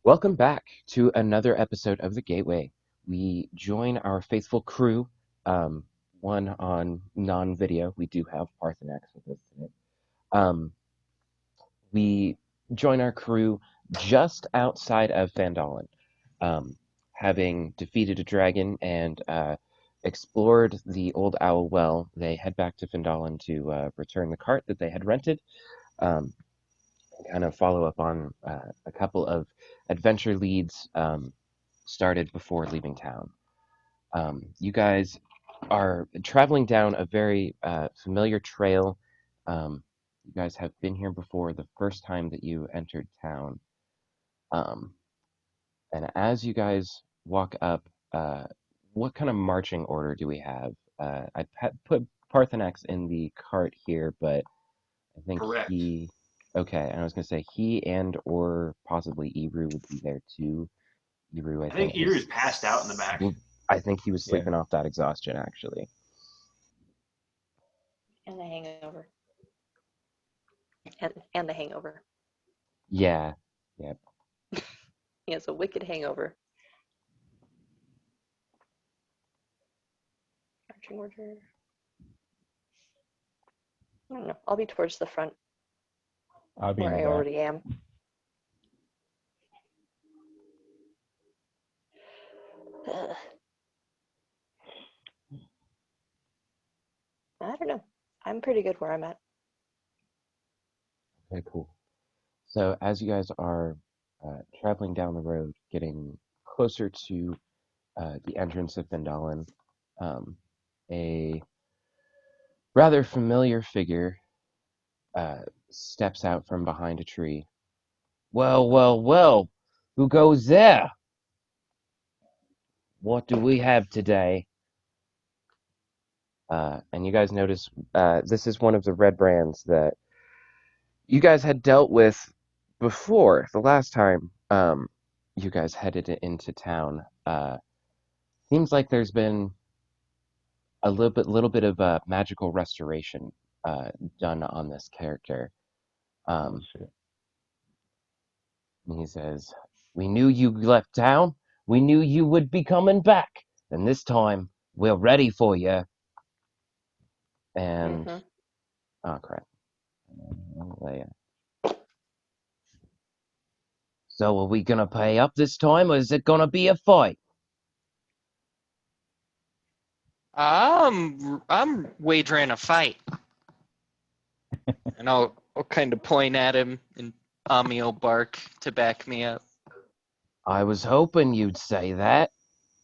Welcome back to another episode of The Gateway. We join our faithful crew, um, one on non-video. We do have Parthenax with us today. Um, we join our crew just outside of Fandolin, having defeated a dragon and explored the old owl well. They head back to Fandolin to return the cart that they had rented. Um, kind of follow up on a couple of adventure leads started before leaving town. You guys are traveling down a very familiar trail. You guys have been here before the first time that you entered town. Um, and as you guys walk up, what kind of marching order do we have? I put Parthenax in the cart here, but I think Correct. he. Okay, and I was gonna say he and or possibly Ebru would be there too. Ebru, I I think think, Erie is was. passed out in the back. I think he was Yeah. sleeping off that exhaustion, actually. And the hangover. And the hangover. Yeah, yeah. He has a wicked hangover. Marching order. I don't know. I'll be towards the front I'll be in where the I back. already am. Ugh. I don't know. I'm pretty good where I'm at. Okay, cool. So as you guys are traveling down the road, getting closer to the entrance of Fendalin, a rather familiar figure steps out from behind a tree. Well, well, well, who goes there? What do we have today? And you guys notice this is one of the red brands that you guys had dealt with before the last time you guys headed into town. Seems like there's been a little bit of magical restoration done on this character. Oh Um, shit. and he says, "We knew you left town. We knew you would be coming back, and this time we're ready for you." And Mm-hmm. oh crap! So are we gonna pay up this time, or is it gonna be a fight? I'm wagering a fight, and I'll kind of point at him, and Ami will bark to back me up. I was hoping you'd say that.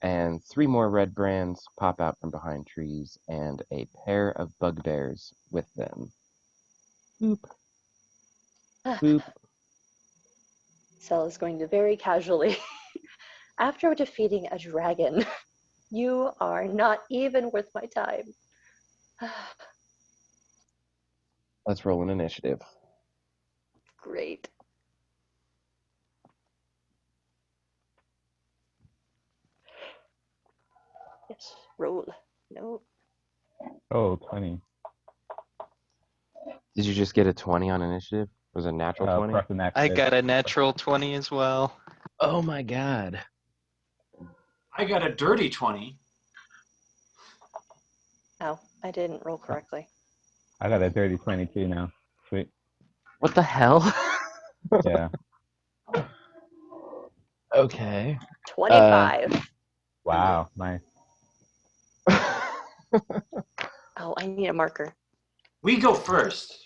And three more red brands pop out from behind trees, and a pair of bugbears with them. Boop, boop. Cell is going to very casually. After defeating a dragon, you are not even worth my time. Let's roll an initiative. Great. Yes, roll. No. Oh, 20. Did you just get a 20 on initiative? Was it a natural 20? Plus the next I bit. got a natural 20 as well. Oh my god. I got a dirty 20. Oh, I didn't roll correctly. I got a dirty 22 now. Sweet. What the hell? Yeah. Okay. 25. Wow. Nice. Oh, I need a marker. We go first.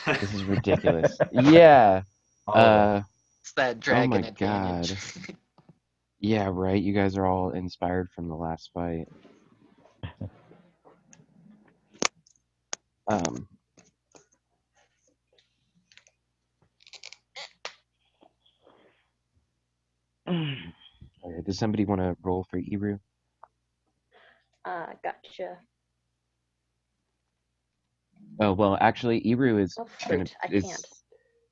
This is ridiculous. Yeah. All of It's that dragon my advantage. Yeah, right. You guys are all inspired from the last fight. Um. Okay, does somebody want to roll for Ebru? Gotcha. Oh well, actually, Ebru is Oh, gonna shoot, I is. can't.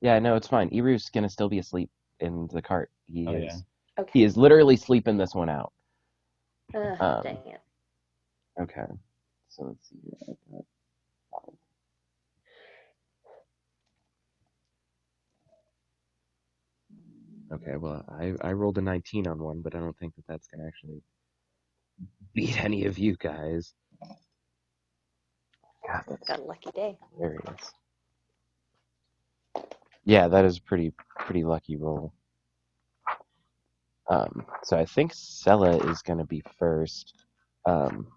Yeah, no, it's fine. Ebru's gonna still be asleep in the cart. Oh, yeah. Okay. He is literally sleeping this one out. Dang it. Okay. So let's see here. I've got five. Okay, well, I rolled a 19 on one, but I don't think that that's going to actually beat any of you guys. God, that's Got a lucky day. hilarious. Yeah, that is a pretty lucky roll. So I think Sella is going to be first. Um,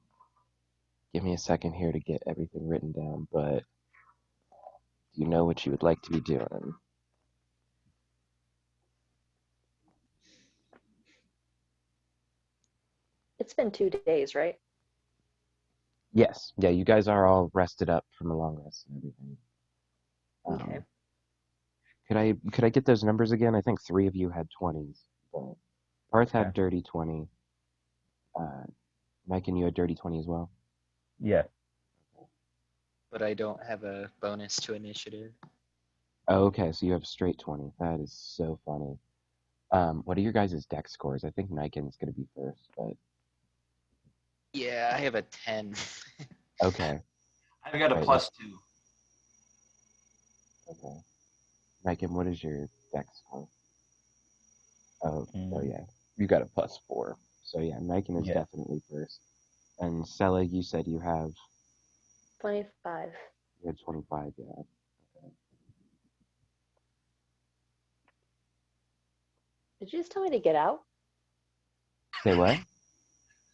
give me a second here to get everything written down, but do you know what you would like to be doing? It's been 2 days, right? Yes. Yeah, you guys are all rested up from a long rest and everything. Okay. Could I get those numbers again? I think 3 of you had 20s, but Parth had Okay. dirty 20. Mike and you had dirty 20 as well. Yes. But I don't have a bonus to initiative. Oh, okay, so you have straight 20. That is so funny. What are your guys' dex scores? I think Niken's gonna be first, but Yeah, I have a 10. okay, I've got a Right, +2. okay. Niken, what is your dex score? Oh, yeah, you got a +4. So yeah, Niken is Yeah. definitely first. And Sella, you said you 25. had 25, yeah. Okay. Did you just tell me to get out? Say what?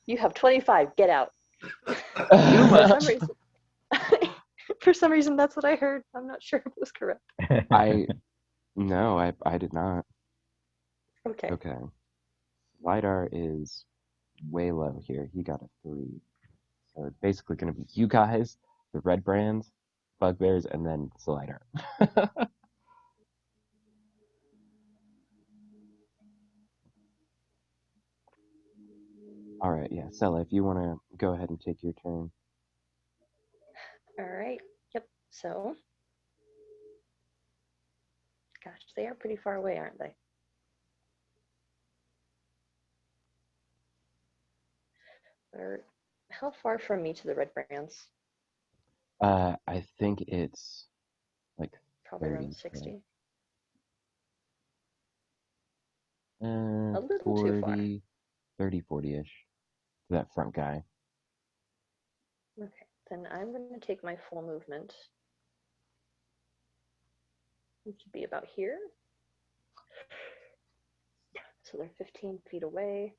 You have 25. Get out. For Yuma. some reason, for some reason, that's what I heard. I'm not sure if it was correct. No, I did not. Okay. Okay. Lidar is way low here. He got a 3. So it's basically going to be you guys, the red brands, bugbears, and then Lidar. All right, yeah. Sella, if you want to go ahead and take your turn. All right. Yep. So, gosh, they are pretty far away, aren't they? How far from me to the red brands? I think it's like Probably 30. around 60. Uh, A little too far. 40, 30, 40-ish. That front guy. Okay. Then I'm going to take my full movement, which would be about here. So they're 15 feet away.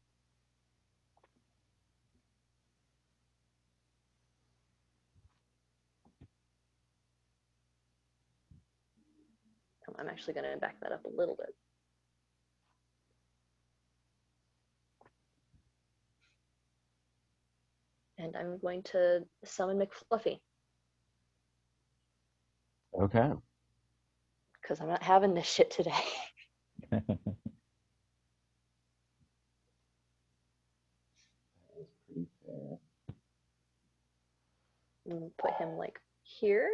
I'm actually going to back that up a little bit. And I'm going to summon McFluffy Okay. because I'm not having this shit today. That's pretty fair. And put him like here,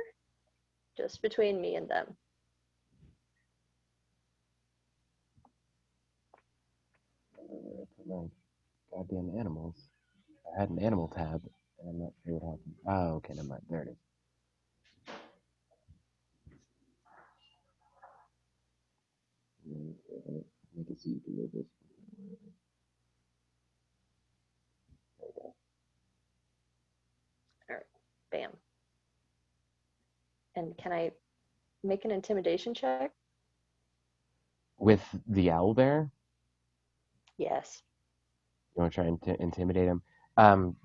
just between me and them. Put my goddamn animals. I had an animal tab, and I'm not sure what happened. Oh, okay, never mind. There it is. Make it so you can move this. There you go. All right, bam. And can I make an intimidation check? With the owlbear, Yes. you want to try and intimidate him?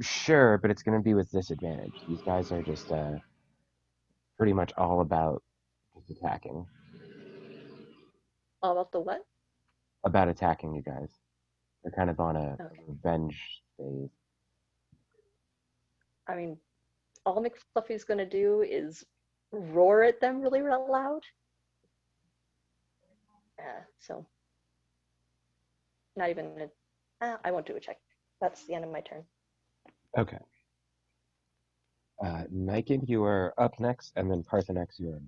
Sure, but it's going to be with disadvantage. These guys are just pretty much all about just attacking. All about the what? About attacking you guys. They're kind of on a Okay. revenge phase. I mean, all McFluffy's going to do is roar at them really loud. So, not even, I won't do a check. That's the end of my turn. Okay. Niken, you are up next, and then Parthenax, you are up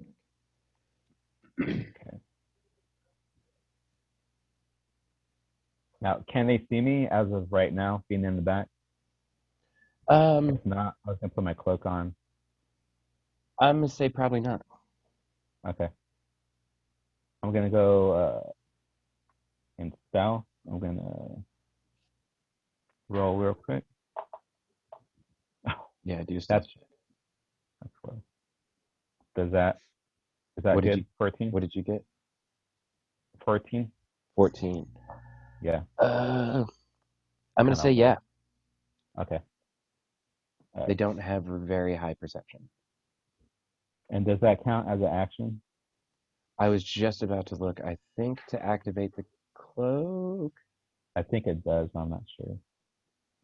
next. Okay. Now, can they see me as of right now, being in the back? If not, I was gonna put my cloak on. I'm gonna say probably not. Okay. I'm gonna go spell. I'm gonna roll real quick. Yeah, do That's stuff. close. Is that What did good? you 14? What did you get? 14? 14. Yeah. I'm gonna Kinda say yeah. Okay. They don't have very high perception. And does that count as an action? I was just about to look. I think to activate the cloak. I think it does. I'm not sure.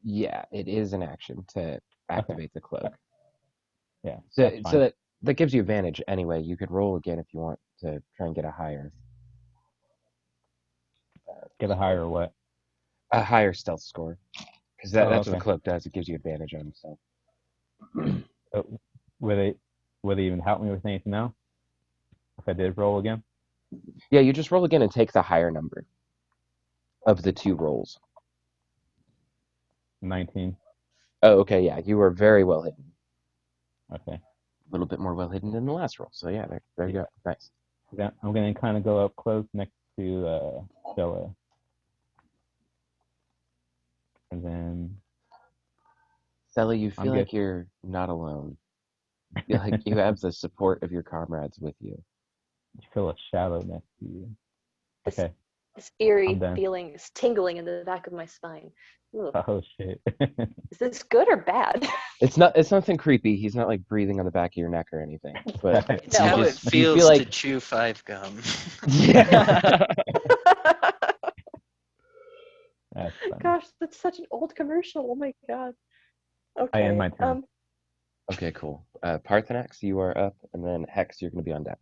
Yeah, it is an action to activate the cloak. Yeah. So That's fine. so that gives you advantage anyway. You could roll again if you want to try and get a higher Get a higher what? stealth score. Because Oh, that's what okay. the cloak does. It gives you advantage on himself. Would it even help me with anything else if I did roll again? Yeah, you just roll again and take the higher number of the two rolls. 19. Oh, okay, yeah. You were very well hidden. Okay. A little bit more well hidden than the last roll. So yeah, there you go. Nice. I'm going to kind of go up close next to Stella. And then... Stella, you feel like you're not alone. You feel like you have the support of your comrades with you. You feel a shadow next to you. Okay. This eerie feeling is tingling in the back of my spine. Ugh. Oh, shit. Is this good or bad? It's nothing creepy. He's not like breathing on the back of your neck or anything. But It's how it feels feel like... to chew 5 gum. Yeah. Gosh, that's such an old commercial. Oh my god. Okay. I end my turn. Okay, cool. Parthenax, you are up, and then Hex, you're going to be on deck.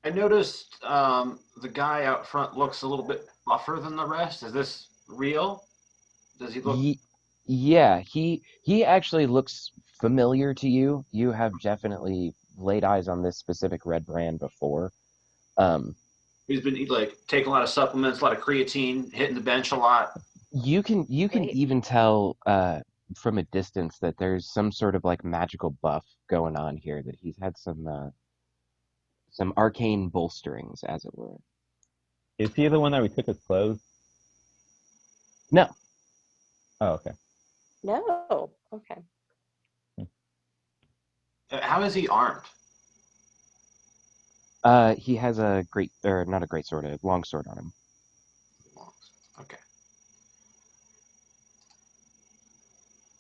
I noticed the guy out front looks a little bit buffer than the rest. Is this real? Does he look? Yeah, he actually looks familiar to you. You have definitely laid eyes on this specific red brand before. He's been like taking a lot of supplements, a lot of creatine, hitting the bench a lot. You can even tell from a distance that there's some sort of like magical buff going on here. That he's had some arcane bolsterings, as it were. Is he the one that we took his clothes? No. Oh, okay. No. Okay. How is he armed? He has a not a great sword, a long sword on him. Okay.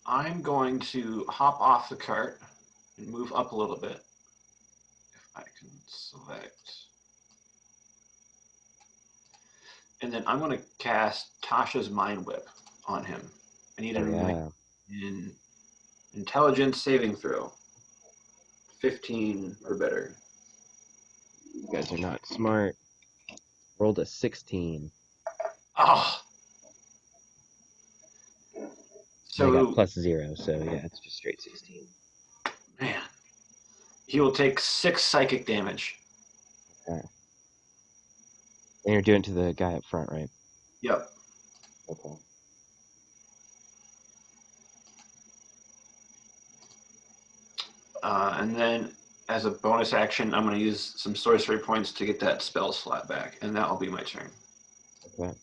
I'm going to hop off the cart and move up a little bit. If I can select. And then I'm going to cast Tasha's Mind Whip on him. I need him to make an intelligence saving throw. 15 or better. You guys are not smart. Rolled a 16. Oh. So I got +0, so yeah, it's just straight 16. Man. He will take 6 psychic damage. Okay. And you're doing it to the guy up front, right? Yep. Okay. And then as a bonus action, I'm going to use some sorcery points to get that spell slot back, and that will be my turn. Okay.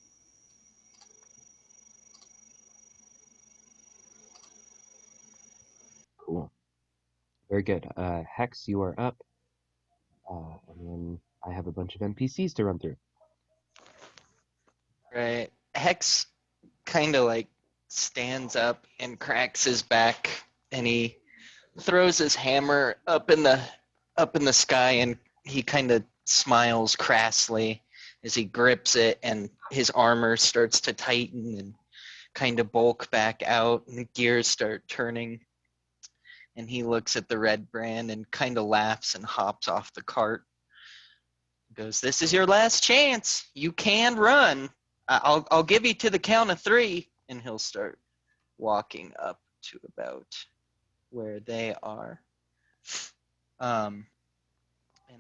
Cool. Very good. Hex, you are up. And then I have a bunch of NPCs to run through. Right. Hex kind of like stands up and cracks his back, and he throws his hammer up in the sky, and he kind of smiles crassly as he grips it, and his armor starts to tighten and kind of bulk back out, and the gears start turning. And he looks at the red brand and kind of laughs and hops off the cart. Goes, "This is your last chance. You can run. I'll give you to the count of 3." And he'll start walking up to about where they are. And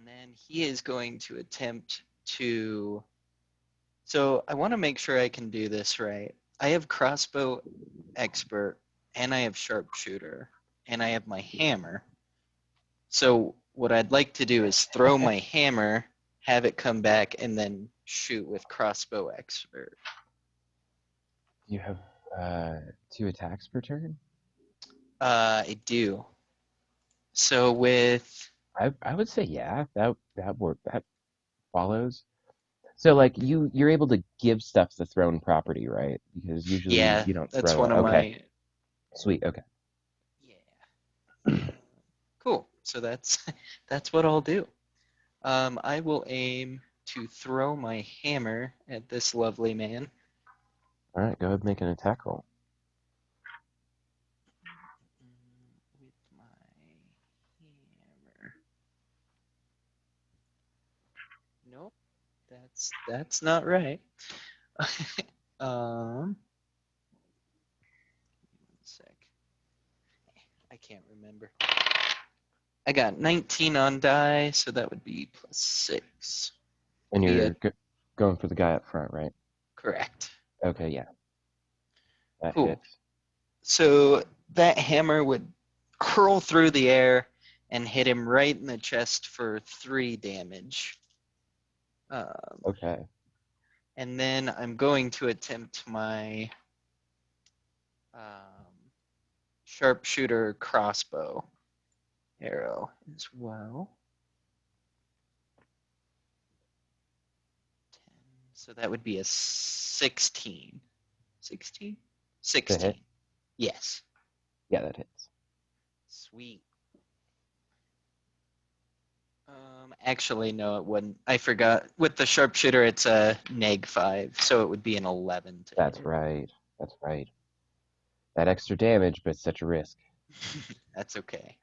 then he is going to attempt to... So I want to make sure I can do this right. I have crossbow expert, and I have sharpshooter, and I have my hammer. So what I'd like to do is throw my hammer have it come back, and then shoot with crossbow expert. You have 2 attacks per turn? I do. So with I would say yeah, that follows. So like you're able to give stuff the thrown property, right? Because usually you don't that's throw one it. of Okay. my. Sweet. Okay. Yeah. Cool. So that's what I'll do. I will aim to throw my hammer at this lovely man. All right. Go ahead and make an attack roll. With my hammer. Nope. That's not right. One sec. I can't remember. I got 19 on die, so that would be +6. And you're going for the guy up front, right? Correct. Okay, yeah. That Cool. hits. So that hammer would curl through the air and hit him right in the chest for 3 damage. Okay. And then I'm going to attempt my sharpshooter crossbow arrow as well. 10, so that would be a 16. 16? 16. Yes. Yeah, that hits. Sweet. Actually, no, it wouldn't. I forgot. With the sharpshooter, it's a -5, so it would be an 11. That's right. That's right. That extra damage, but such a risk. That's okay.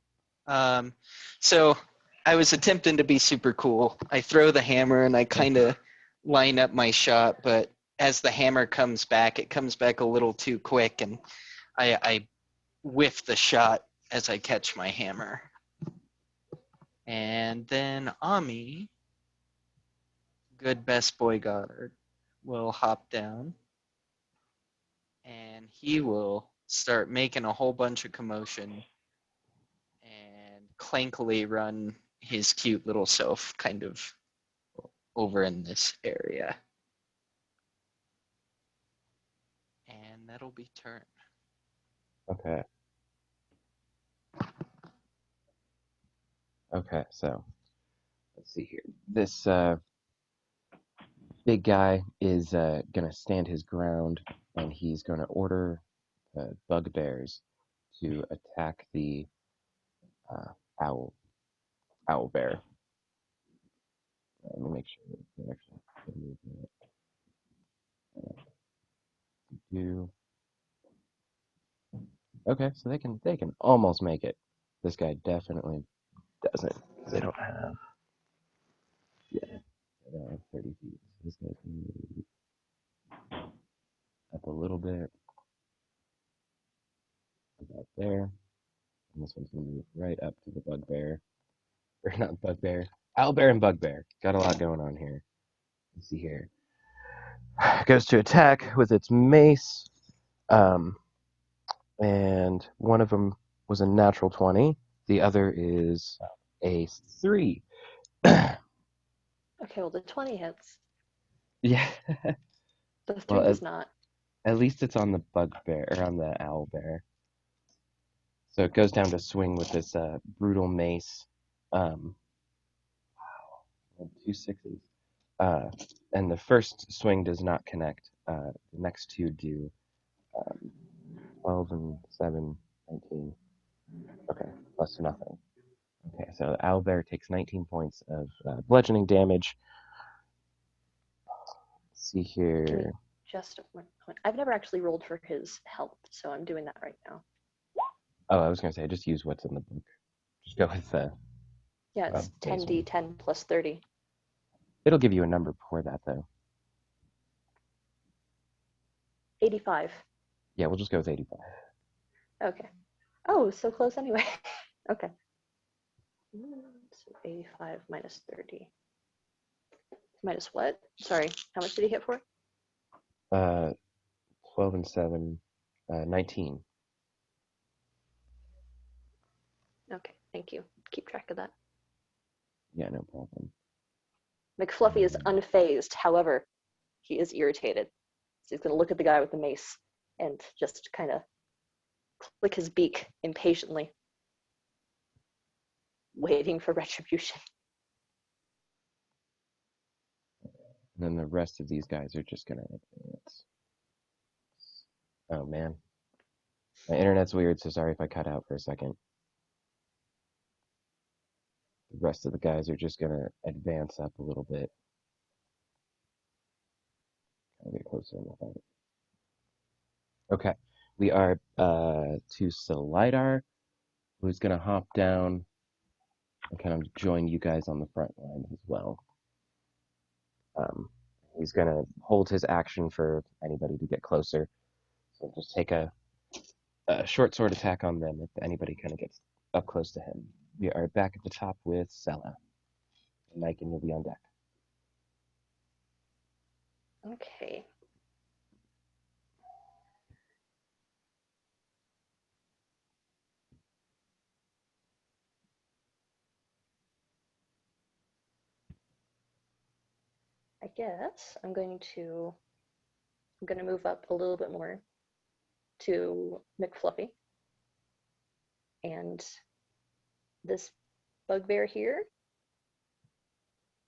So I was attempting to be super cool. I throw the hammer and I kind of line up my shot, but as the hammer comes back, it comes back a little too quick, and I whiff the shot as I catch my hammer. And then Ami, good best boy Goddard, will hop down, and he will start making a whole bunch of commotion and clankily run his cute little self kind of over in this area. And that'll be turn. Okay. Okay, so let's see here. This big guy is gonna stand his ground, and he's gonna order the bugbears to attack the owl bear. Let me make sure that they actually can move it. Do okay, so they can almost make it. This guy definitely doesn't. They don't have 30 feet. So this guy can move up a little bit, about there, and this one's gonna move right up to the bugbear, or not bugbear, owlbear and bugbear. Got a lot going on here. Let's see here. Goes to attack with its mace, and one of them was a natural 20. The other is a 3. Okay, well, the 20 hits. Yeah. The 3 does not. At least it's on the bugbear, or on the owlbear. So it goes down to swing with this brutal mace. Wow. 2 6s. And the first swing does not connect. The next 2 do. 12 and 7, 19. Okay, plus to nothing. Okay, so the owlbear takes 19 points of bludgeoning damage. Let's see here. Just I've never actually rolled for his health, so I'm doing that right now. Oh, I was going to say, just use what's in the book. Just go with the... Yeah, it's 10d10 plus 30. It'll give you a number before that, though. 85. Yeah, we'll just go with 85. Okay. Oh, so close anyway. Okay. So 85 minus 30. Minus what? Sorry, how much did he hit for? 12 and 7, 19. Okay, thank you. Keep track of that. Yeah, no problem. McFluffy is unfazed. However, he is irritated. So he's going to look at the guy with the mace and just kind of click his beak impatiently, waiting for retribution. And then the rest of these guys are just going to advance. Oh, man. My internet's weird, so sorry if I cut out for a second. The rest of the guys are just going to advance up a little bit. I'll get closer in the fight. Okay. We are to Salidar, who's going to hop down and kind of join you guys on the front line as well. He's going to hold his action for anybody to get closer. So just take a short sword attack on them if anybody kind of gets up close to him. We are back at the top with Sela. Mike, and you'll be on deck. Okay. I guess I'm going to move up a little bit more to McFluffy. And this bugbear here,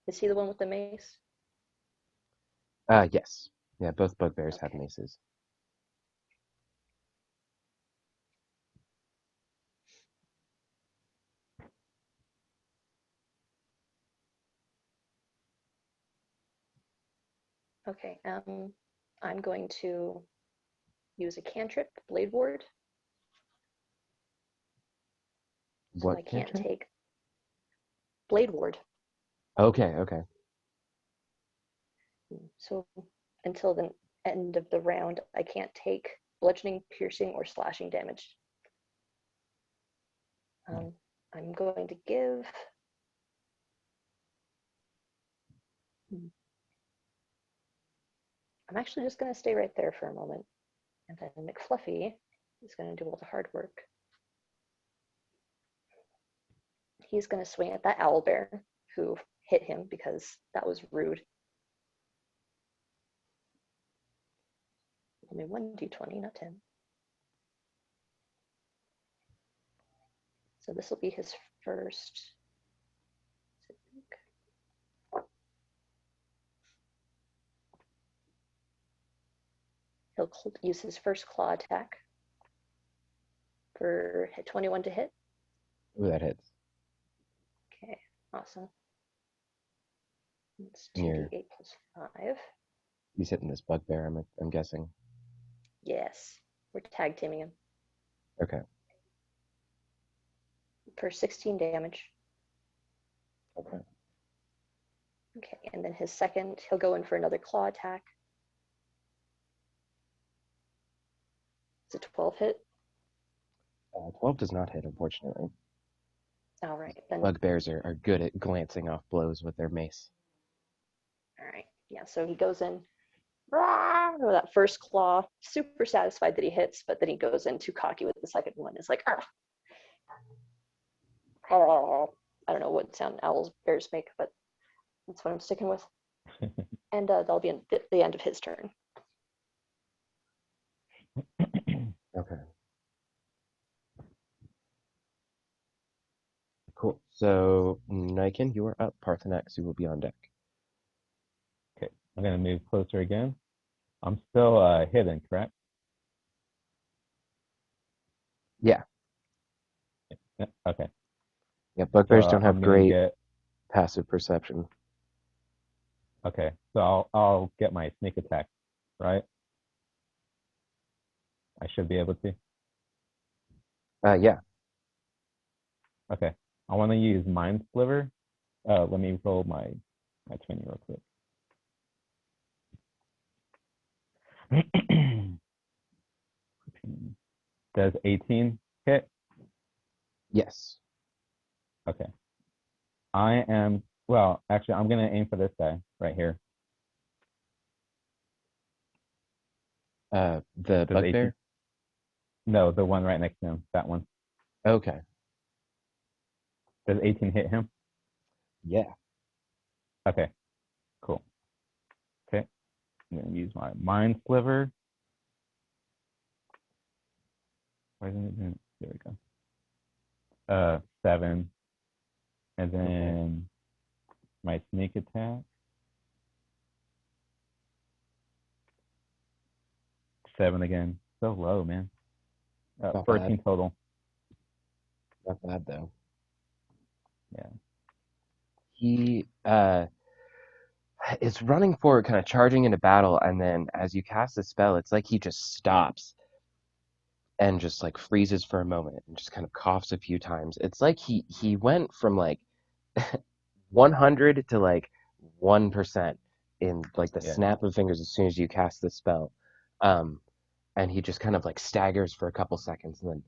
is he the one with the mace? Yes. Yeah, both bugbears Okay. have maces. Okay, I'm going to use a cantrip, Blade Ward. So What I can't cantrip? take Blade Ward. Okay, okay. So until the end of the round, I can't take bludgeoning, piercing, or slashing damage. I'm going to give... I'm actually just going to stay right there for a moment. And then McFluffy is going to do all the hard work. He's going to swing at that owlbear who hit him because that was rude. Only 1d20, not 10. So this will be his first. He'll use his first claw attack for 21 to hit. Ooh, that hits. Okay, awesome. It's Here. 2d8 plus 5. He's hitting this bugbear, I'm guessing. Yes, we're tag teaming him. Okay. For 16 damage. Okay. Okay, and then his second, he'll go in for another claw attack. It's a 12 hit. 12 does not hit, unfortunately. All right, then. Bugbears are good at glancing off blows with their mace. All right, yeah, so he goes in, with that first claw, super satisfied that he hits, but then he goes in too cocky with the second one. It's like, I don't know what sound owls, bears make, but that's what I'm sticking with. And that'll be the end of his turn. Okay. Cool. So, Niken, you are up. Parthenax, you will be on deck. Okay, I'm going to move closer again. I'm still hidden, correct? Yeah. Okay. Yeah, bugbears don't have great get... passive perception. Okay, so I'll get my sneak attack, right? I should be able to. Yeah. Okay, I want to use Mind Sliver. Let me roll my 20 real quick. Does 18 hit? Yes. Okay. Actually, I'm going to aim for this guy right here. The Does bugbear? 18... No, the one right next to him, that one. Okay. Does 18 hit him? Yeah. Okay. I'm gonna use my Mind Sliver. Why isn't it doing it? There we go. 7. And then my sneak attack. 7 again. So low, man. 14 bad. total. Not bad though. Yeah. He is running forward, kind of charging into battle, and then as you cast the spell, it's like he just stops and just like freezes for a moment and just kind of coughs a few times. It's like he went from like 100 to like 1% in like the snap of fingers as soon as you cast the spell. And he just kind of like staggers for a couple seconds and then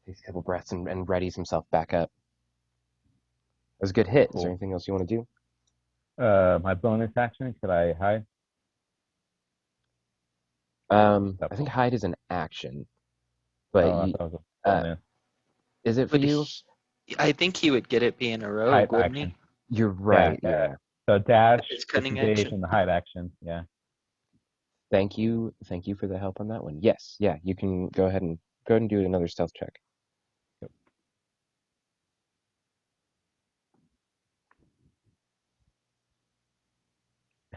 takes a couple breaths and readies himself back up. It was a good hit. Cool. Is there anything else you want to do? My bonus action, could I hide? I think hide is an action. But is it for you? I think he would get it being a rogue, wouldn't he? You're right, yeah. So dash, cunning action, and the hide action, yeah. Thank you for the help on that one. Yes, yeah, you can go ahead and do another stealth check. Yep.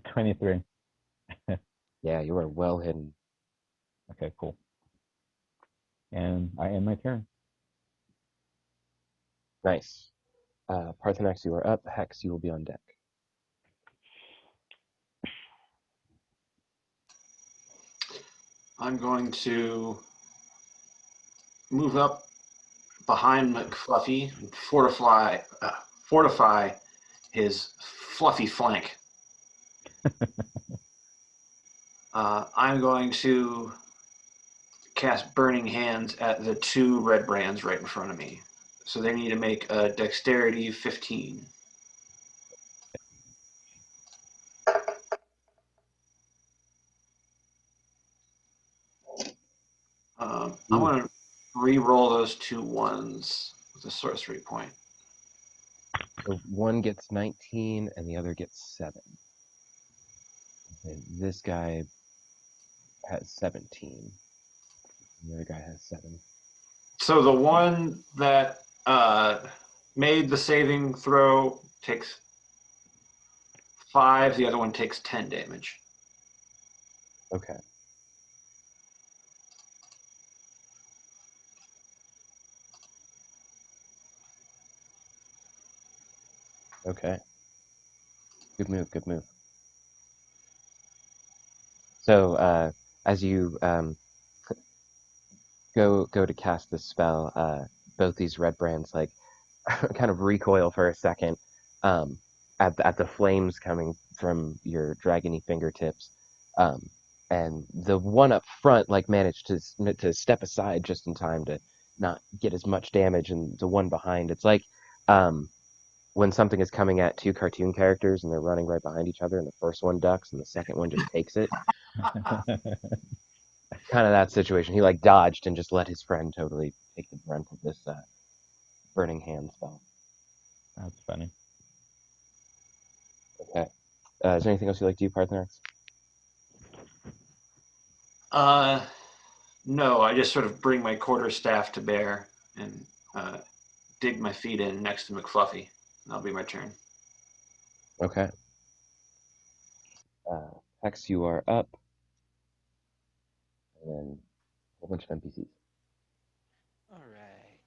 23. Yeah, you are well hidden. Okay, cool. And I end my turn. Nice. Parthenax, you are up. Hex, you will be on deck. I'm going to move up behind McFluffy and fortify his fluffy flank. I'm going to cast Burning Hands at the 2 red brands right in front of me. So they need to make a dexterity 15. I'm going to re-roll those 2 1s with a sorcery point. So one gets 19 and the other gets 7. And this guy has 17. The other guy has 7. So the one that made the saving throw takes 5. The other one takes 10 damage. Okay. Okay. Good move. So as you go to cast this spell, both these red brands like kind of recoil for a second at the flames coming from your dragony fingertips, and the one up front like managed to step aside just in time to not get as much damage, and the one behind, it's like when something is coming at 2 cartoon characters and they're running right behind each other, and the first one ducks and the second one just takes it. Kind of that situation. He like dodged and just let his friend totally take the brunt of this burning hand spell. That's funny. Okay. Is there anything else you'd like to do, Parthenax? No, I just sort of bring my quarterstaff to bear and dig my feet in next to McFluffy. That'll be my turn. Okay. Hex, you are up. And then a whole bunch of NPCs. All right.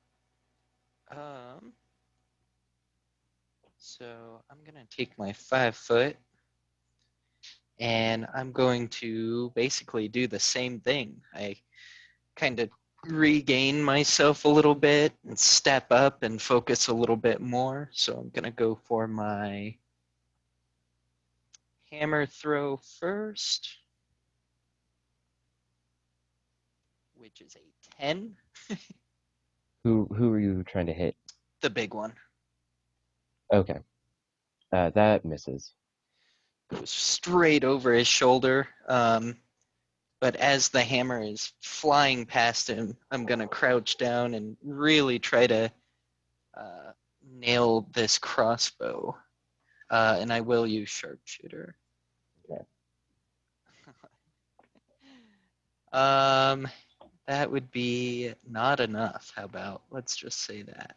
So I'm gonna take my 5 foot, and I'm going to basically do the same thing. I kind of regain myself a little bit and step up and focus a little bit more. So I'm gonna go for my hammer throw first, which is a 10. Who are you trying to hit? The big one. Okay. That misses. Goes straight over his shoulder. But as the hammer is flying past him, I'm going to crouch down and really try to nail this crossbow. And I will use sharpshooter. Okay. That would be not enough. How about let's just say that.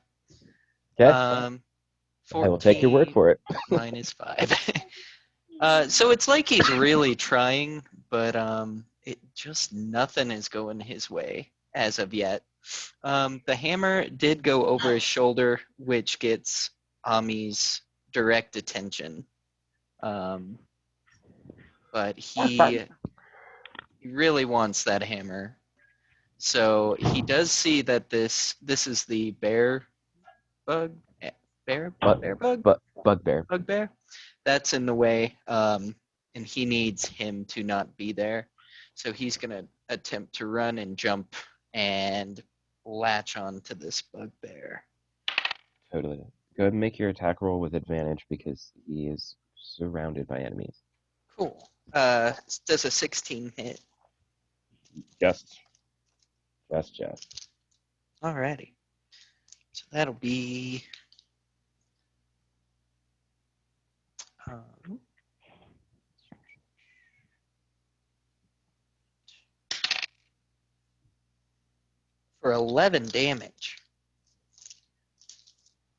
Okay. Um, I will take your word 14 for it. minus 5. So it's like he's really trying, but it just nothing is going his way as of yet. The hammer did go over his shoulder, which gets Ami's direct attention. But he really wants that hammer. So he does see that this is the bear bug, bear bug, Bugbear. bugbear. That's in the way, and he needs him to not be there. So he's gonna attempt to run and jump and latch on to this bugbear. Totally. Go ahead and make your attack roll with advantage because he is surrounded by enemies. Cool. Does a 16 hit? Just. Alrighty. So that'll be. Um, for 11 damage.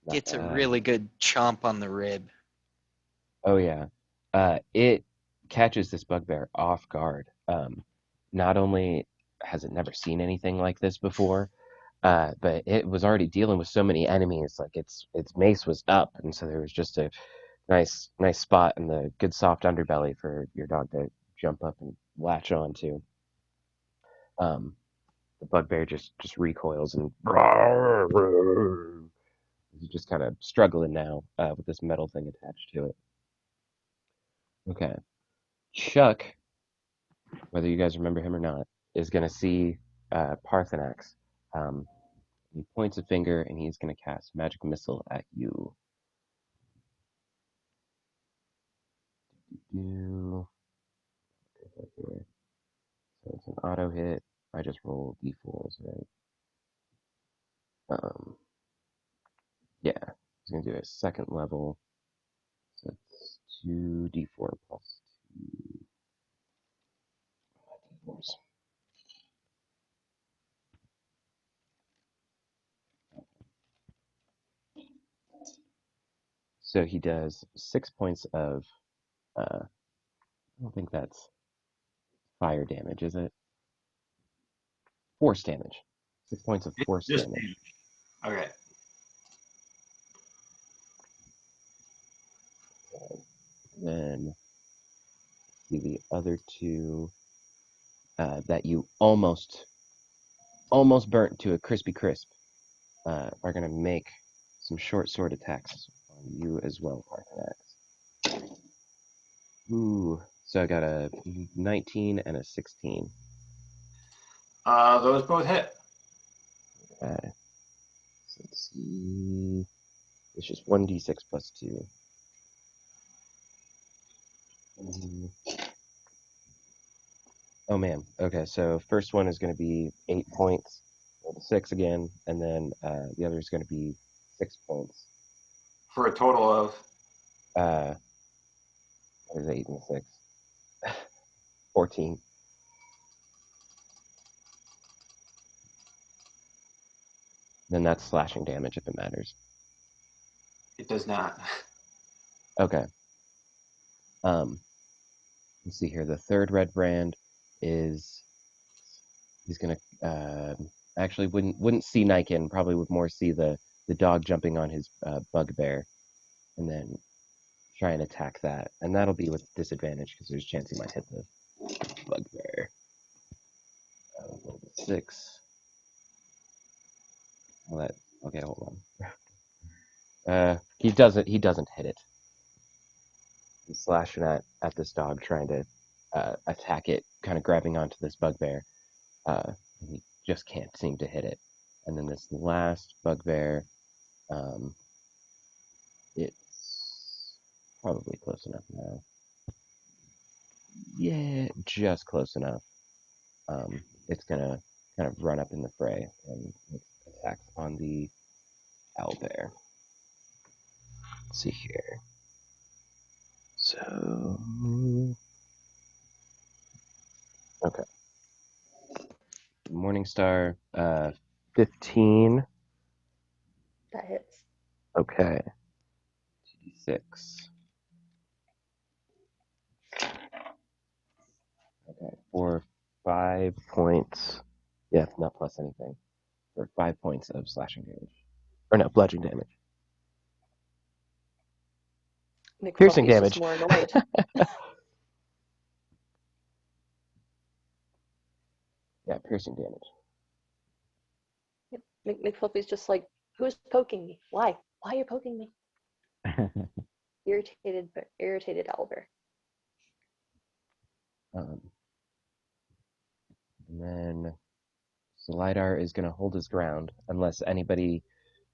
Not Gets a bad. really good chomp on the rib. Oh yeah. It catches this bugbear off guard. Not only has it never seen anything like this before, but it was already dealing with so many enemies. Like its mace was up, and so there was just a nice spot in the good soft underbelly for your dog to jump up and latch onto. Um, the bugbear just recoils and he's just kind of struggling now with this metal thing attached to it. Okay, Chuck, whether you guys remember him or not, is going to see Parthenax. Um, he points a finger and he's going to cast Magic Missile at you. You. So it's an auto hit. I just roll d4s, right? Yeah, he's going to do a second level. So it's 2d4 plus 2 d4s. So he does 6 points of, I don't think that's fire damage, is it? Force damage. 6 points of force Just damage. okay. Then see the other two that you almost burnt to a crispy crisp are going to make some short sword attacks on you as well, Parthenax. Ooh, so I got a 19 and a 16. Those both hit. Okay, so let's see. It's just 1d6 plus 2. Oh man. Okay, so first one is going to be 8 points, roll the 6 again, and then the other is going to be 6 points. For a total of What is 8 and 6? 14. Then that's slashing damage if it matters. it does not. Okay. Let's see here. The third red brand is he's gonna actually wouldn't see Niken. Probably would more see the dog jumping on his bugbear, and then try and attack that. And that'll be with disadvantage because there's a chance he might hit the bugbear. Roll the 6. Okay, hold on. He doesn't hit it. He's slashing at this dog, trying to attack it, kind of grabbing onto this bugbear. He just can't seem to hit it. And then this last bugbear, it's probably close enough now. Yeah, just close enough. It's gonna kind of run up in the fray and make attacks on the owlbear. Let's see here. So, okay. Morningstar, 15. That hits. Okay. 6. Okay. For 5 points. Yeah, not plus anything. For 5 points of slashing damage. Or no, bludgeoning damage. Piercing McFluffy's just damage. more annoyed. Yeah, piercing damage. McFluffy's just like, who's poking me? Why? Why are you poking me? Irritated owlbear. And then Slidar is going to hold his ground unless anybody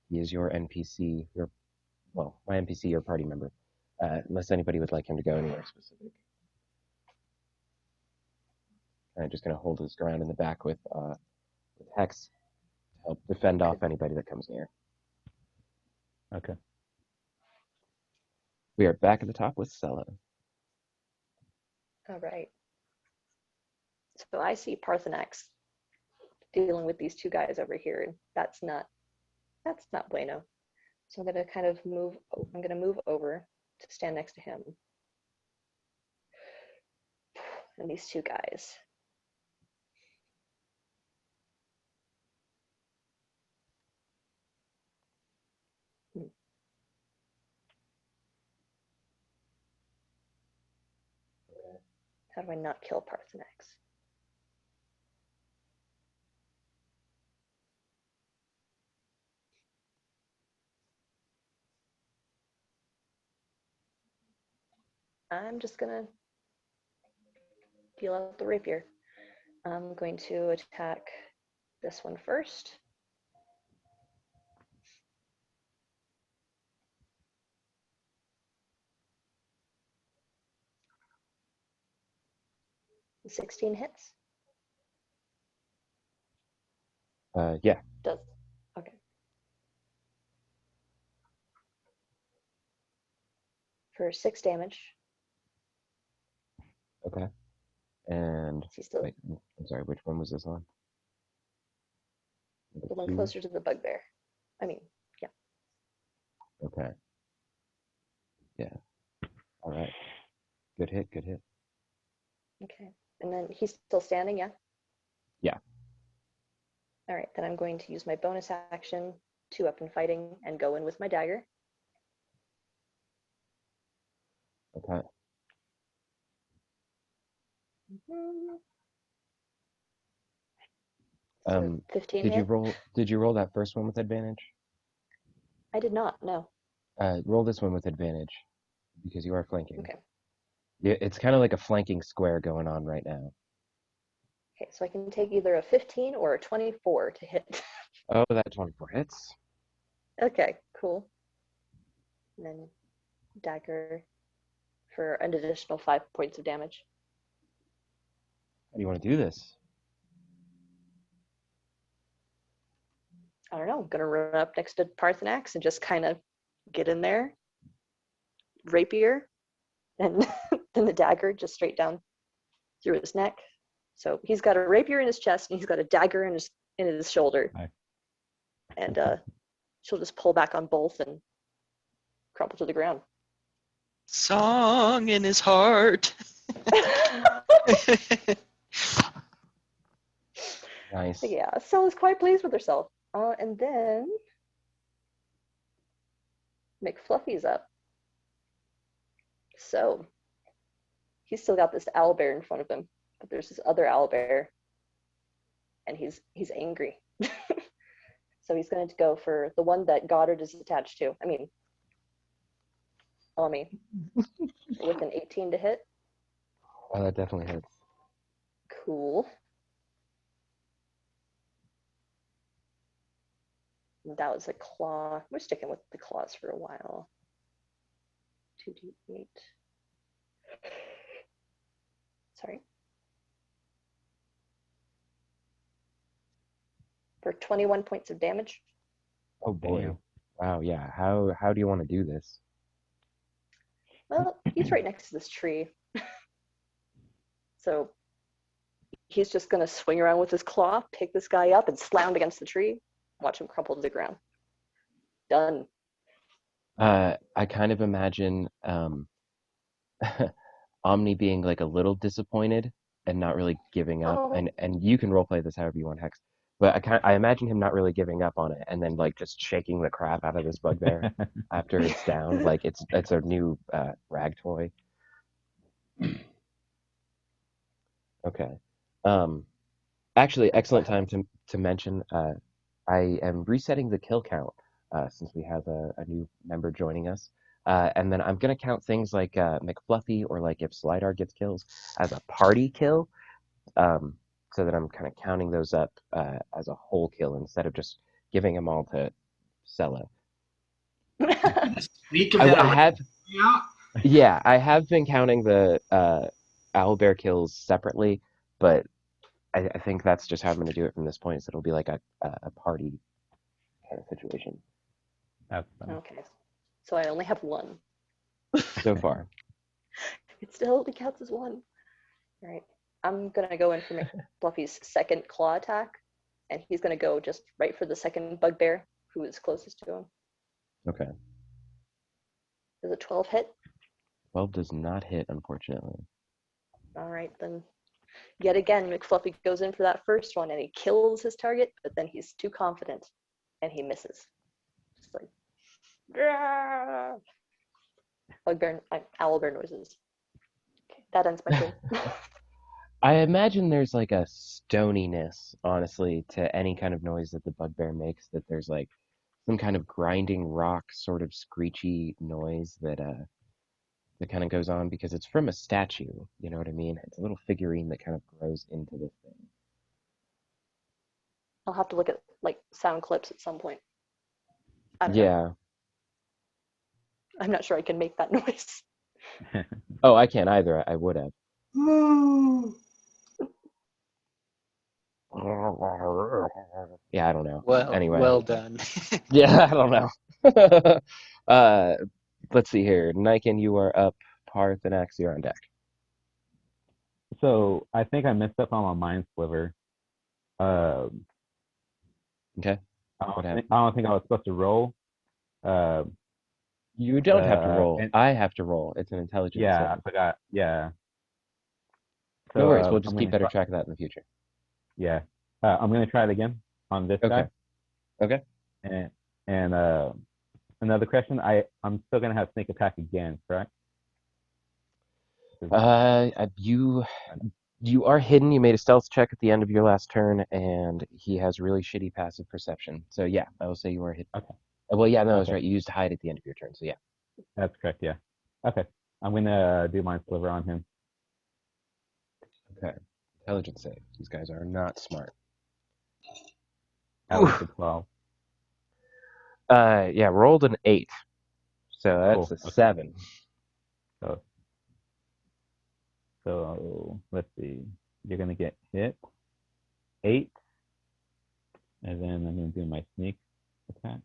is your NPC, my NPC or party member, unless anybody would like him to go anywhere specific. I'm just going to hold his ground in the back with Hex to help defend off anybody that comes near. Okay. We are back at the top with Sella. All right. So I see Parthenax dealing with these two guys over here, and that's not bueno. So I'm gonna kind of move. I'm gonna move over to stand next to him, and these two guys. How do I not kill Parthenax? I'm just gonna deal out the rapier. I'm going to attack this one first. The 16 hits. Yeah. Does. Okay. For 6 damage. Okay. And Is he still wait, I'm sorry, which one was this on? the one closer to the bugbear? I mean, yeah. Okay. Yeah. All right. Good hit, good hit. Okay. And then he's still standing, yeah? Yeah. All right, then I'm going to use my bonus action to up and fighting and go in with my dagger. Okay. So 15 Did hit? you roll that first one with advantage? I did not, no. Roll this one with advantage because you are flanking. Okay. Yeah, it's kind of like a flanking square going on right now. Okay, so I can take either a 15 or a 24 to hit. Oh, that 24 hits. Okay, cool. And then dagger for an additional 5 points of damage. How do you want to do this? I don't know, I'm gonna run up next to Parthenax and just kind of get in there. Rapier, and then the dagger just straight down through his neck. So he's got a rapier in his chest and he's got a dagger in his shoulder. Hi. And she'll just pull back on both and crumple to the ground. Song in his heart. Nice. Yeah, Stella's quite pleased with herself. And then McFluffy's up. So he's still got this owlbear in front of him, but there's this other owlbear, and he's angry. So he's going to go for the one that Goddard is attached to. I mean, with an 18 to hit. Oh, that definitely hits. Cool. That was a claw. We're sticking with the claws for a while. 2d8. Sorry. For 21 points of damage. Oh boy. Damn. Wow, yeah. How do you want to do this? Well, he's right next to this tree. So he's just gonna swing around with his claw, pick this guy up, and slam against the tree. Watch him crumple to the ground. Done. I kind of imagine Omni being like a little disappointed and not really giving up. Oh. And you can roleplay this however you want, Hex. But I imagine him not really giving up on it and then like just shaking the crap out of this bugbear after it's down, like it's a new rag toy. Okay. Actually, excellent time to mention. I am resetting the kill count since we have a new member joining us. And then I'm gonna count things like McFluffy or like if Slidar gets kills as a party kill, so that I'm kind of counting those up as a whole kill instead of just giving them all to Cello. Sneak him I down. have, Yeah. yeah, I have been counting the owlbear kills separately, but I think that's just how I'm going to do it from this point. So it'll be like a party kind of situation That's fun. Okay. So I only have one. so far. It still only counts as one. All right. I'm gonna go in for McFluffy's second claw attack, and he's gonna go just right for the second bugbear who is closest to him. Okay. Does a 12 hit? 12 does not hit, unfortunately. All right, then. Yet again, McFluffy goes in for that first one, and he kills his target, but then he's too confident, and he misses. Just like, "Grrrr." Bugbear, owlbear noises. Okay, that ends my turn. I imagine there's like a stoniness, honestly, to any kind of noise that the bugbear makes, that there's like some kind of grinding rock sort of screechy noise that kind of goes on because it's from a statue, you know what I mean? It's a little figurine that kind of grows into this thing. I'll have to look at like sound clips at some point. I don't know. Yeah. I'm not sure I can make that noise. Oh, I can't either. I would have. Yeah, I don't know. Well, Anyway. well done. Yeah, I don't know. Let's see here. Niken, you are up. Parth and Axe, you're on deck. So I think I messed up on my mind sliver. Okay. I What don't happened? think I was supposed to roll. You don't have to roll. And I have to roll. It's an intelligence yeah, I save. forgot. Yeah. So No worries. We'll just I'm keep gonna better try, track of that in the future. yeah. I'm gonna try it again on this Okay. guy. Okay. And another question. I'm still gonna have sneak attack again, correct? You are hidden. You made a stealth check at the end of your last turn, and he has really shitty passive perception. So yeah, I will say you are hidden. Okay. Well, yeah, no, that's Okay. right. You used hide at the end of your turn. So yeah. That's correct. Yeah. Okay. I'm gonna do mind sliver on him. Okay. Intelligence save. These guys are not smart. That was a 12. Yeah, rolled an 8. So that's Cool. a Okay. 7. So let's see. You're gonna get hit 8, and then I'm gonna do my sneak attack.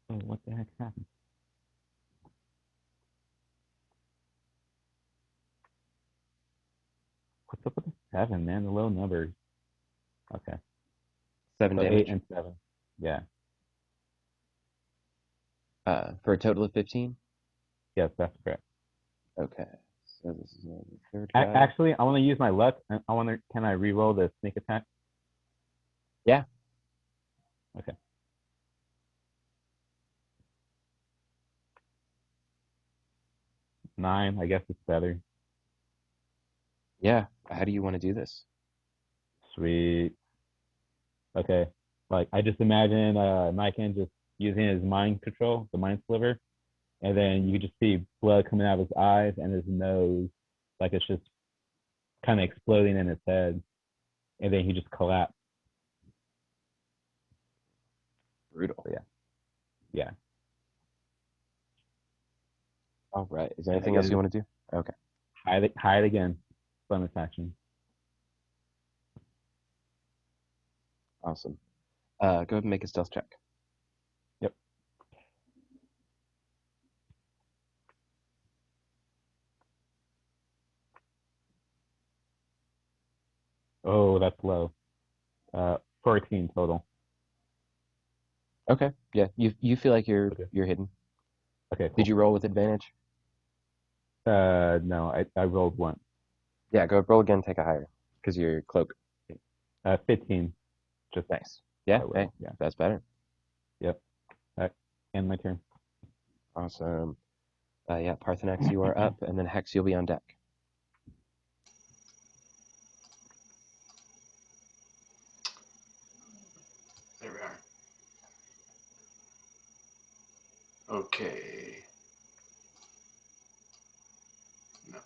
Oh, what the heck happened? What's up with the 7, man? The low numbers. Okay. 7 So 8 damage. and 7. Yeah. For a total of 15. Yes, that's correct. Okay. So this is the third guy. Actually, I want to use my luck. Can I re-roll the sneak attack? Yeah. Okay. Nine. I guess it's better. Yeah. How do you want to do this? Sweet. Okay. Like I just imagine Niken just using his mind control, the mind sliver, and then you just see blood coming out of his eyes and his nose, like it's just kind of exploding in his head, and then he just collapsed. Brutal. Yeah. Yeah. All right. Is there anything else you want to do? Okay. Hide again. Bonus action. Awesome. Go ahead and make a stealth check. Yep. Oh, that's low. 14 total. Okay. Yeah. You feel like Okay. you're hidden. Okay, cool. Did you roll with advantage? No, I rolled one. Yeah. Go roll again. Take a higher because you're cloak. 15. Just Nice. Yeah. quite Hey, well. Yeah. that's better. Yep. End my turn. Awesome. Yeah. Parthenax, you are up, and then Hex, you'll be on deck. There we are. Okay. No.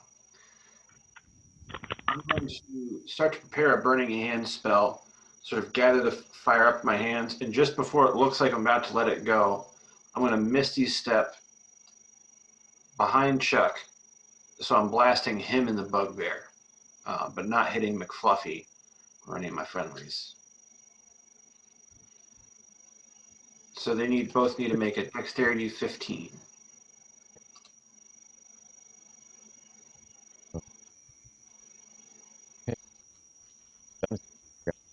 I'm going to start to prepare a burning hand spell, sort of gather the fire up in my hands, and just before it looks like I'm about to let it go, I'm going to Misty Step behind Chuck, so I'm blasting him in the bugbear, but not hitting McFluffy or any of my friendlies. So they both need to make a dexterity 15. Okay.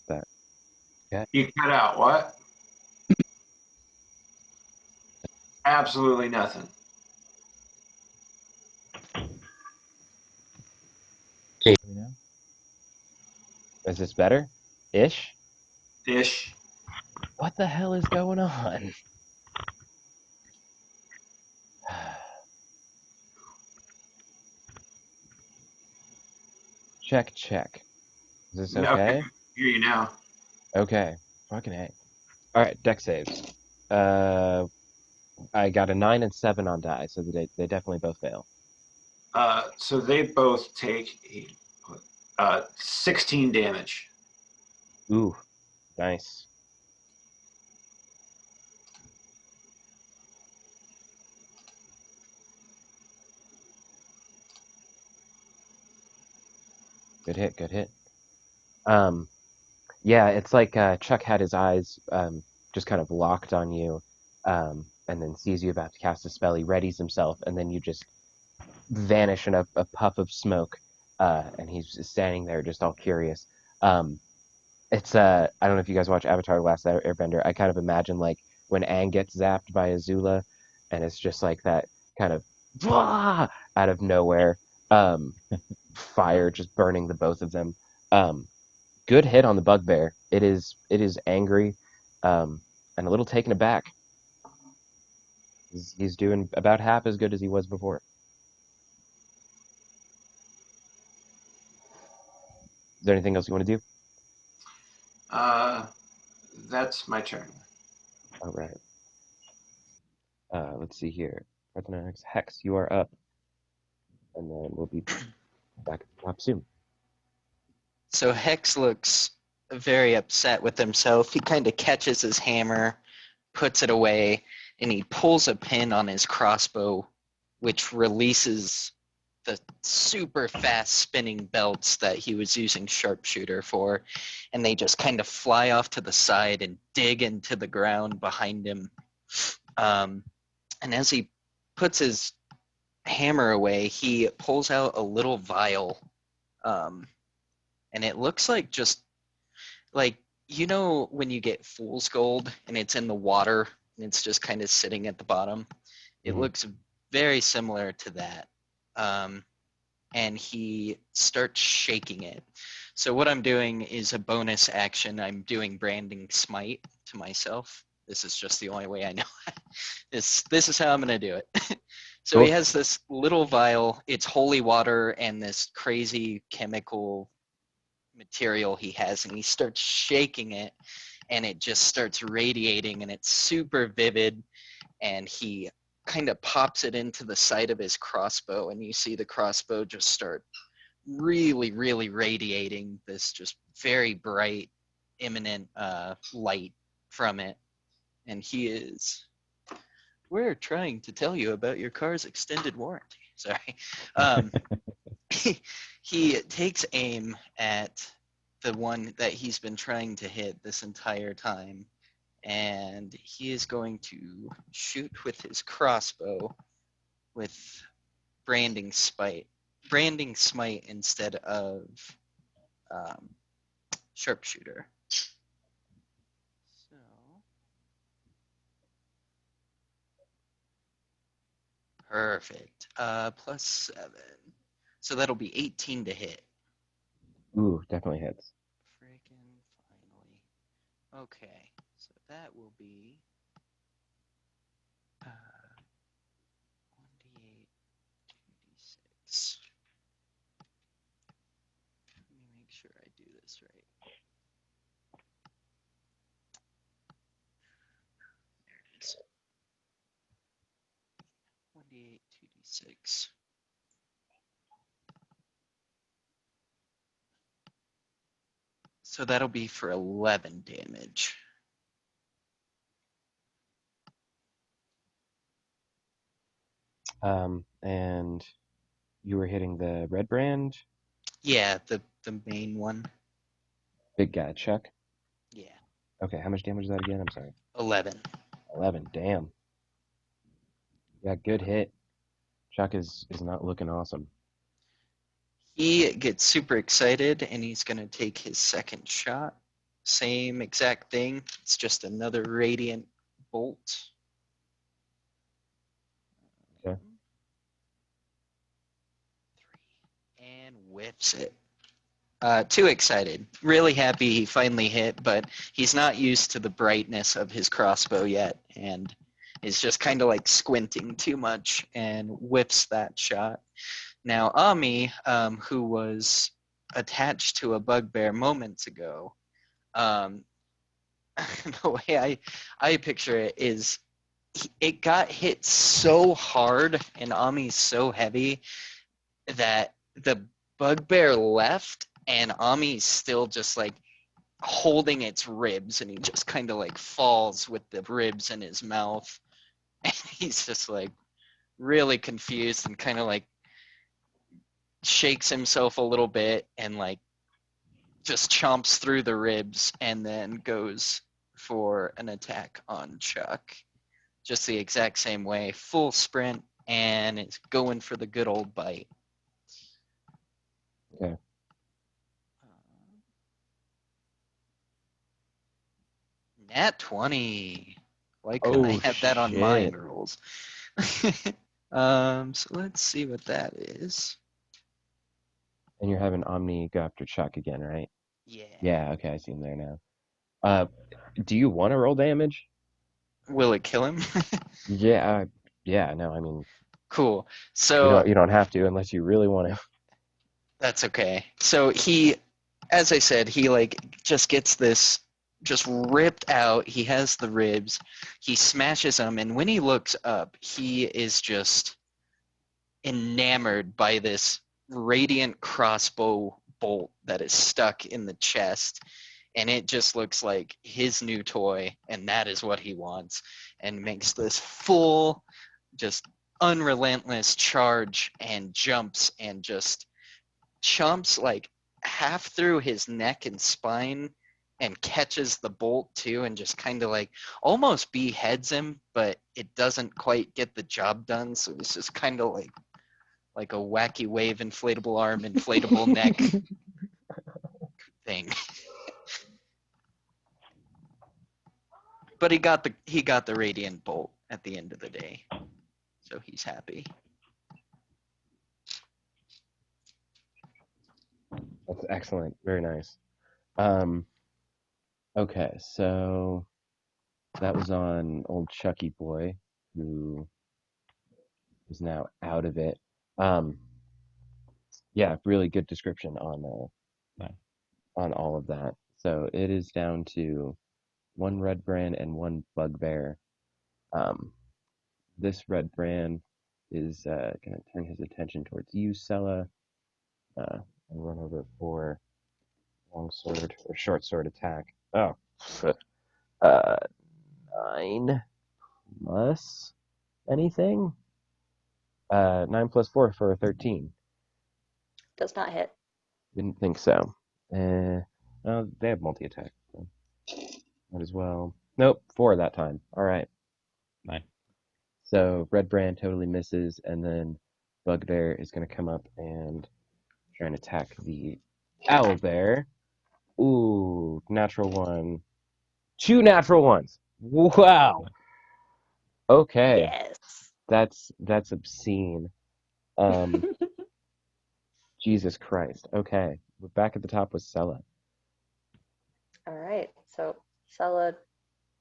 That. Okay. You cut out what? Absolutely nothing. You know? Is this better? Ish? Ish. What the hell is going on? Check, check. Is this Okay, okay? hear you now. Okay. Fucking A. All right, deck saves. Uh, I got a 9 and 7 on die, so they definitely both fail. So they both take 16 damage. Ooh, nice. Good hit, good hit. Um, yeah, it's like Chuck had his eyes just kind of locked on you, and then sees you about to cast a spell. He readies himself, and then you just vanish in a puff of smoke, and he's just standing there, just all curious. Um, it's I don't know if you guys watch Avatar: The Last Airbender. I kind of imagine like when Aang gets zapped by Azula, and it's just like that kind of blah out of nowhere, um, fire just burning the both of them. Um, good hit on the bugbear. It is angry, and a little taken aback. He's doing about half as good as he was before. Is there anything else you want to do? Uh, that's my turn. All right. Let's see here. Parthenax, Hex, you are up, and then we'll be back at the top soon. So Hex looks very upset with himself. He kind of catches his hammer, puts it away, and he pulls a pin on his crossbow, which releases the super fast spinning belts that he was using sharpshooter for, and they just kind of fly off to the side and dig into the ground behind him. And as he puts his hammer away, he pulls out a little vial, and it looks like just like, you know, when you get fool's gold and it's in the water and it's just kind of sitting at the bottom. It Mhm. looks very similar to that. And he starts shaking it. So what I'm doing is a bonus action. I'm doing branding smite to myself. This is just the only way I know. This is how I'm gonna do it. So he Cool. has this little vial. It's holy water and this crazy chemical material he has, and he starts shaking it, and it just starts radiating, and it's super vivid, and he kind of pops it into the side of his crossbow, and you see the crossbow just start really radiating this just very bright, imminent light from it. And he is, we're trying to tell you about your car's extended warranty. Sorry. He takes aim at the one that he's been trying to hit this entire time, and he is going to shoot with his crossbow with branding smite instead of um, Sharpshooter. So perfect. +7. So that'll be 18 to hit. Ooh, definitely hits. Freaking finally. Okay, so that will be 1d8, 2d6. Let me make sure I do this right. There it is. 1d8, 2d6. So that'll be for 11 damage. And you were hitting the red brand, Yeah, the main one. big guy, Chuck. Yeah, Okay, how much damage is that again? I'm sorry. 11. 11. Damn. Yeah, good hit. Chuck is not looking awesome. He gets super excited and he's going to take his second shot. Same exact thing. It's just another radiant bolt. Okay. 3. And whiffs it. Too excited. Really happy he finally hit, but he's not used to the brightness of his crossbow yet and is just kind of like squinting too much and whiffs that shot. Now, Ami, who was attached to a bugbear moments ago, the way I picture it is it got hit so hard and Ami's so heavy that the bugbear left and Ami's still just like holding its ribs and he just kind of like falls with the ribs in his mouth and he's just like really confused and kind of like shakes himself a little bit and like just chomps through the ribs and then goes for an attack on Chuck. Just the exact same way, full sprint, and it's going for the good old bite. Okay. Nat 20. Why couldn't I Oh, have that on mine shit. rolls? So let's see what that is. And you're having Omni go after Chuck again, right? Yeah. Yeah, okay, I see him there now. Do you want to roll damage? Will it kill him? Yeah, yeah, no, I mean, Cool. you So don't have to unless you really want to. that's okay. So he, as I said, he like just gets this just ripped out. He has the ribs. He smashes them, and when he looks up, he is just enamored by this radiant crossbow bolt that is stuck in the chest. And it just looks like his new toy, and that is what he wants, and makes this full, just unrelentless charge and jumps and just chomps like half through his neck and spine and catches the bolt too and just kind of like almost beheads him, but it doesn't quite get the job done. So it's just kind of like a wacky wave, inflatable arm, inflatable neck thing. But he got the radiant bolt at the end of the day, so he's happy. That's excellent. Very nice. Okay, so that was on old Chucky boy, who is now out of it. Um, yeah, really good description on all of that. So it is down to one red brand and one bugbear. Um, this red brand is going to turn his attention towards you, Sella, and run over for long sword or short sword attack. Oh, uh, 9 plus anything? 9 plus 4 for a 13. Does not hit. Didn't think so. They have multi attack. So might as well. Nope, 4 that time. All right. Nice. So red brand totally misses, and then bugbear is going to come up and try and attack the owl bear. Ooh, natural one. 2 natural ones. Wow. Okay. Yes. That's obscene. Um, Jesus Christ. Okay. We're back at the top with Sella. All right. So Sela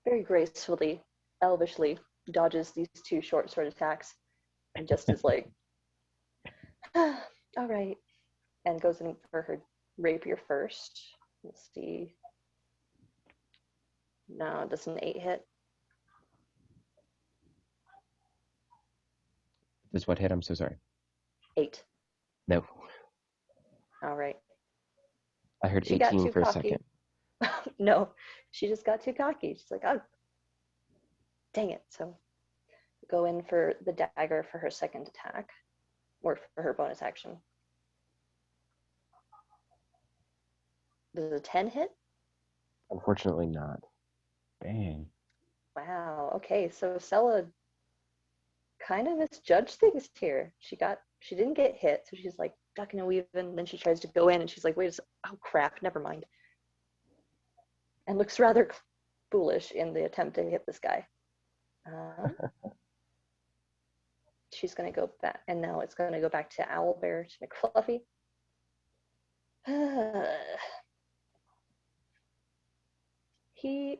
very gracefully, elvishly dodges these two short sword attacks and just is like, all right, and goes in for her rapier first. Let's see. No, does an 8 hit? Does what hit? I'm so sorry. 8. No. All right. I heard She got 18 too for a cocky. second. No, she just got too cocky. She's like, oh, dang it. So go in for the dagger for her second attack, or for her bonus action. Does a 10 hit? Unfortunately not. Dang. Wow. Okay, so Sela kind of misjudged things here. She didn't get hit, so she's like ducking and weaving. And then she tries to go in, and she's like, "Wait a second. Oh crap! Never mind." And looks rather foolish in the attempt to hit this guy. She's gonna go back, and now it's gonna go back to Owlbear to McFluffy. He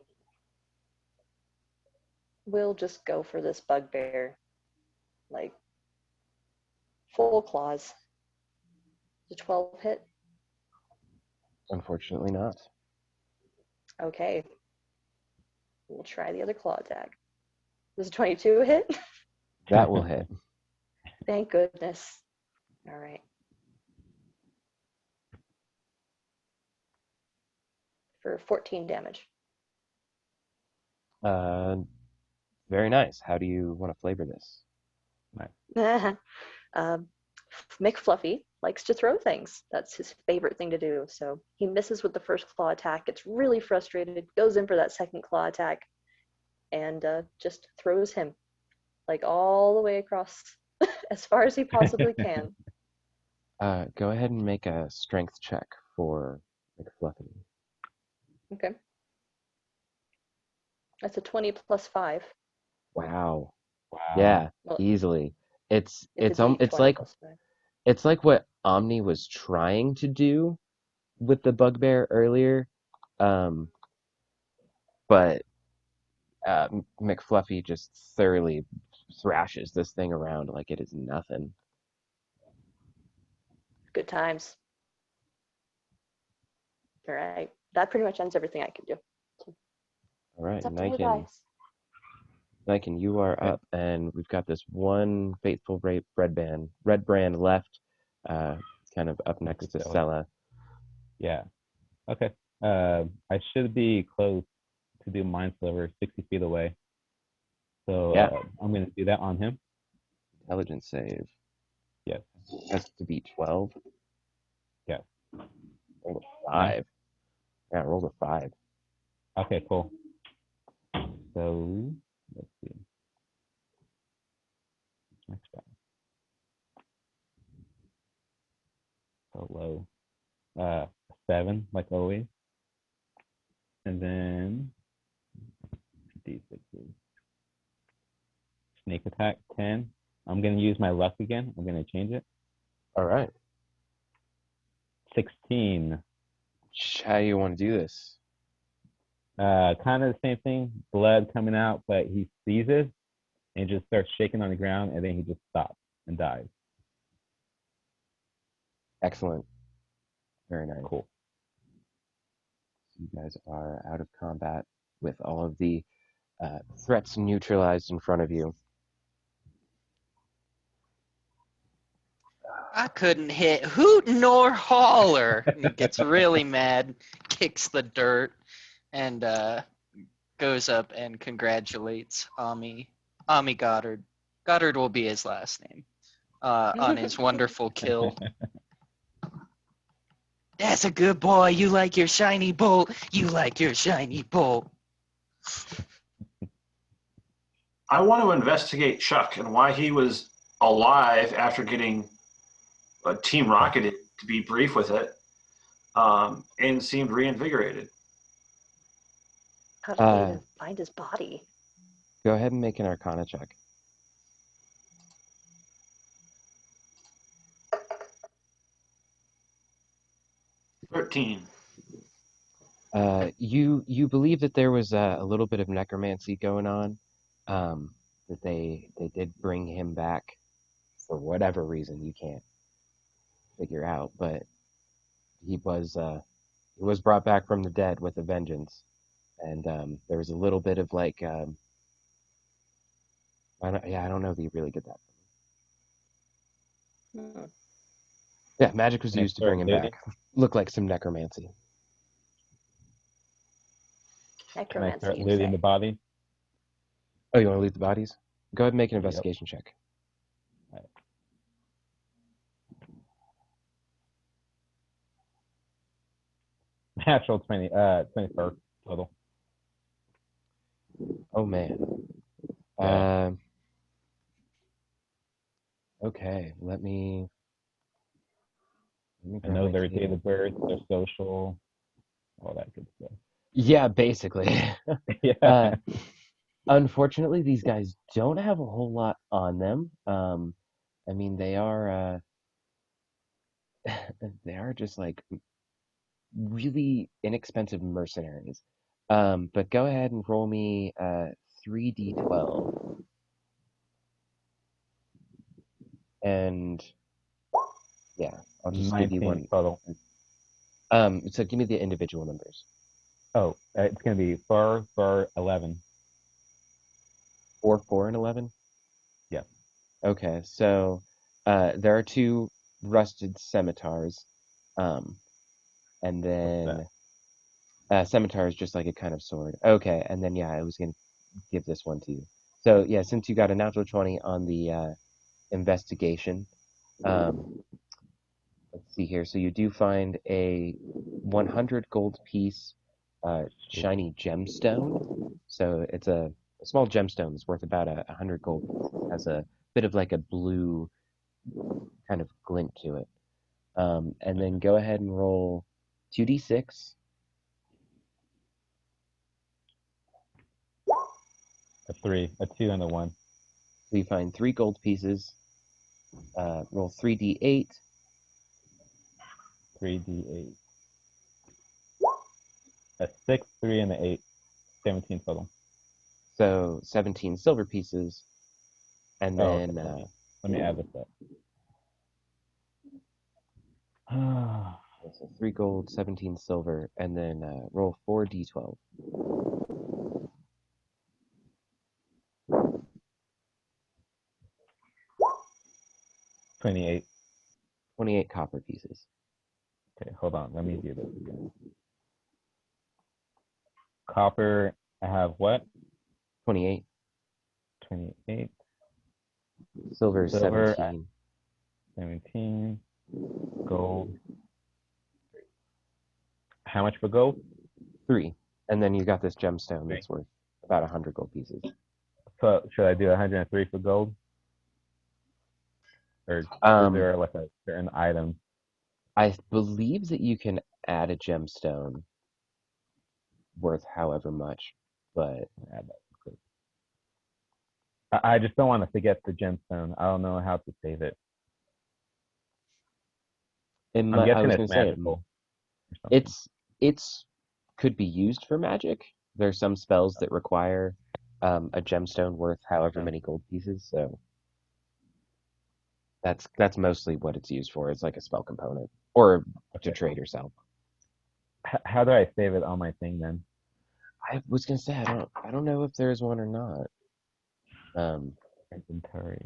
will just go for this bugbear, like full claws. The 12 hit. Unfortunately not. Okay. We'll try the other claw attack. Does a 22 hit? That will hit. Thank goodness. All right. For 14 damage. Very nice. How do you want to flavor this? McFluffy likes to throw things. That's his favorite thing to do. So he misses with the first claw attack, gets really frustrated, goes in for that second claw attack, and just throws him like all the way across as far as he possibly can. Go ahead and make a strength check for McFluffy. Okay. That's a 20 plus 5. Wow. Wow. Yeah, Well, easily. it's a It's D20 like plus 5. it's like what Omni was trying to do with the bugbear earlier, um, but McFluffy just thoroughly thrashes this thing around like it is nothing. Good times. All right. That pretty much ends everything I can do. All right, It's up to the Niken, dice. Niken, you are Okay. up, and we've got this one faithful red brand left, kind of up next to Stella. Sella. Yeah. Okay. I should be close to do Mind Sliver 60 feet away. So Yeah. I'm going to do that on him. Intelligence save. Yes. Has to be 12. Yes. Roll a 5. Yeah, roll a 5. Okay, cool. So let's see. Next guy. So low. 7, like always. And then D6. Snake attack 10. I'm gonna use my luck again. I'm gonna change it. All right. 16. How do you want to do this? Kind of the same thing. Blood coming out, but he seizes and just starts shaking on the ground, and then he just stops and dies. Excellent. Very nice. Cool. You guys are out of combat with all of the threats neutralized in front of you. I couldn't hit hoot nor holler. And he gets really mad, kicks the dirt, and goes up and congratulates Ami Goddard. Goddard will be his last name. On his wonderful kill. That's a good boy. You like your shiny bolt. You like your shiny bolt. I want to investigate Chuck and why he was alive after getting Team Rocketed to be brief with it. and seemed reinvigorated. How did they even find his body? Go ahead and make an Arcana check. "13. You believe that there was a little bit of necromancy going on, that they did bring him back for whatever reason you can't figure out, but he was brought back from the dead with a vengeance, and there was a little bit of like I don't know that you really get that. Hmm. Yeah, magic was Can I used to start bring him looting? back. Looked like some necromancy. Can I Necromancy, start you looting say? the body? Oh, you want to loot the bodies? Go ahead and make an Yep. investigation check. Natural 21st total. Oh man. Yeah. Okay, let me I grab know my their date table. of birth, their social, all that good stuff. Yeah, basically. Yeah. Unfortunately, these guys don't have a whole lot on them. I mean, they are they are just like really inexpensive mercenaries. But go ahead and roll me 3d12. And yeah, I'll just give you 19 one. total. So give me the individual numbers. Oh, it's going to be 4 for 11. 4, 4, and 11? Yeah. Okay, so there are two rusted scimitars. Um, and What's then that? scimitar is just like a kind of sword. Okay, and then yeah, I was gonna give this one to you. So yeah, since you got a natural 20 on the investigation, um, let's see here. So you do find a 100 gold piece shiny gemstone. So it's a small gemstone that's worth about 100 gold pieces. Has a bit of like a blue kind of glint to it. And then go ahead and roll 2d6. A 3, a 2, and a 1. So you find 3 gold pieces. Roll 3d8. 3d8. A 6, 3, and an 8. 17 total. So 17 silver pieces. And Oh, okay. then Let me add this up. so 3 gold, 17 silver, and then roll 4d12. 28. 28 copper pieces. Okay, hold on. Let me do this again. Copper, I have what? 28. 28. Silver, Silver, 17. 17. Gold. How much for gold? 3. And then you got this gemstone 3. that's worth about 100 gold pieces. So should I do 103 for gold? Or is Um, there like a certain item? I believe that you can add a gemstone worth however much, but Add that. I just don't want to forget the gemstone. I don't know how to save it. I'm I guessing was it's going to say magical or something. it's could be used for magic. There's some spells that require a gemstone worth however Okay. many gold pieces, so that's mostly what it's used for. It's like a spell component or to Okay. trade or sell. How do I save it on my thing then? I was gonna say I don't know if there's one or not. Um, Inventory.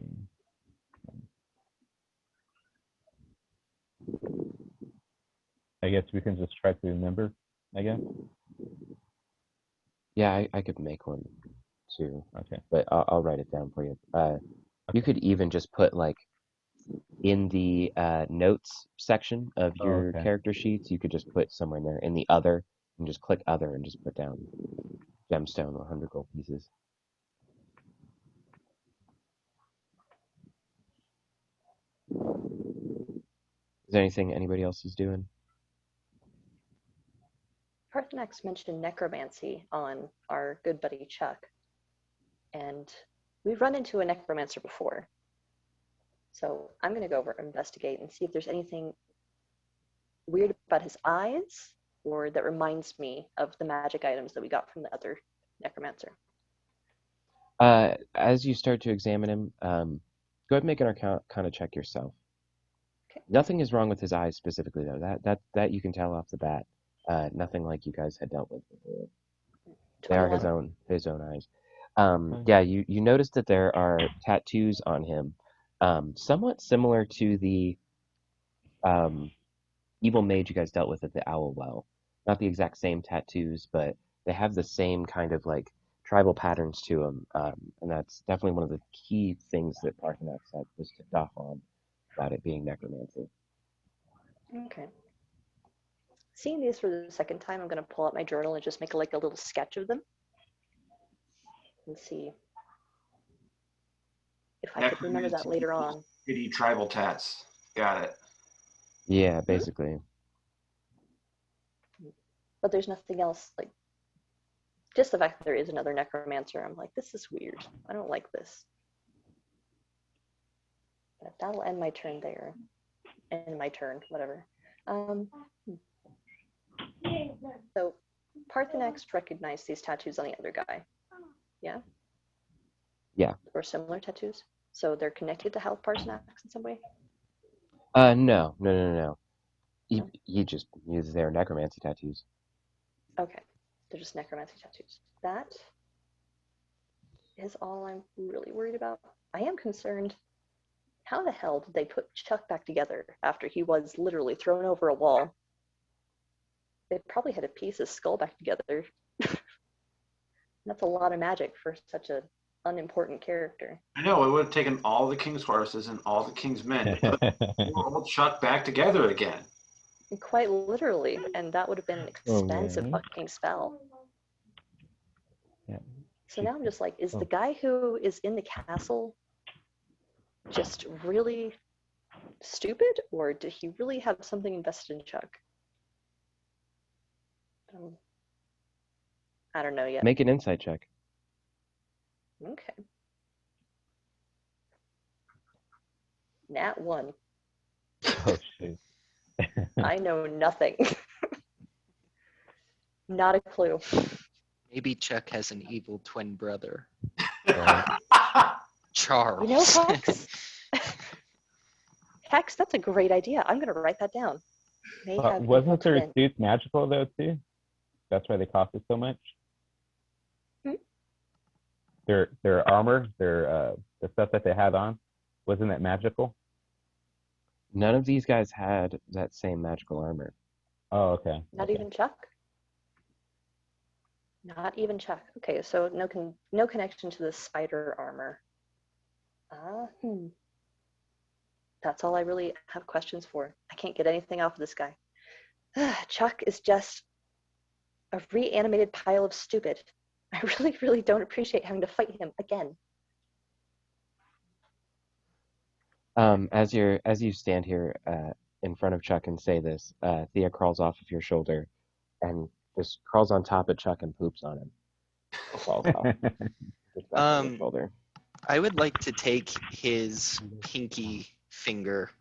I guess we can just try to remember, I guess. yeah, I could make one too, Okay. but I'll write it down for you. You Okay. could even just put like in the notes section of Oh, your okay. character sheets, you could just put somewhere in there in the other, and just click other and just put down gemstone 100 gold pieces. Is there anything anybody else is doing? Parthenax mentioned necromancy on our good buddy Chuck, and we've run into a necromancer before. So I'm going to go over and investigate and see if there's anything weird about his eyes or that reminds me of the magic items that we got from the other necromancer. As you start to examine him, go ahead and make an Arcana check yourself. Okay. Nothing is wrong with his eyes specifically, though. That you can tell off the bat. Nothing like you guys had dealt with before. They are 21. his own eyes. Yeah, you notice that there are tattoos on him, somewhat similar to the evil mage you guys dealt with at the Owl Well. Not the exact same tattoos, but they have the same kind of like tribal patterns to them, and that's definitely one of the key things that Parthenax was tipped off on about it being necromancy. Okay. Seeing these for the second time, I'm going to pull out my journal and just make like a little sketch of them and see if I could remember that later on. Pretty tribal tats. Got it. Yeah, basically. But there's nothing else, like, just the fact that there is another necromancer, I'm like, this is weird. I don't like this. But that'll end my turn there. End my turn, whatever. So Parthenax recognized these tattoos on the other guy. Yeah? Yeah. Or similar tattoos? So they're connected to Health Parthenax in some way? No. No? He just uses their necromancy tattoos. Okay. They're just necromancy tattoos. That is all I'm really worried about. I am concerned. How the hell did they put Chuck back together after he was literally thrown over a wall? They probably had to piece his skull back together. That's a lot of magic for such an unimportant character. I know, it would have taken all the king's horses and all the king's men to put old Chuck back together again. Quite literally, and that would have been an expensive man. fucking spell. Yeah. So now I'm just like, is the guy who is in the castle just really stupid, or did he really have something invested in Chuck? I don't know yet. Make an insight check. Okay. Nat 1. Oh shoot. I know nothing. Not a clue. Maybe Chuck has an evil twin brother, Right. Charles. You know, Hex? Hex, that's a great idea. I'm going to write that down. May have Wasn't evil their twin. suits magical though too? That's why they costed so much. Hmm? Their armor, the stuff that they had on, wasn't it magical? None of these guys had that same magical armor. Oh, okay. Not okay. even Chuck? Not even Chuck. Okay, so no connection to the spider armor. That's all I really have questions for. I can't get anything off of this guy. Chuck is just a reanimated pile of stupid. I really, really don't appreciate having to fight him again. As you stand here in front of Chuck and say this, Thea crawls off of your shoulder and just crawls on top of Chuck and poops on him. Crawls off. Gets back on your shoulder. I would like to take his pinky finger.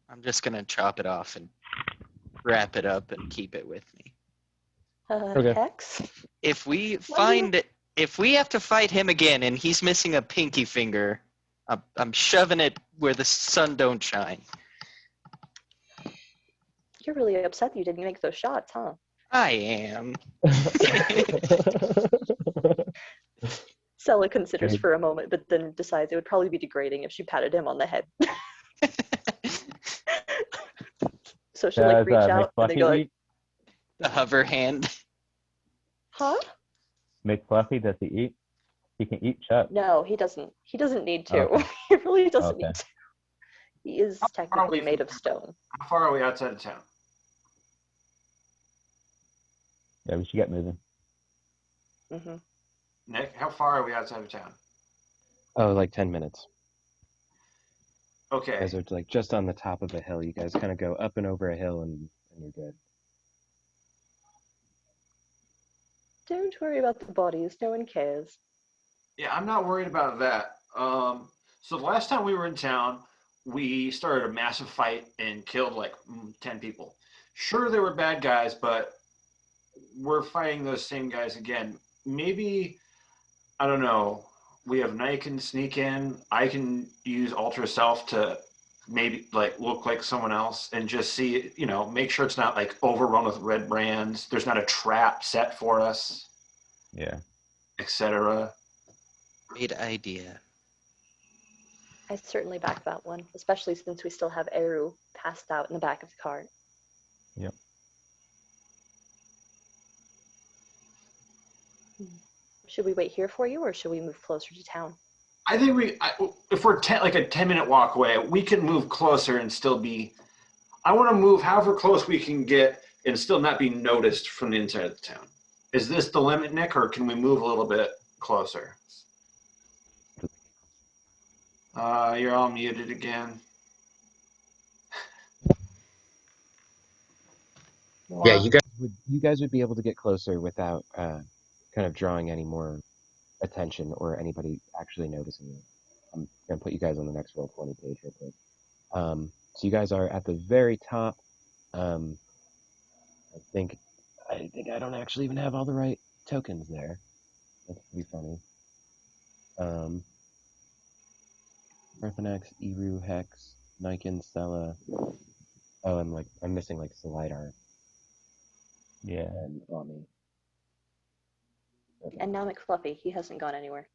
I'm just gonna chop it off and wrap it up and keep it with me. Okay. Hex? If we have to fight him again and he's missing a pinky finger, I'm shoving it where the sun don't shine. You're really upset you didn't make those shots, huh? I am. Sella considers Okay. for a moment, but then decides it would probably be degrading if she patted him on the head. So she'll like Does reach out and they McFluffy go like, eat? The hover hand. huh? McFluffy, does he eat? He can eat Chuck. No, he doesn't. He doesn't need to. Okay. He really doesn't Okay. need to. He is How far are technically we made from of stone. How far are we outside of town? Yeah, we should get moving. Hmm. Nick, how far are we outside of town? Oh, like 10 minutes. You Okay. guys are like just on the top of a hill. You guys kind of go up and over a hill and you're good. Don't worry about the bodies. No one cares. Yeah, I'm not worried about that. So the last time we were in town, we started a massive fight and killed like 10 people. Sure, there were bad guys, but we're fighting those same guys again. Maybe, I don't know, we have Night can sneak in. I can use Ultra Self to maybe like look like someone else and just see, make sure it's not like overrun with red brands. There's not a trap set for us, Yeah. etc. Great idea. I certainly back that one, especially since we still have Eru passed out in the back of the cart. Yep. Should we wait here for you, or should we move closer to town? I think if we're like a 10-minute walk away, we can move closer and still be. I want to move however close we can get and still not be noticed from the inside of the town. Is this the limit, Nick, or can we move a little bit closer? You're all muted again. Yeah, you guys would be able to get closer without kind of drawing any more attention or anybody actually noticing you. I'm gonna put you guys on the next Roll20 page real quick. So you guys are at the very top. Um, I think I don't actually even have all the right tokens there. That's pretty funny. Parthenax, Eru, Hex, Niken, Stella. Oh, I'm missing like Salidar Yeah. and Ami. Okay. And now McFluffy, he hasn't gone anywhere.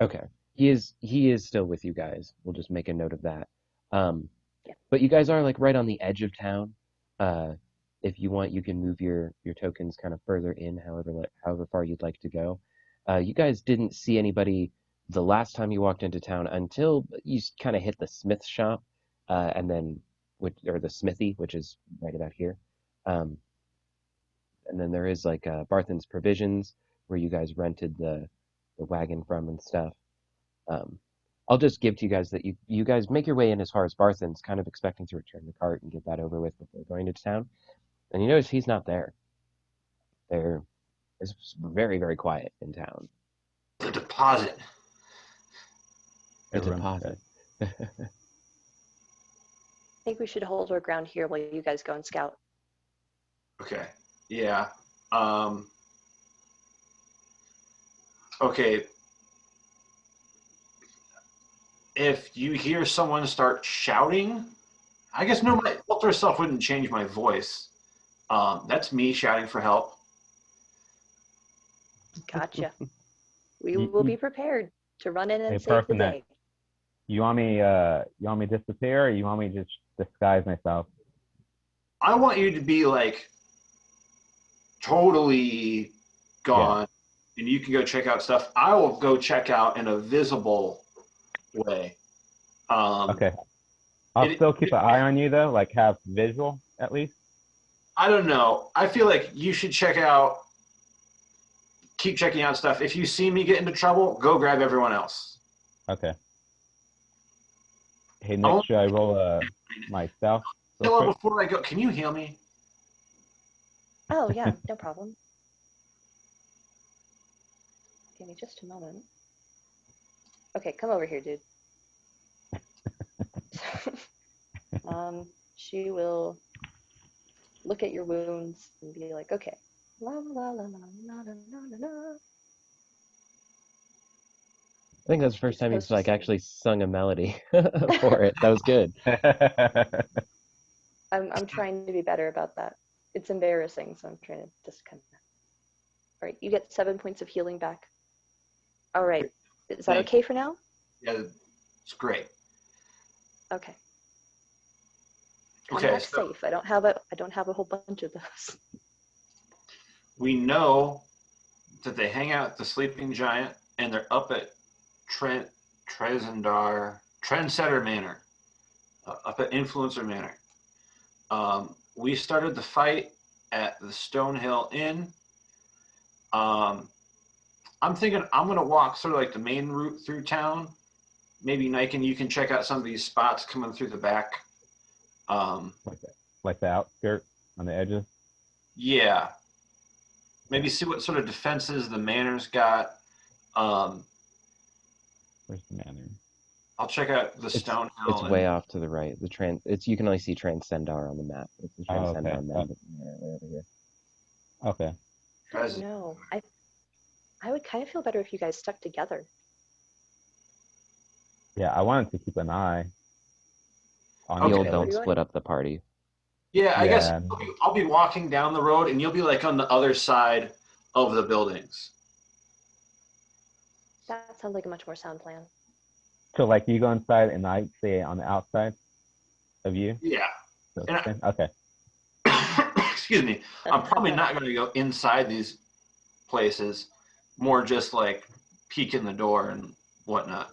Okay. He is still with you guys. We'll just make a note of that. Yeah. But you guys are like right on the edge of town. If you want, you can move your tokens kind of further in, however far you'd like to go. You guys didn't see anybody the last time you walked into town until you kind of hit the smith shop, and then or the smithy, which is right about here. And then there is like Barthen's Provisions, where you guys rented the wagon from and stuff. I'll just give to you guys that you guys make your way in as far as Barthen's, kind of expecting to return the cart and get that over with before going to town. And you notice he's not there. It's very, very quiet in town. The deposit. A Everyone- deposit. I think we should hold our ground here while you guys go and scout. Okay. Yeah. Okay. If you hear someone start shouting, I guess no, my Ultra Self wouldn't change my voice. That's me shouting for help. Gotcha. We You- will be prepared to run in and Hey, save the Parthenax. day. You want me to disappear, or you want me to just disguise myself? I want you to be like totally gone, and you can go check out stuff. I will go check out in a visible way. Okay. I'll still keep an eye on you though, like have visual at least. I don't know. I feel like you should keep checking out stuff. If you see me get into trouble, go grab everyone else. Okay. Hey Nick, should I roll myself? real Hello, quick? before I go, can you heal me? Oh, yeah, no problem. Give me just a moment. Okay, come over here, dude. She will look at your wounds and be like, okay. La la la la la la la la la. I think that's the first time you've Supposed to like sing. actually sung a melody for it. That was good. I'm trying to be better about that. It's embarrassing, so I'm trying to just kind of. All right, you get 7 points of healing back. All right, is that Thank okay for now? Yeah, it's great. Okay. Okay, Contact so safe. I don't have a whole bunch of those. we know that they hang out at the Sleeping Giant, and they're up at Trendsetter Manor, up at Influencer Manor. We started the fight at the Stonehill Inn. I'm thinking I'm going to walk sort of like the main route through town. Maybe Niken, you can check out some of these spots coming through the back. Like the outskirt on the edges. Yeah. maybe see what sort of defenses the manor's got. Where's the manor? I'll check out the It's Stonehill. it's way off to the right. It's you can only see Transcendar on the map. It's the Oh, okay. Transcendar map way over here. Okay. I don't know. I would kind of feel better if you guys stuck together. Yeah, I wanted to keep an eye on Okay. You'll each don't other. split up the party. Yeah, I guess Yeah. I'll be walking down the road, and you'll be like on the other side of the buildings. That sounds like a much more sound plan. So like you go inside and I stay on the outside of you. Yeah. So, And okay. excuse me. I'm probably not going to go inside these places. More just like peek in the door and whatnot.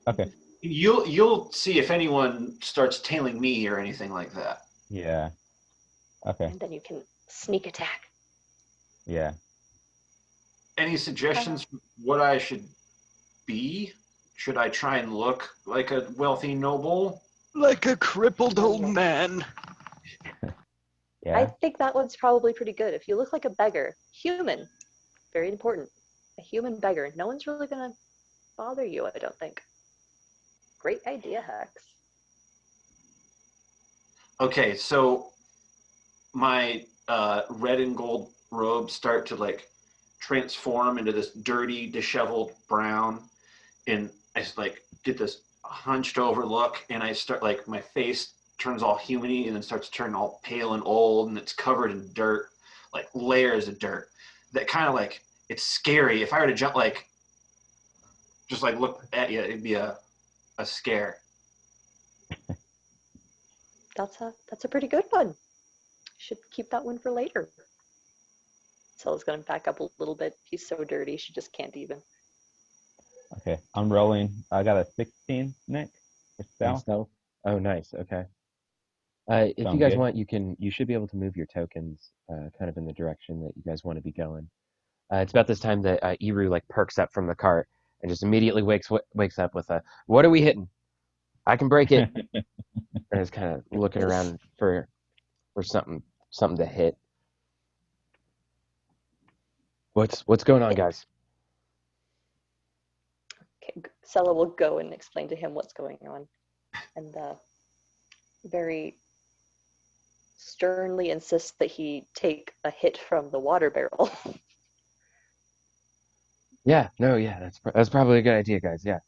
Okay. You'll see if anyone starts tailing me or anything like that. Yeah. Okay. And then you can sneak attack. Yeah. Any suggestions for what I should be? Should I try and look like a wealthy noble? Like a crippled old man. Yeah. I think that one's probably pretty good. If you look like a beggar, human, very important. A human beggar. No one's really going to bother you, I don't think. Great idea, Hex. Okay, so my red and gold robes start to like transform into this dirty, disheveled brown, and I just like get this hunched over look, and I start like my face turns all humany and then starts turning all pale and old, and it's covered in dirt, like layers of dirt. That kind of like it's scary. If I were to jump like just like look at you, it'd be a scare. That's a pretty good one. Should keep that one for later. Stella's going to back up a little bit. He's so dirty, she just can't even. Okay. I'm rolling. I got a 16, Nick. For stealth. Stealth? Oh, nice. Okay. If you Sound guys good? want, you should be able to move your tokens kind of in the direction that you guys want to be going. It's about this time that Iru like perks up from the cart and just immediately wakes up with a, "What are we hitting? I can break it." And is kind of looking around for something to hit. What's going on, guys? Okay, Stella will go and explain to him what's going on. And very sternly insists that he take a hit from the water barrel. Yeah, no, yeah, that's probably a good idea, guys. Yeah.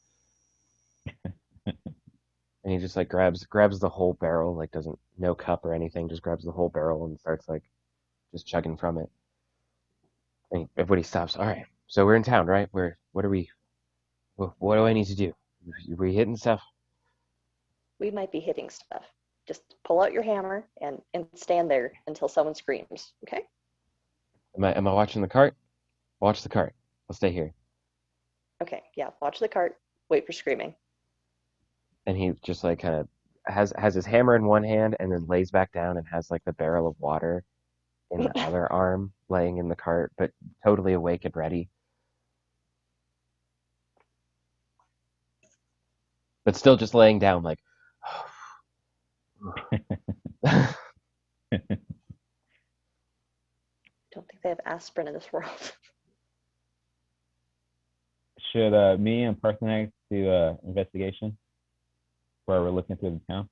And he just like grabs the whole barrel, like doesn't no cup or anything, just grabs the whole barrel and starts like just chugging from it. And everybody stops. All right, so we're in town, right? What do I need to do? Are we hitting stuff? We might be hitting stuff. Just pull out your hammer and stand there until someone screams, okay? Am I watching the cart? Watch the cart. I'll stay here. Okay, yeah, watch the cart, wait for screaming. And he just like kind of has his hammer in one hand and then lays back down and has like the barrel of water in the other arm laying in the cart, but totally awake and ready. But still just laying down like Don't think they have aspirin in this world. Should me and Parthenax do investigation where we're looking through the town?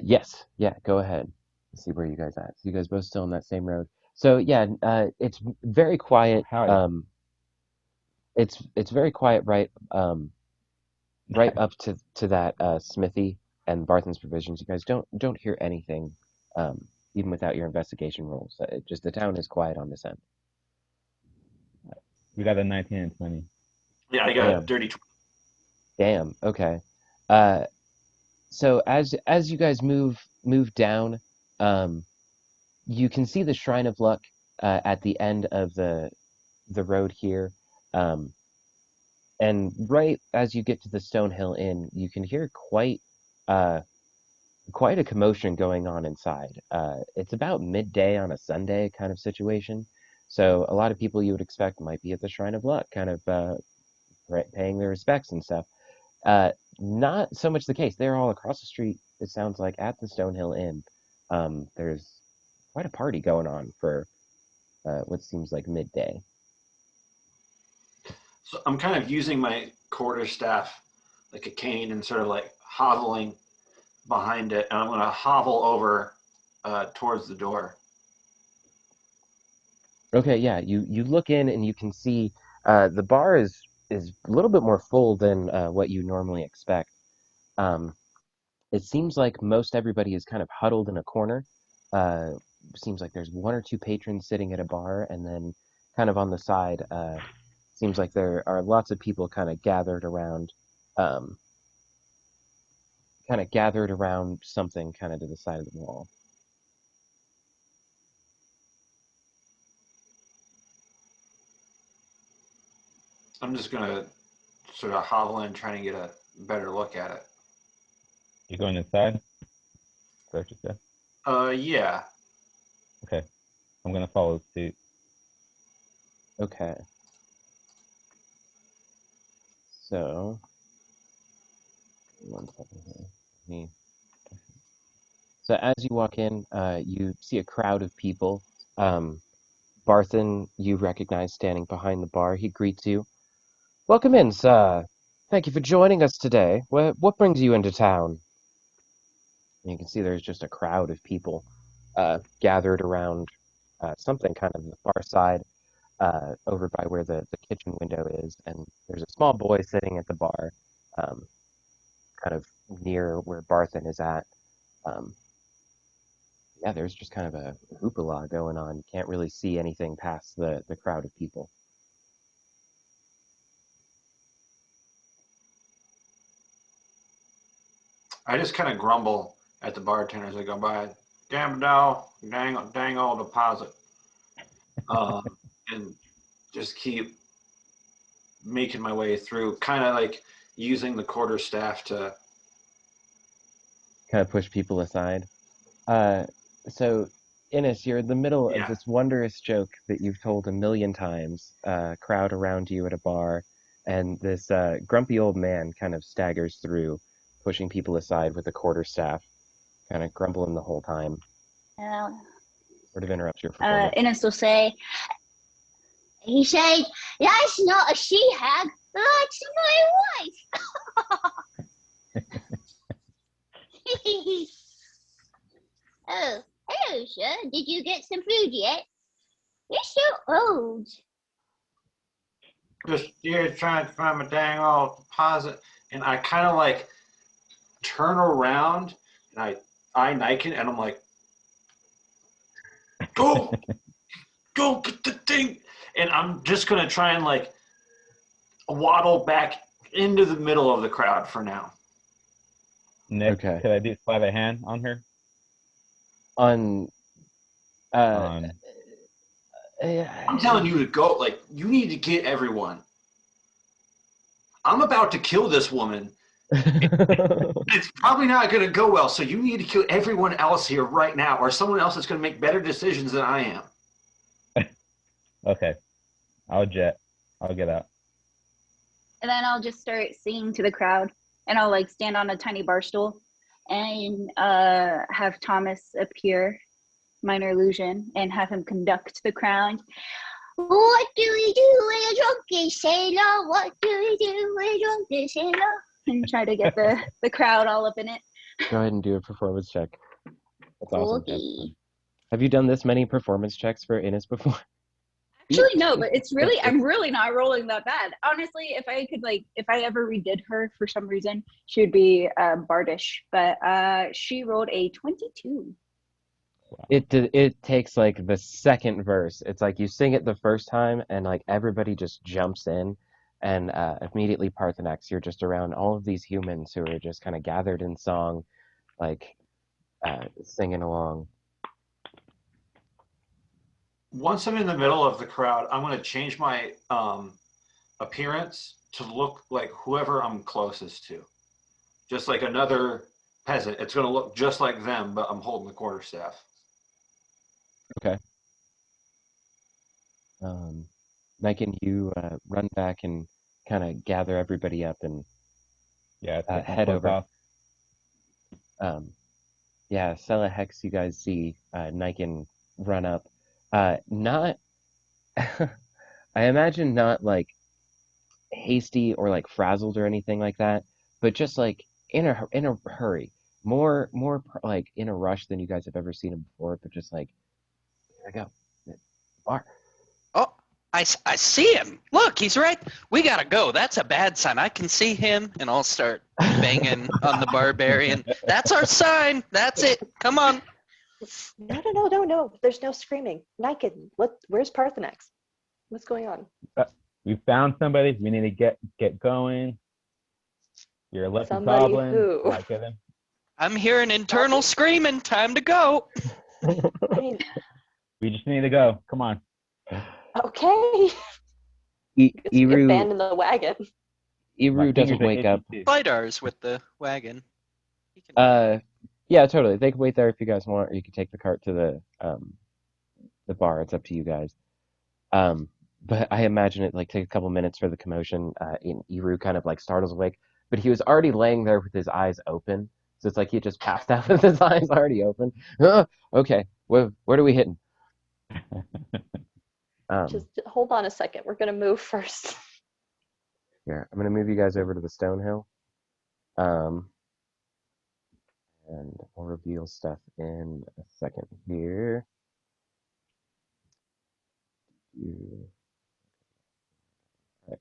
Yes. Yeah, go ahead. Let's see where you guys at. So you guys both still on that same road. So yeah, it's very quiet. Howdy. It's very quiet right up to that smithy and Barthen's provisions. You guys don't hear anything even without your investigation rolls. Just the town is quiet on this end. We got a 19 and 20. Yeah, I got a Damn. dirty. Damn. Okay. So as you guys move down, you can see the Shrine of Luck at the end of the road here, and right as you get to the Stonehill Inn, you can hear quite a commotion going on inside. It's about midday on a Sunday kind of situation, so a lot of people you would expect might be at the Shrine of Luck, kind of paying their respects and stuff. Not so much the case. They're all across the street, it sounds like, at the Stonehill Inn. There's quite a party going on for what seems like midday. So I'm kind of using my quarterstaff like a cane and sort of like hoveling behind it, and I'm going to hobble over towards the door. Okay, yeah, you look in and you can see the bar is a little bit more full than what you normally expect. Um, it seems like most everybody is kind of huddled in a corner. Uh, seems like there's one or two patrons sitting at a bar, and then kind of on the side, seems like there are lots of people um, kind of gathered around something kind of to the side of the wall. I'm just going to sort of hobble in, trying to get a better look at it. You going inside? Is that what you said? Yeah. Okay. I'm gonna follow suit. Okay, so one second here. Me. So as you walk in, you see a crowd of people. Um, Barthen, you recognize standing behind the bar. He greets you. Welcome in, sir. Thank you for joining us today. What brings you into town? And you can see there's just a crowd of people gathered around something kind of the far side over by where the kitchen window is. And there's a small boy sitting at the bar, um, kind of near where Barthen is at. Um, yeah, there's just kind of a hoopla going on. You can't really see anything past the crowd of people. I just kind of grumble at the bartender as I go by. Damn dog, dang old deposit. And just keep making my way through, kind of like using the quarterstaff to. Kind of push people aside. Uh, so, Innes, you're in the middle of Yeah. this wondrous joke that you've told a million times. Crowd around you at a bar, and this grumpy old man kind of staggers through, pushing people aside with a quarterstaff, kind of grumbling the whole time. Sort of interrupts your performance. Innes will say, he said, that's not a she hag, that's my wife. Oh, hello, sir. Did you get some food yet? You're so old. Just here trying to find my dang old deposit. And I kind of like turn around and I Nike and I'm like, go get the thing. And I'm just going to try and like waddle back into the middle of the crowd for now. Nick, Okay. could I do sleight of hand on her? On, On I'm telling you to go. Like, you need to get everyone. I'm about to kill this woman. It's probably not going to go well, so you need to kill everyone else here right now, or someone else that's going to make better decisions than I am. Okay. I'll get out. And then I'll just start singing to the crowd, and I'll like stand on a tiny bar stool and have Thomas appear, minor illusion, and have him conduct the crowd. What do we do when a drunken sailor? What do we do when a drunken sailor? And try to get the crowd all up in it. Go ahead and do a performance check. That's awesome. Okay. Have you done this many performance checks for Innes before? Actually, no, but I'm really not rolling that bad. Honestly, if I ever redid her for some reason, she would be bardish, but she rolled a 22. It takes like the second verse. It's like you sing it the first time and like everybody just jumps in and immediately Parthenax, you're just around all of these humans who are just kind of gathered in song, like singing along. Once I'm in the middle of the crowd, I'm going to change my appearance to look like whoever I'm closest to. Just like another peasant. It's going to look just like them, but I'm holding the quarterstaff. Okay. Niken, you run back and kind of gather everybody up and Yeah, take my head clothes over. off. Yeah, Sela Hex, you guys see Niken run up. Not, I imagine not like hasty or like frazzled or anything like that, but just like in a hurry, like in a rush than you guys have ever seen him before. But just like, here I go, bar. Oh, I see him. Look, he's right. We gotta go. That's a bad sign. I can see him, and I'll start banging on the barbarian. That's our sign. That's it. Come on. No. There's no screaming. Nikon, where's Parthenax? What's going on? We found somebody. We need to get going. You're a lucky Somebody goblin. who? Like him. I'm hearing internal screaming. Time to go. I mean, We just need to go. Come on. okay. Guess we Eru abandon the wagon. My doesn't fingers are wake itchy up. too. Lidars with the wagon. He can- Yeah, totally. They can wait there if you guys want, or you can take the cart to the bar. It's up to you guys. But I imagine it like take a couple minutes for the commotion. And Eru kind of like startles awake, but he was already laying there with his eyes open. So it's like he just passed out with his eyes already open. Okay, what are we hitting? Just hold on a second. We're gonna move first. Here, I'm gonna move you guys over to the Stonehill. And I'll reveal stuff in a second here. Right.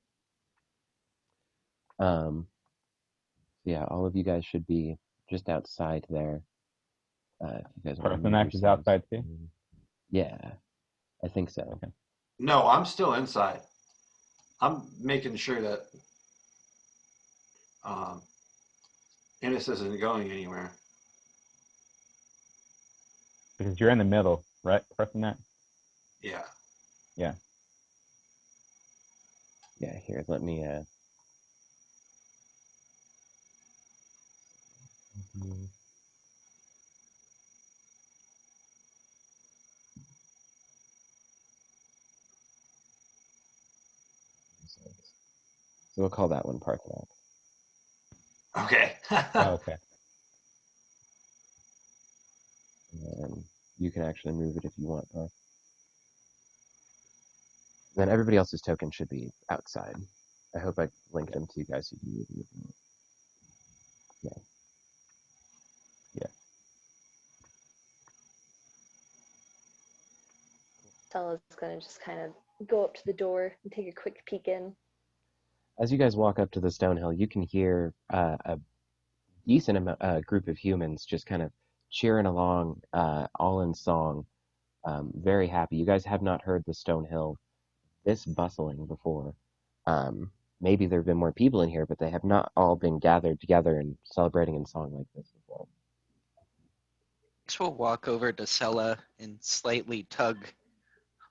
Yeah, all of you guys should be just outside there. If you guys want to move Parthenax is yourselves. outside too. Yeah, I think so. Okay. No, I'm still inside. I'm making sure that Ennis isn't going anywhere. Because you're in the middle, right? Parthenax. Yeah. Yeah, here, let me so we'll call that one Parthenax. Okay. Oh, okay. And you can actually move it if you want, Parth. Then everybody else's token should be outside. I hope I linked them to you guys so you can move them if you want. Stella's gonna just kind of go up to the door and take a quick peek in. As you guys walk up to the Stonehill, you can hear a decent group of humans just kind of cheering along, all in song, very happy. You guys have not heard the Stonehill this bustling before. Maybe there have been more people in here, but they have not all been gathered together and celebrating in song like this before. Next, we'll walk over to Sella and slightly tug.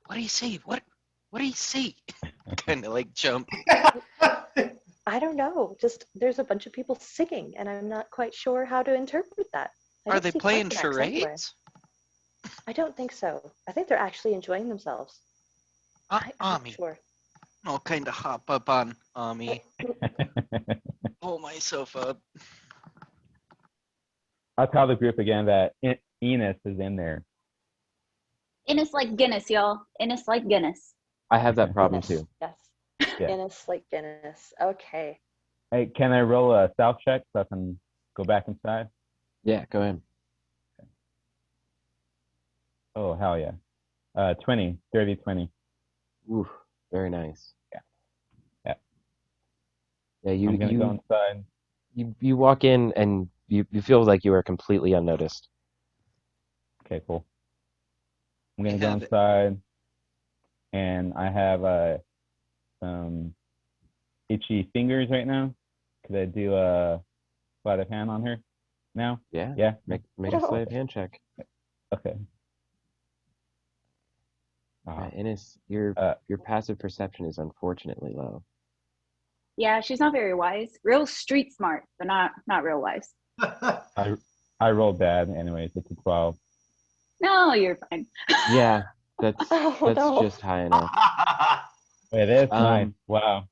What do you see? What do you see? Kind of like jump. I don't know. Just there's a bunch of people singing, and I'm not quite sure how to interpret that. I Are don't they see playing Parthenax anywhere. charades? I don't think so. I think they're actually enjoying themselves. I'm not Ami. sure. I'll kind of hop up on Ami, pull myself up. I'll tell the group again that Enos is in there. Ennis like Guinness, y'all. Ennis like Guinness. I have that problem Guinness, too. yes. Yeah. Guinness like Guinness. Okay. Hey, can I roll a stealth check so I can go back inside? Yeah, go ahead. Oh, hell yeah. 20, 30, 20. Oof, very nice. Yeah. Yeah, I'm going to go inside. you walk in and you feel like you are completely unnoticed. Okay, cool. I'm going We to go have it. inside. And I have some itchy fingers right now. Could I do a sleight of hand on her now? Yeah. Yeah? Make a sleight of hand check. Okay. Ennis, your passive perception is unfortunately low. Yeah, she's not very wise. Real street smart, but not real wise. I rolled bad anyways. It's a 12. No, you're fine. Yeah, that's Oh, no. just high enough. It is nice. Wow.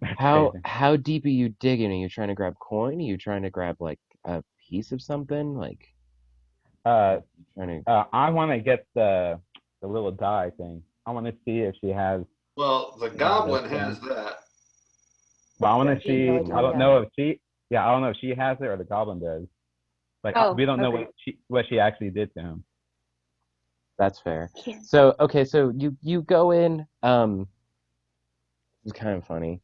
That's crazy. How deep are you digging? Are you trying to grab coin? Are you trying to grab like a piece of something? Like Trying to, I want to get the little die thing. I want to see if she has. Well, the goblin has that. But I want to You have see. no I don't idea. know if she. Yeah, I don't know if she has it or the goblin does. Like Oh, we don't know okay. what she actually did to him. that's fair. Yeah. So okay, so you go in. It's kind of funny.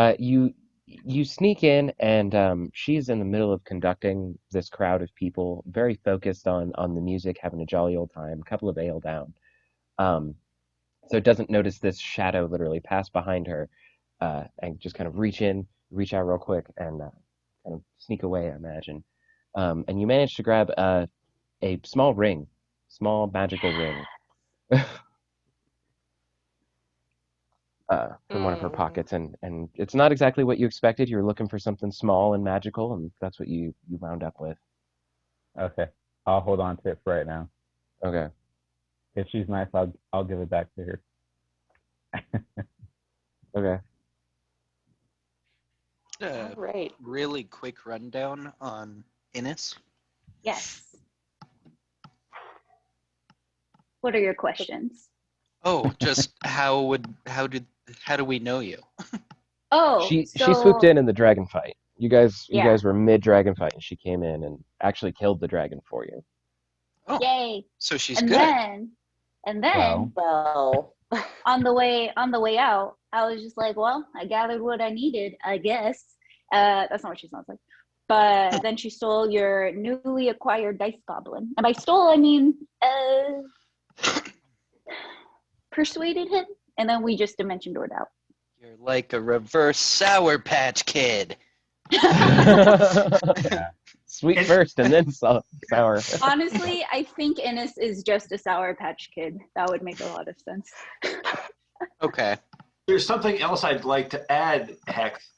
You sneak in, and she's in the middle of conducting this crowd of people, very focused on the music, having a jolly old time, a couple of ale down. Um, so doesn't notice this shadow literally pass behind her, and just kind of reach out real quick, and kind of sneak away, I imagine. And you manage to grab a small ring, small magical ring, from one of her Mm. pockets, and it's not exactly what you expected. You were looking for something small and magical, and that's what you wound up with. Okay, I'll hold on to it for right now. Okay. If she's nice, I'll give it back to her. Okay. Uh, All right. really quick rundown on Innis. Yes. What are your questions? Oh, just how do we know you? Oh, She so swooped in the dragon fight. You guys Yeah. were mid dragon fight, and she came in and actually killed the dragon for you. Oh, yay. so she's And good. then Well, Well, on the way out, I was just like, well, I gathered what I needed, I guess. That's not what she sounds like. But then she stole your newly acquired dice goblin. And by stole, I mean persuaded him. And then we just dimension doored out. You're like a reverse Sour Patch Kid. yeah. Sweet And- first, and then sour. Honestly, I think Innis is just a Sour Patch Kid. That would make a lot of sense. Okay. There's something else I'd like to add, Hex.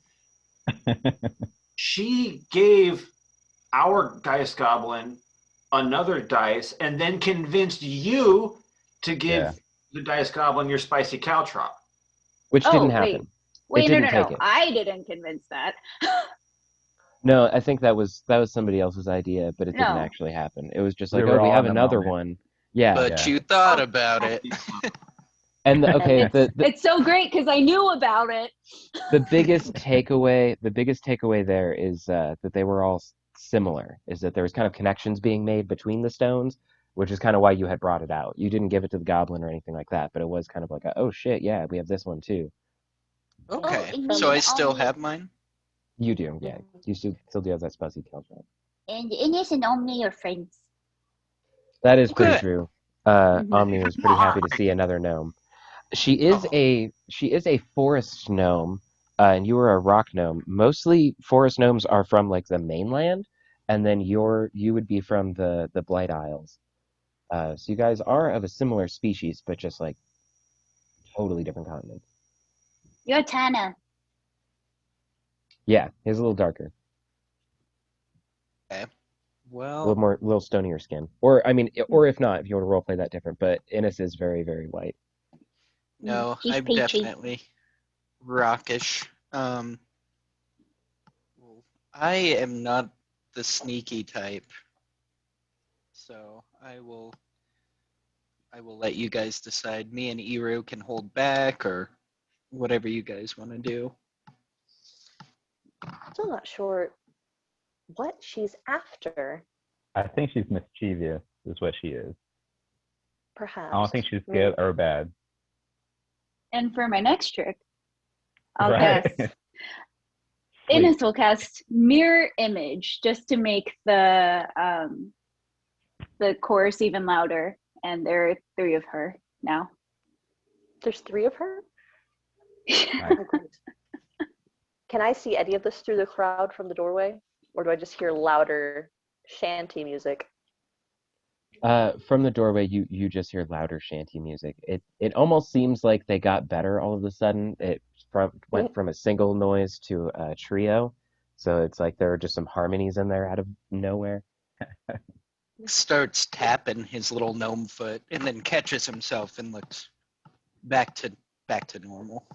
She gave our dice goblin another dice and then convinced you to give Yeah. the dice goblin your spicy caltrop. Which Oh, didn't wait. happen. Wait, no, didn't no, take no. it. I didn't convince that. No, I think that was somebody else's idea, but it didn't No. actually happen. It was just We like, were oh, we all have in the another moment. one. Yeah. But Yeah. you thought about it. And okay, It's so great because I knew about it. the biggest takeaway there is that they were all similar. Is that there was kind of connections being made between the stones, which is kind of why you had brought it out. You didn't give it to the goblin or anything like that, but it was kind of like, oh shit, yeah, we have this one too. Okay. and So I then still only- have mine? You do, yeah. You still do have that spicy kill shot. And Innis and Omni are friends. That is pretty Okay. true. Mhm. Omni was pretty happy to see another gnome. She is a forest gnome, and you are a rock gnome. Mostly forest gnomes are from like the mainland, and then you would be from the Blight Isles. So you guys are of a similar species, but just like totally different continents. You're Tana. Yeah, he's a little darker, a Well, little stonier skin. Or I mean, or if not, if you want to roleplay that different. But Innis is very, very white. no, She's I'm peachy. definitely rockish. I am not the sneaky type. So I will let you guys decide. Me and Eru can hold back or whatever you guys want to do. still not sure what she's after. I think she's mischievous, is what she is. Perhaps. I don't think she's good or bad. And for my next trick, I'll Right. cast. Innis will cast mirror image just to make the chorus even louder. And there are 3 of her now. There's 3 of her. Nice. Oh, great. Can I see any of this through the crowd from the doorway, or do I just hear louder shanty music? From the doorway, you just hear louder shanty music. It almost seems like they got better all of a sudden. It went from a single noise to a trio, so it's like there are just some harmonies in there out of nowhere. Starts tapping his little gnome foot and then catches himself and looks back to normal.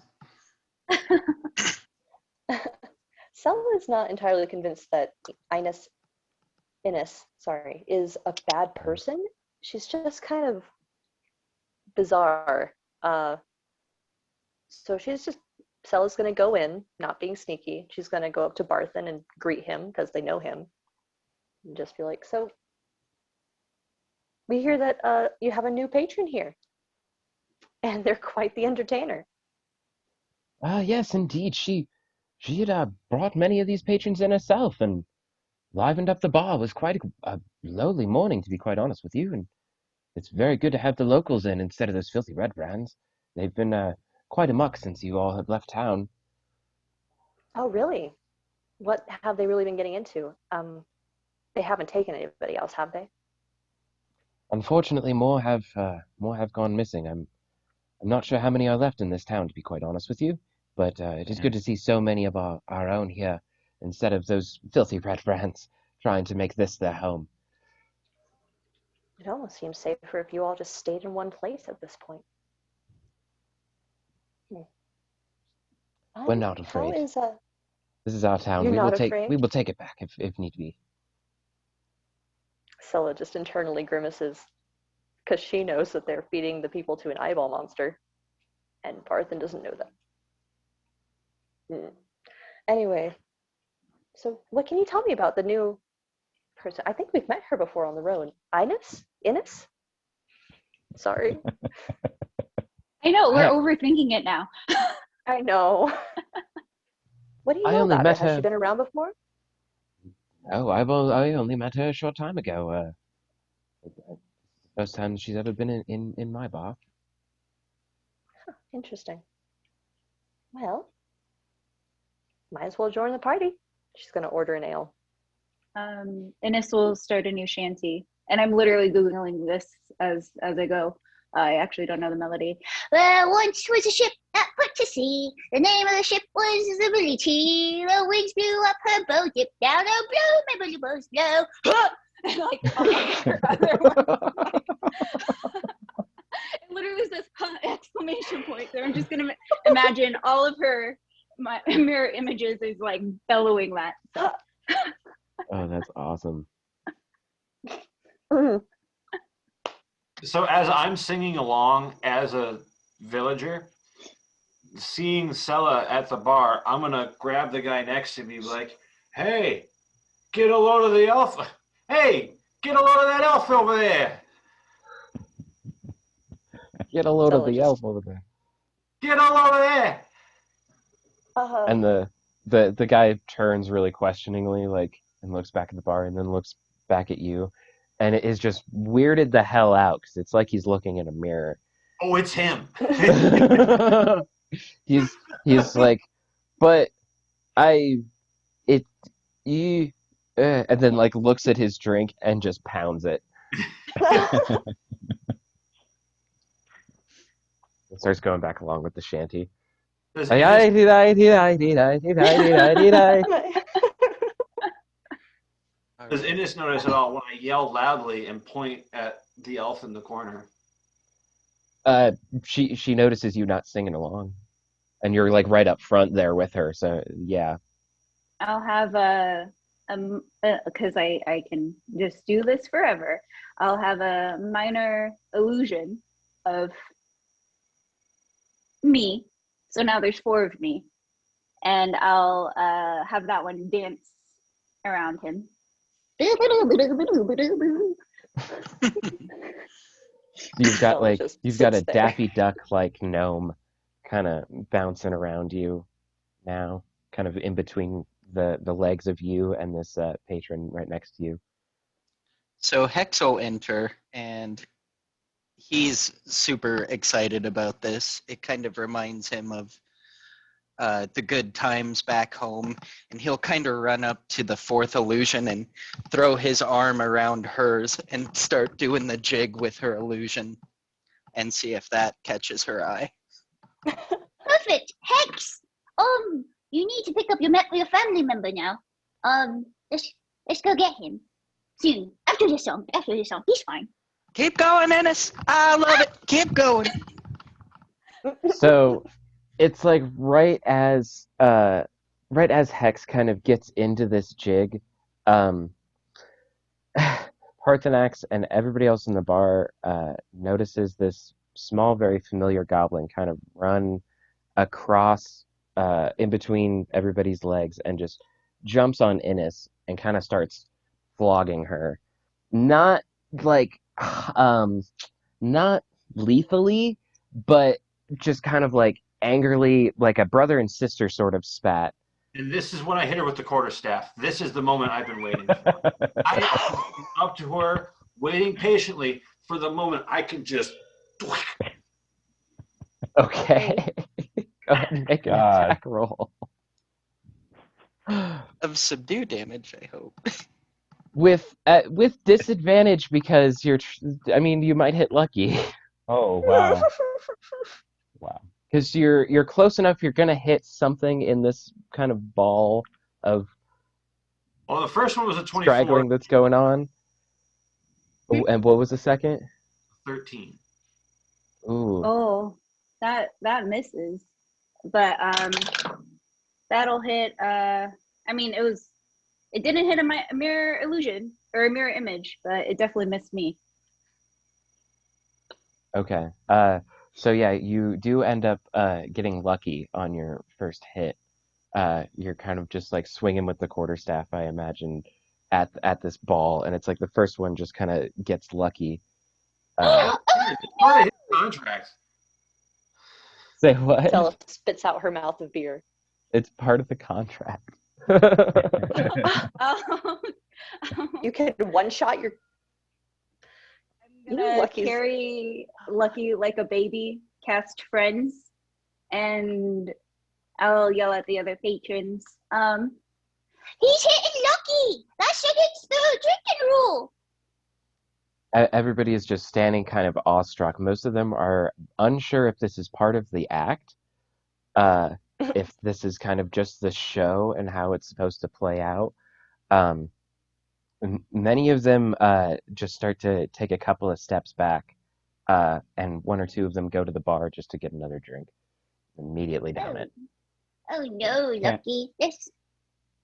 Selma is not entirely convinced that Innis Innes, sorry, is a bad person. She's just kind of bizarre. So she's just Stella's gonna go in, not being sneaky. She's gonna go up to Barthen and greet him because they know him, and just be like, "So, we hear that you have a new patron here, and they're quite the entertainer." Yes, indeed. She had brought many of these patrons in herself and livened up the bar. It was quite a lowly morning, to be quite honest with you. And it's very good to have the locals in instead of those filthy red brands. They've been quite a muck since you all have left town. Oh, really? What have they really been getting into? They haven't taken anybody else, have they? Unfortunately, more have gone missing. I'm not sure how many are left in this town, to be quite honest with you. But it is good to see so many of our own here instead of those filthy red brands trying to make this their home. It almost seems safer if you all just stayed in one place at this point. We're not How afraid. is This is our town. You're We will not take afraid? we will take it back if need be. Scylla just internally grimaces because she knows that they're feeding the people to an eyeball monster, and Barthen doesn't know that. Anyway, so what can you tell me about the new person? I think we've met her before on the road. Innes? Sorry. I know, we're I- overthinking it now. I know. What do you I know only about her? met Has her- she been around before? Oh, I only met her a short time ago. First time she's ever been in my bar. Interesting. Well, might as well join the party. She's gonna order an ale. Innes will start a new shanty, and I'm literally googling this as I go. I actually don't know the melody. There once was a ship that put to sea. The name of the ship was the Billy T. The winds blew up her boat, dip down, oh blow, my bully boats blow. And like all of her other ones, like, it literally says exclamation point. So I'm just gonna imagine all of her my mirror images is like bellowing that. So. Oh, that's awesome. So as I'm singing along as a villager, seeing Sella at the bar, I'm gonna grab the guy next to me, like, "Hey, get a load of the elf! Hey, get a load of that elf over there! Get a load of Stella the just- elf over there." Get a load of that!" And the guy turns really questioningly, like, and looks back at the bar, and then looks back at you, and it is just weirded the hell out because it's like he's looking in a mirror. Oh, it's him. he's like, but you, and then like looks at his drink and just pounds it. And starts going back along with the shanty. Does Does Innes notice at all when I yell loudly and point at the elf in the corner? she notices you not singing along, and you're like right up front there with her. So yeah. I'll have because I can just do this forever. I'll have a minor illusion of me. So now there's 4 of me, and I'll have that one dance around him. You've got Stella like just you've got a sits there. Daffy Duck like gnome kind of bouncing around you now, kind of in between the legs of you and this patron right next to you. So Hex will enter, and he's super excited about this. It kind of reminds him of the good times back home, and he'll kind of run up to the 4th illusion and throw his arm around hers and start doing the jig with her illusion and see if that catches her eye. Perfect. Hex. You need to pick up your family member now. Let's go get him soon. After this song. He's fine. Keep going, Ennis. I love it. Keep going. So it's like right as Hex kind of gets into this jig, Parthenax and everybody else in the bar notices this small, very familiar goblin kind of run across in between everybody's legs and just jumps on Innis and kind of starts flogging her. Not like, not lethally, but just kind of like angrily, like a brother and sister sort of spat. And this is when I hit her with the quarterstaff. This is the moment I've been waiting for. I am up to her, waiting patiently for the moment I can just. Okay. Go ahead and make an God. attack roll. Of subdue damage, I hope. With disadvantage because I mean, you might hit lucky. Oh wow. Wow. Because you're close enough, you're gonna hit something in this kind of ball of Well, the first one was a 24. straggling that's going on. Oh, and what was the second? 13. Ooh. Oh, that misses. But that'll hit I mean it didn't hit a mirror illusion or a mirror image, but it definitely missed me. Okay. So yeah, you do end up getting lucky on your first hit. You're kind of just like swinging with the quarterstaff, I imagine, at this ball, and it's like the first one just kind of gets lucky. It's part of his contract. Say what? Stella spits out her mouth of beer. It's part of the contract. Oh, You can one-shot your. I'm You know, gonna Lucky's- carry Lucky like a baby, cast Friends, and I'll yell at the other patrons. He's hitting Lucky. That's against the drinking rule. Everybody is just standing kind of awestruck. Most of them are unsure if this is part of the act, if this is kind of just the show and how it's supposed to play out. Many of them just start to take a couple of steps back, and one or two of them go to the bar just to get another drink. Immediately down it. Oh no, Yeah. Lucky. Let's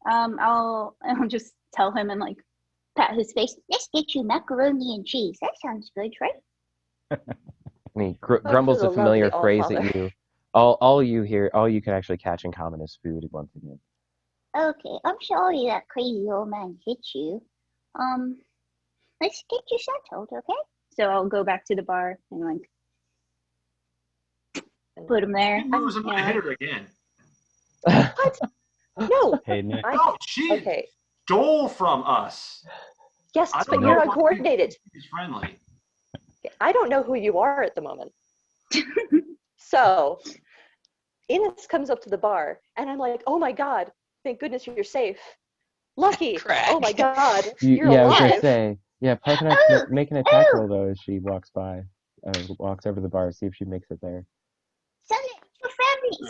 I'll just tell him and like pat his face. Let's get you macaroni and cheese. That sounds good, right? And he for grumbles the a familiar lovely phrase at Allfather. you. All you can actually catch in common is food once again. Okay, I'm sorry that crazy old man hit you. Let's get you settled, okay? so I'll go back to the bar and like put him there. He moves and I Yeah. hit her again. What? No. Hey Nick. No, she Okay. stole from us. Yes, I but don't you're know. uncoordinated. He's friendly. I don't know who you are at the moment. So, Ines comes up to the bar, and I'm like, "Oh my God! Thank goodness you're safe. Lucky! Crack. Oh my God! You're Yeah, I was gonna alive!" say. Yeah, Parthenax make an attack roll though as she walks by, walks over the bar, see if she makes it there. Sonny, it's your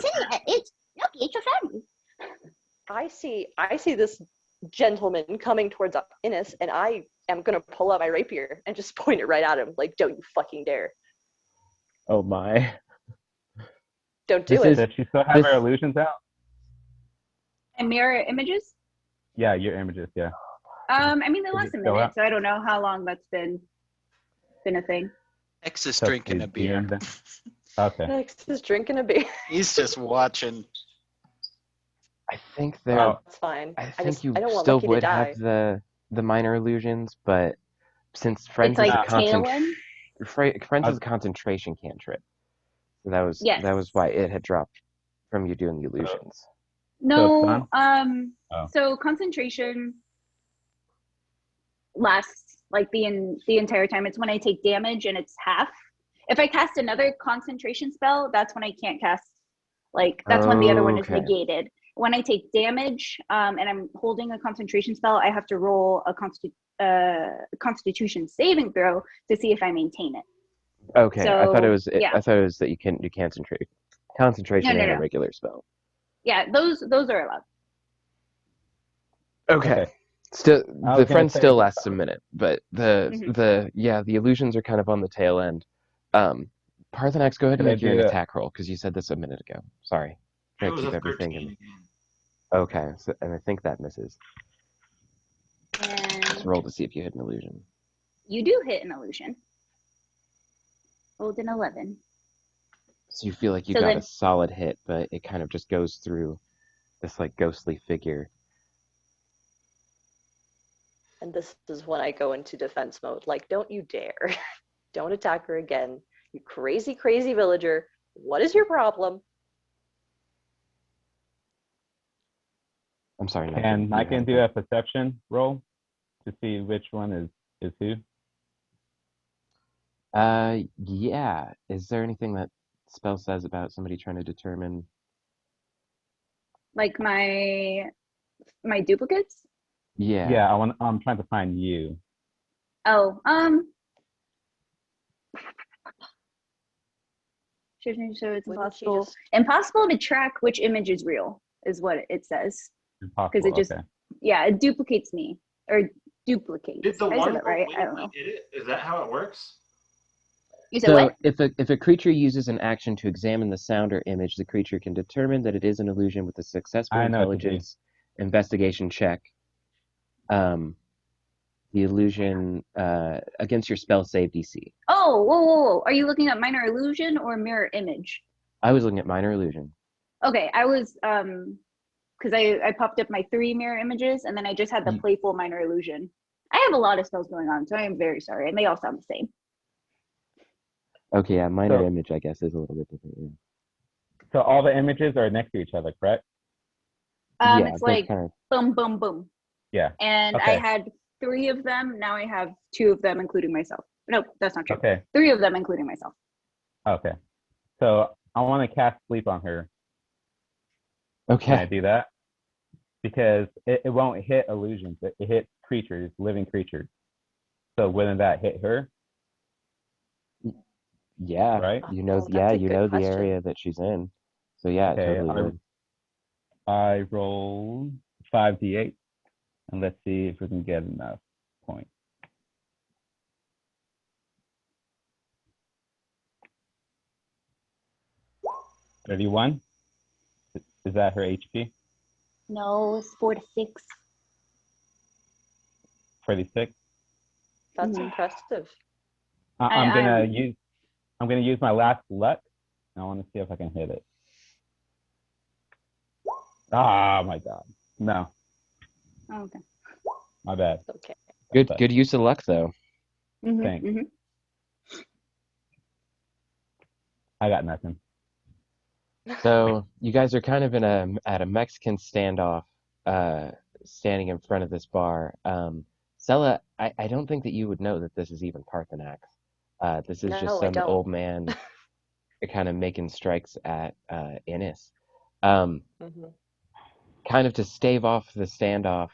family. Sonny, it's Lucky, it's your family. I see this gentleman coming towards Ines, and I am gonna pull out my rapier and just point it right at him. Like, don't you fucking dare! Oh my. Don't do This it. is- Does she still have this- her illusions out? And mirror images? Yeah, your images, yeah. I mean they Is last it a still minute, up? so I don't know how long that's been a thing. X is So drinking a the beer. DM then- Okay. Next is drinking a beer. He's just watching. I think there. Oh. That's fine. I think you I don't want still Lucky to would die. have the minor illusions, but since Friends It's is like a tail end. Friends I- is a concentration cantrip, so that was Yes. why it had dropped from you doing the illusions. No, Oh. so concentration lasts like the entire time. It's when I take damage and it's half. If I cast another concentration spell, that's when I can't cast. Like that's when the other one is Okay. negated. When I take damage and I'm holding a concentration spell, I have to roll a Constitution saving throw to see if I maintain it. Okay, I thought it So, was. yeah. I thought it was that you can do concentration No, and a no. regular spell. Yeah, those are allowed. Okay. Still, I was the gonna friend say- still lasts a minute, but Mhm. the illusions are kind of on the tail end. Parthenax, go ahead and Can I make your do that? attack roll because you said this a minute ago. Sorry. It Gotta was keep a everything 13 in. again. Okay, so, and I think that misses. And Just roll to see if you hit an illusion. You do hit an illusion. Rolled an 11. So you feel like you So got then- a solid hit, but it kind of just goes through this like ghostly figure. And this is when I go into defense mode. Like, don't you dare. Don't attack her again. You crazy, crazy villager. What is your problem? I'm sorry, Niken, And you I can had do the- a perception roll to see which one is who. Yeah. Is there anything that spell says about somebody trying to determine? Like my duplicates? Yeah. Yeah, I'm trying to find you. Oh, so it's Wouldn't she impossible. just- Impossible to track which image is real, is what it says. Impossible. it just- Okay. Yeah, it duplicates me. Or duplicates. Did the I one said that right? when I don't we know. did it? Is that how it works? You said So what? if a creature uses an action to examine the sound or image, the creature can determine that it is an illusion with a successful I know what to do. intelligence investigation check. The illusion against your spell save DC. Oh, whoa. Are you looking at minor illusion or mirror image? I was looking at minor illusion. Okay, I was because I popped up my 3 mirror images and then I just had the Ye- playful minor illusion. I have a lot of spells going on, so I am very sorry, and they all sound the same. Okay, yeah, minor So- image I guess is a little bit different. Yeah. So all the images are next to each other, correct? Yeah, It's they're like kind of, boom, boom, boom, Yeah. and I Okay. had 3 of them. Now I have 2 of them, including myself. No, that's not true. Okay. 3 of them, including myself. Okay. So I want to cast sleep on her. Can I okay. do that? Because it won't hit illusions. It hits creatures, living creatures. So wouldn't that hit her? Yeah, Right? you know, Oh, yeah, that's a you good know the question. area that she's in. So yeah, it Okay, totally would. I roll 5d8, and let's see if we can get enough points. $31. Is that her HP? No, it's 4 to 6. 36. That's Mhm. impressive. I'm gonna I'm- use my last luck. I want to see if I can hit it. Ah, my God. No, Oh, okay. my bad. Okay. Good use of luck though. Mhm, Thanks. mhm. I got nothing. So you guys are kind of at a Mexican standoff, standing in front of this bar. Sella, I don't think that you would know that this is even Parthenax. This is No, just I some don't. old man kind of making strikes at Innis. Um, Mhm. kind of to stave off the standoff,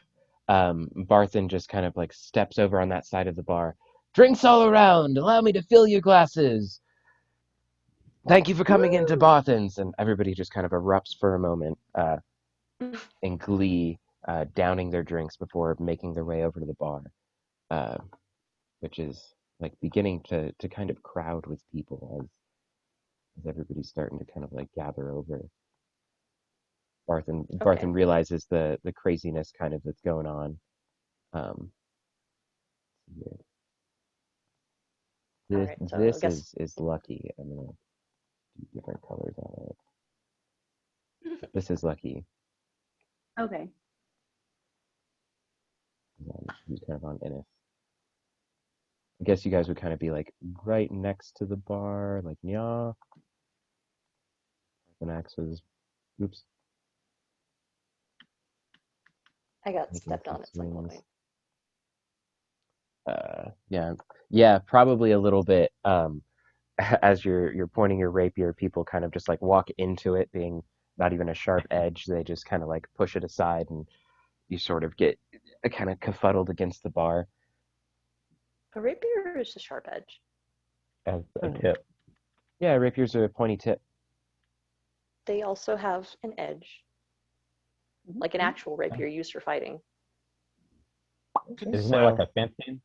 Barthen just kind of like steps over on that side of the bar. Drinks all around. Allow me to fill your glasses. Thank you for coming into Barthen's. And everybody just kind of erupts for a moment in glee, downing their drinks before making their way over to the bar, which is like beginning to kind of crowd with people as everybody's starting to kind of like gather over. Barthen realizes the craziness kind of that's going on. Yeah. This Alright, so I guess- is lucky. I'm gonna do different colors on it. This is lucky. Okay. And then he's kind of on Innis. I guess you guys would kind of be like right next to the bar, like yeah. And axes. Oops. I got Making stepped some on at some swings. point. Yeah, probably a little bit. As you're pointing your rapier, people kind of just like walk into it, being not even a sharp edge. They just kind of like push it aside, and you sort of get kind of kerfuddled against the bar. A rapier is a sharp edge. As a Hmm. tip. Yeah, rapiers are a pointy tip. They also have an edge, like an actual rapier used for fighting. Isn't it like a fencing?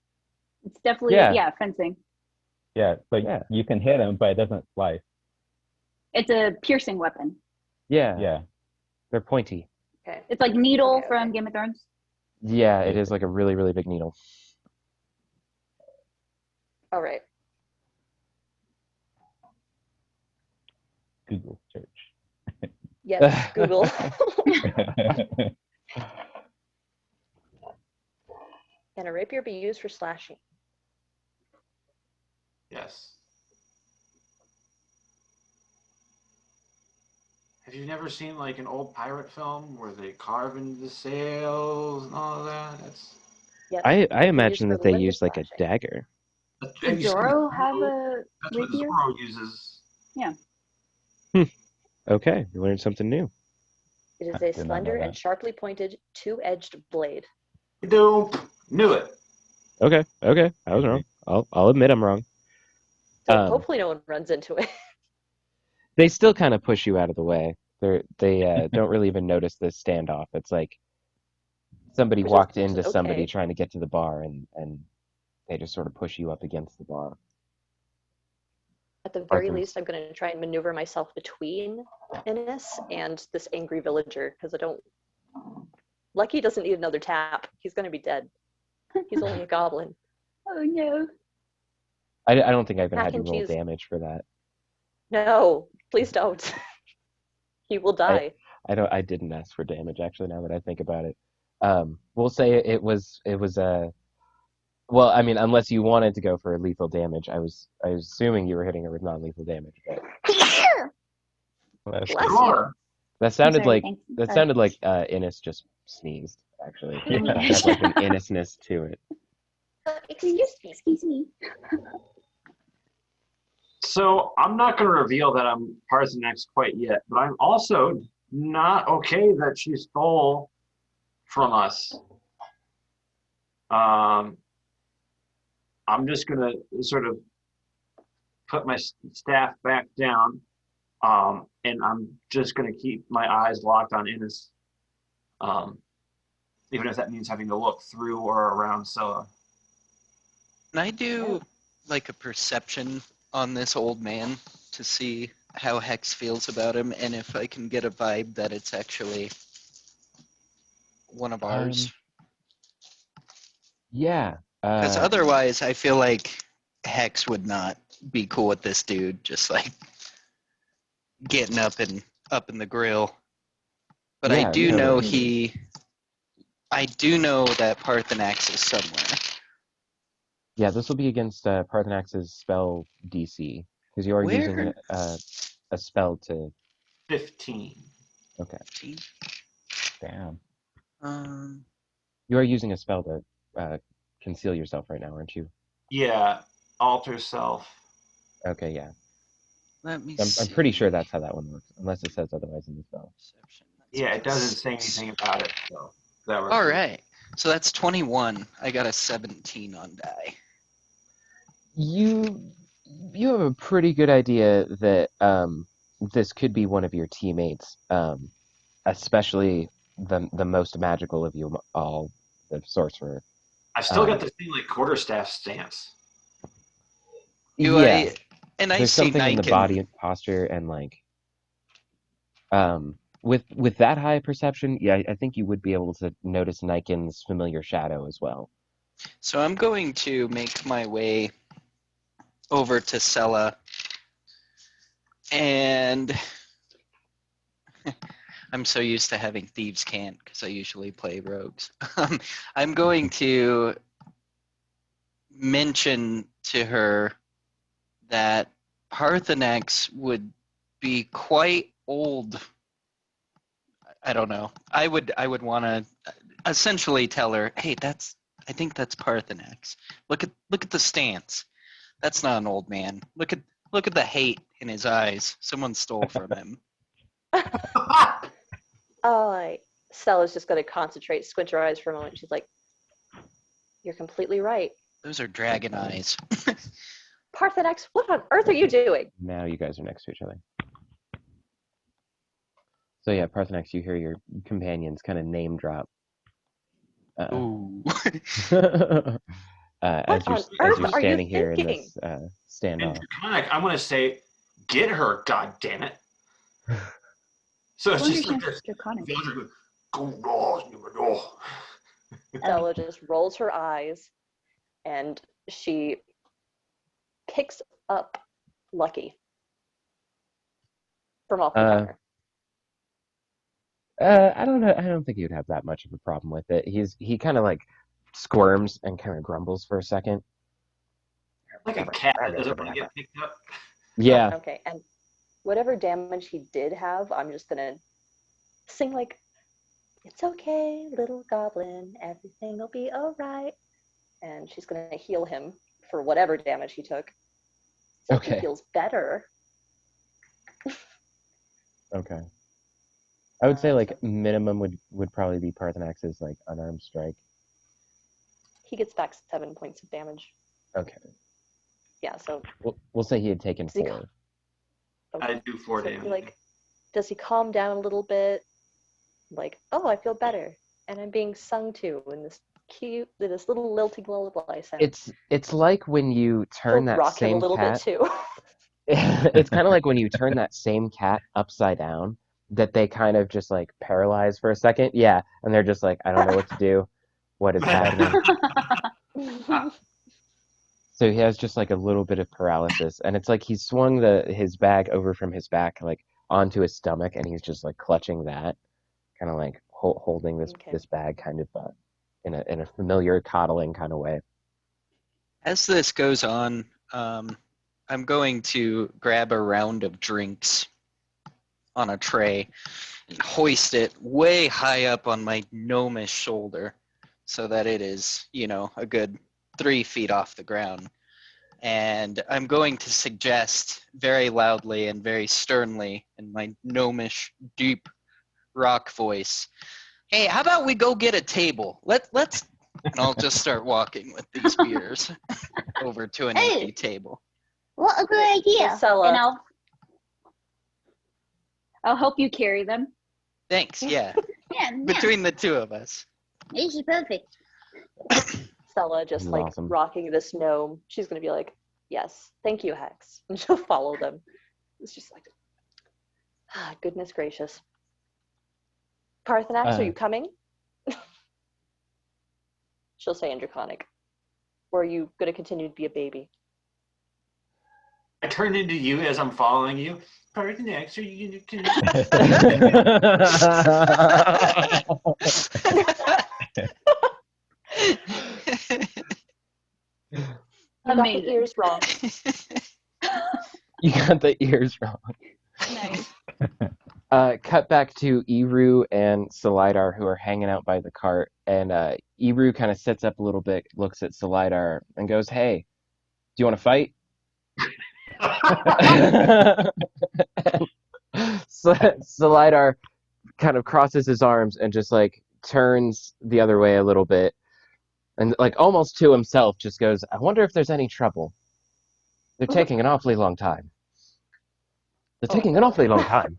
It's definitely Yeah. fencing. Yeah, so Yeah. you can hit him, but it doesn't slice. It's a piercing weapon. Yeah, Yeah. they're pointy. Okay. It's like Needle Okay, from okay. Game of Thrones. Yeah, it is like a really, really big needle. All right. Google search. Yes, Google. Can a rapier be used for slashing? Yes. Have you never seen like an old pirate film where they carve into the sails and all of that? That's Yes. I it can be imagine used that for they limb use like a slashing. dagger. have you seen Zoro have Zoro? a That's what rapier? Zoro uses. Okay, you learned something new. It is I a did not know slender and that. sharply pointed, two-edged blade. Dope. Knew it. Okay, I was wrong. I'll admit I'm wrong. So Um, hopefully no one runs into it. they still kind of push you out of the way. They don't really even notice this standoff. It's like somebody Which walked is into somebody okay. trying to get to the bar, and they just sort of push you up against the bar. At the very Arthur's- least, I'm going to try and maneuver myself between Innis and this angry villager because I don't. Lucky doesn't need another tap. He's going to be dead. He's only a goblin. Oh no. I don't think I even Mac had you and roll cheese. damage for that. No, please don't. He will die. I didn't ask for damage actually. Now that I think about it, we'll say it was well, I mean, unless you wanted to go for lethal damage, I was assuming you were hitting her with non-lethal damage. But Well, that's Bless good. you. Sure. that sounded sorry, like thanks. that sounded like Innis just sneezed. Actually, Yeah. that had like an Innisness to it. Excuse me. Excuse me. So I'm not going to reveal that I'm Parthenax quite yet, but I'm also not okay that she stole from us. I'm just going to sort of put my staff back down, and I'm just going to keep my eyes locked on Innis, even if that means having to look through or around Scylla. Can I do like a perception on this old man to see how Hex feels about him and if I can get a vibe that it's actually one of ours? Yeah. Because otherwise, I feel like Hex would not be cool with this dude just like getting up in the grill. But I Yeah, do know totally. I do know that Parthenax is somewhere. Yeah, this will be against Parthenax's spell DC because you are using Where? a spell to. 15. Okay. Damn. You are using a spell to conceal yourself right now, aren't you? Yeah, alter self. Okay, yeah. Let me I'm see. pretty sure that's how that one works, unless it says otherwise in the spell. Perception, that's Yeah, it doesn't plus say 6. anything about it, so that works. All right. So that's 21. I got a 17 on die. You have a pretty good idea that this could be one of your teammates, especially the most magical of you all, the sorcerer. I still got the same like quarterstaff stance. Do Yeah, I there's see something in the Niken. body posture and like with that high perception, yeah, I think you would be able to notice Niken's familiar shadow as well. So I'm going to make my way over to Sella, and I'm so used to having thieves can't because I usually play rogues. I'm going to mention to her that Parthenax would be quite old. I don't know. I would want to essentially tell her, hey, I think that's Parthenax. Look at the stance. That's not an old man. Look at the hate in his eyes. Someone stole from him. Stella's just going to concentrate, squint her eyes for a moment. She's like, "You're completely right. Those are dragon eyes. Parthenax, what on earth are you doing?" Now you guys are next to each other. So yeah, Parthenax, you hear your companions kind of name drop. Ooh. As you're earth are you standing here in thinking? this And standoff. Draconic, I'm gonna say, get her, god damn it. So it's just like this. Draconic. Stella just rolls her eyes, and she picks up Lucky from off the Uh, counter. I don't know. I don't think he would have that much of a problem with it. He kind of like squirms and kind of grumbles for a second. Like a cat that doesn't want to get picked up. Yeah. Okay, and whatever damage he did have, I'm just gonna sing like, "It's okay, little goblin, everything will be alright." And she's gonna heal him for whatever damage he took. So Okay. he feels better. Okay. I would say So like minimum would probably be Parthenax's like unarmed strike. he gets back 7 points of damage. Okay. Yeah, so We'll say he had taken Does he 4. okay. I do 4 So, damage. like, does he calm down a little bit? Like, oh, I feel better, and I'm being sung to in this little lilting lullaby sound. It's like when you turn He'll that rock it a same little cat. bit too. It's kind of like when you turn that same cat upside down, that they kind of just like paralyze for a second. Yeah, and they're just like, I don't know what to do. What is happening? So he has just like a little bit of paralysis, and it's like he swung his bag over from his back like onto his stomach, and he's just like clutching that, kind of like holding Okay. this bag kind of in a familiar coddling kind of way. As this goes on, I'm going to grab a round of drinks on a tray and hoist it way high up on my gnomish shoulder so that it is, a good 3 feet off the ground. And I'm going to suggest very loudly and very sternly in my gnomish, deep rock voice, hey, how about we go get a table? Let's and I'll just start walking with these beers over to an empty table. What a good idea. Marcella. And I'll help you carry them. Thanks, yeah. Yeah, Between the two of us. this is perfect. Stella just This is like awesome. rocking this gnome. She's gonna be like, "Yes, thank you, Hex," and she'll follow them. It's just like, goodness gracious. Parthenax, are you coming? She'll say in Draconic. Or are you gonna continue to be a baby? I turn into you as I'm following you. Parthenax, are you gonna? You got the Amazing. ears wrong. You got the ears wrong. Nice. Cut back to Eru and Salidar, who are hanging out by the cart, and Eru kind of sits up a little bit, looks at Salidar, and goes, "Hey, do you want to fight?" Salidar kind of crosses his arms and just like turns the other way a little bit, and like almost to himself, just goes, "I wonder if there's any trouble. They're taking an awfully long time. They're taking an awfully long time."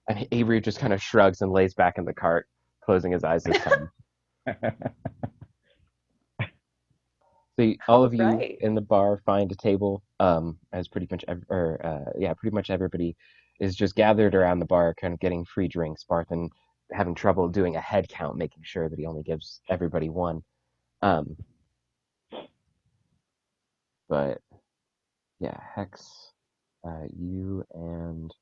And Avery just kind of shrugs and lays back in the cart, closing his eyes this time. So all of you Alright. in the bar find a table, as pretty much everybody is just gathered around the bar, kind of getting free drinks. Barthen having trouble doing a head count, making sure that he only gives everybody one. But yeah, Hex, you and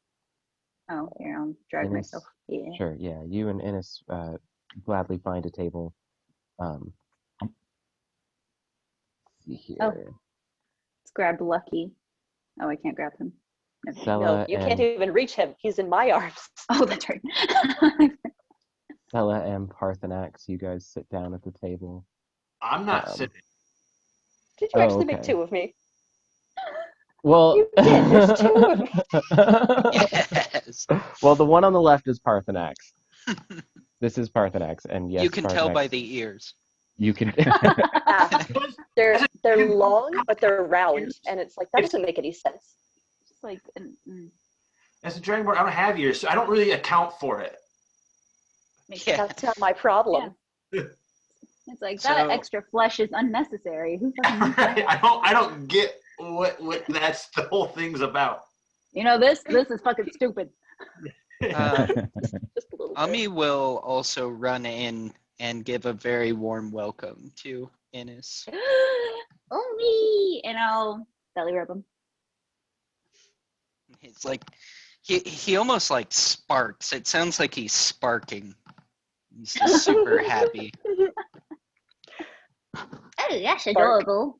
Oh, here, I'll drag Innes, myself. Yeah. sure, yeah, you and Innes gladly find a table. See here. Oh. Let's grab Lucky. Oh, I can't grab him. Never mind. Stella No, you can't even reach him. He's in my arms. Oh, that's right. Stella and Parthenax, you guys sit down at the table. I'm not sitting. Did you Oh, actually make okay. 2 of me? Well, You did. There's 2 of me. Yes. Well, the one on the left is Parthenax. This is Parthenax, and yes, You can tell by Parthenax, the ears. you can. Ah, they're long, but they're round, and it's like that doesn't make any sense. Just like, As a Dragonborn, I don't have ears, so I don't really account for it. makes Yeah. sense. That's not my problem. It's like So- that extra flesh is unnecessary. Who fucking needs that? I don't get what that's the whole thing's about. This is fucking stupid. Um, Just a little bit. Ami will also run in and give a very warm welcome to Innes. Oh me, and I'll belly rub him. He's like, he almost like sparks. It sounds like he's sparking. He's just super happy. Oh, that's Spark. adorable.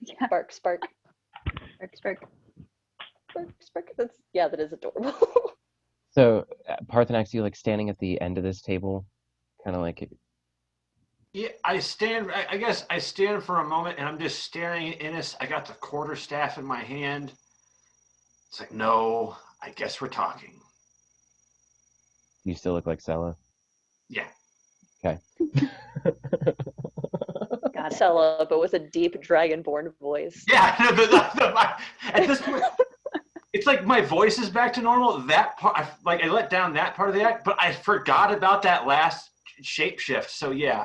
Spark, spark, Spark, spark. spark, spark. That is adorable. So, Parthenax, you like standing at the end of this table, kind of like Yeah, I stand. I guess I stand for a moment, and I'm just staring at Innes. I got the quarterstaff in my hand. It's like, no, I guess we're talking. you still look like Sella. Yeah. Okay. Got it. Sella, but with a deep dragonborn voice. Yeah. At this point, it's like my voice is back to normal. That part, I let down that part of the act, but I forgot about that last shapeshift. So yeah.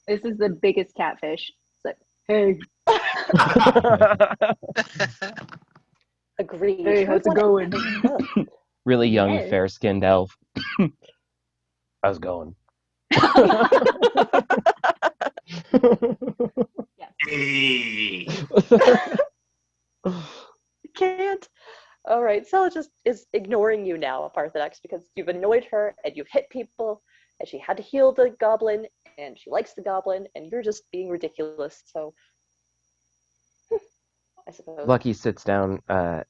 This is the biggest catfish. It's like, hey, Agreed. hey, how's it going? Really young, Yes. fair-skinned elf. How's it going? Hey. Can't. All right, Sella just is ignoring you now, Parthenax, because you've annoyed her and you've hit people, and she had to heal the goblin, and she likes the goblin, and you're just being ridiculous. So, I suppose. Lucky sits down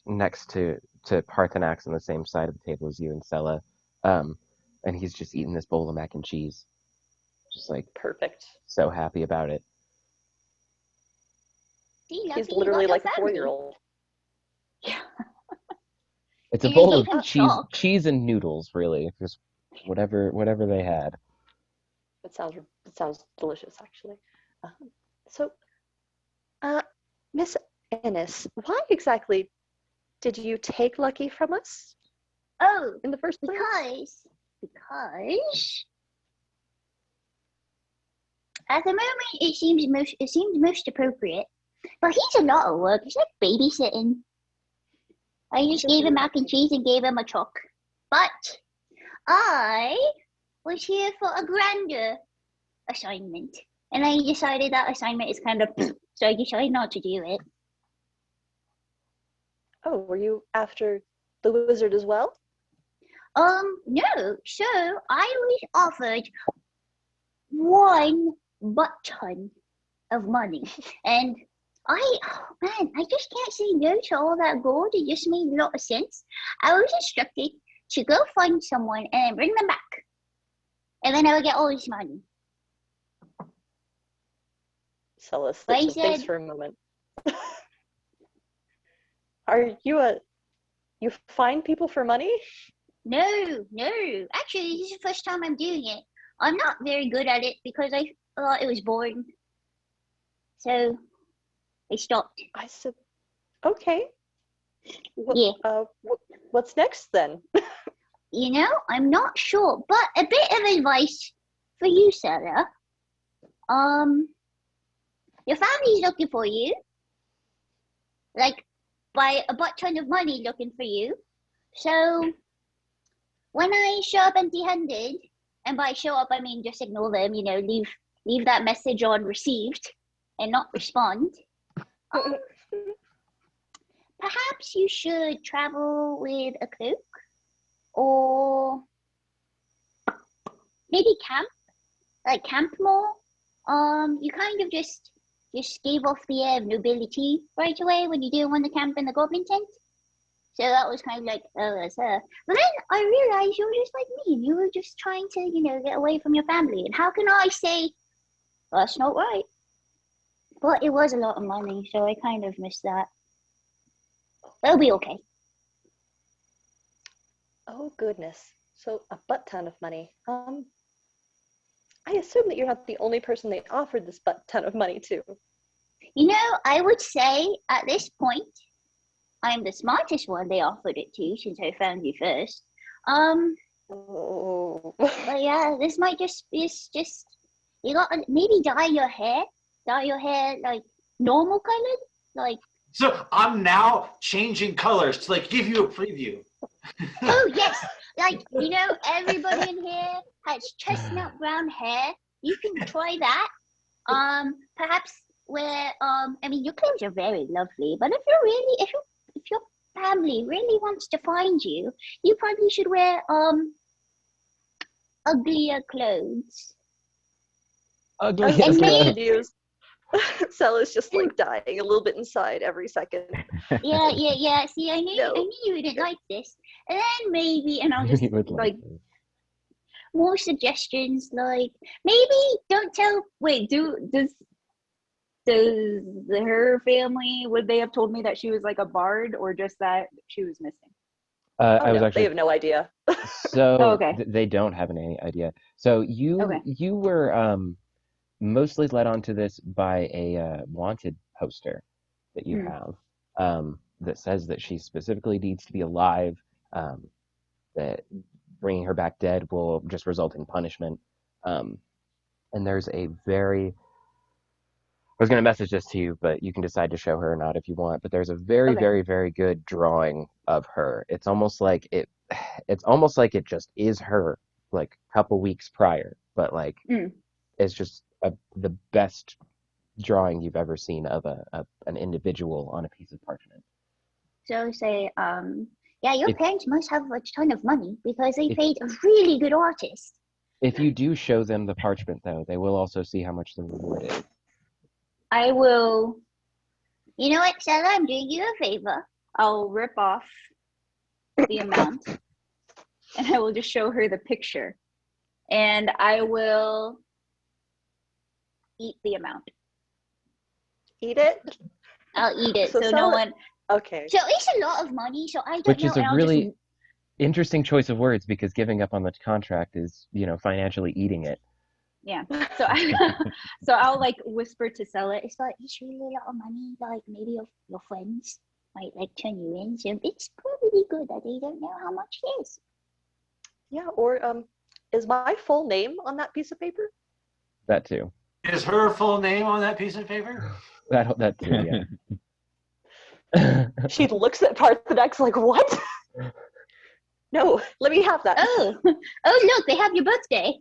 next to Parthenax on the same side of the table as you and Sella, and he's just eating this bowl of mac and cheese, just like Perfect. so happy about it. See, He's Lucky, you literally got like your a family. 4-year-old. It's a You bowl gave him of cheese, chalk. cheese and noodles, really, just whatever they had. It sounds delicious, actually. So, Miss Ennis, why exactly did you take Lucky from us Oh, in the first place? because at the moment it seems most appropriate. But he's a lot of work. It's like babysitting. I just gave him mac and cheese and gave him a chalk. But I was here for a grander assignment. And I decided that assignment is kind of so I decided not to do it. Oh, were you after the wizard as well? No. So I was offered 1 butt ton of money. And I just can't say no to all that gold. It just made a lot of sense. I was instructed to go find someone and then bring them back. And then I would get all this money. Sella But slips he his face said- for a moment. Are you you find people for money? No. Actually, this is the first time I'm doing it. I'm not very good at it because I thought it was boring. So I stopped. I said, okay. Yeah. What's next then? You know, I'm not sure, but a bit of advice for you, Sarah. Your family's looking for you. Like, by a butt ton of money looking for you. So, when I show up empty-handed, and by show up I mean just ignore them, you know, leave that message on received and not respond. Perhaps you should travel with a cloak, or maybe camp more. You kind of just gave off the air of nobility right away when you didn't want to camp in the goblin tent. So that was kind of like, oh, that's her. But then I realized you were just like me, and you were just trying to, you know, get away from your family. And how can I say, well, that's not right? But it was a lot of money, so I kind of missed that. It'll be okay. Oh goodness. So a butt ton of money. I assume that you're not the only person they offered this butt ton of money to. You know, I would say at this point, I'm the smartest one they offered it to since I found you first. Oh. But yeah, this might just you got to maybe dye your hair like normal colored, like. So I'm now changing colors to like give you a preview. Oh yes, like you know, everybody in here has chestnut brown hair. You can try that. Perhaps wear I mean your clothes are very lovely, but if your family really wants to find you, you probably should wear uglier clothes. Ugly As as And we maybe- continues, Stella's just like dying a little bit inside every second. yeah. See, I No. knew you wouldn't like this. And then maybe, and I'll just You would like this. more suggestions, like maybe don't tell. Wait, does her family, would they have told me that she was like a bard, or just that she was missing? I Oh, was no, actually they have no idea. so Oh, okay. they don't have any idea. So Okay. you were mostly led onto this by a wanted poster that you Hmm. have that says that she specifically needs to be alive. That bringing her back dead will just result in punishment. And there's a very I was going to message this to you, but you can decide to show her or not if you want. But there's a very, Okay. very, very good drawing of her. It's almost like it's almost like it just is her, like a couple weeks prior. But like, Mm. it's just the best drawing you've ever seen of an individual on a piece of parchment. So say, yeah, your If- parents must have a ton of money because they If- paid a really good artist. If you do show them the parchment, though, they will also see how much the reward is. I will. You know what, Stella? I'm doing you a favor. I'll rip off the amount and I will just show her the picture. And I will eat the amount. Eat it? I'll eat it, So so no Stella- one. Okay. So it's a lot of money. So I don't Which know. is a and I'll really just, interesting choice of words because giving up on the contract is, financially eating it. Yeah. So so I'll like whisper to Stella, it's like it's really a lot of money. Like maybe your friends might like turn you in. So it's probably good that they don't know how much it is. Yeah, or is my full name on that piece of paper? That too. Is her full name on that piece of paper? That too, yeah. She looks at Parthenex like, what? No, let me have that. Oh, look, they have your birthday.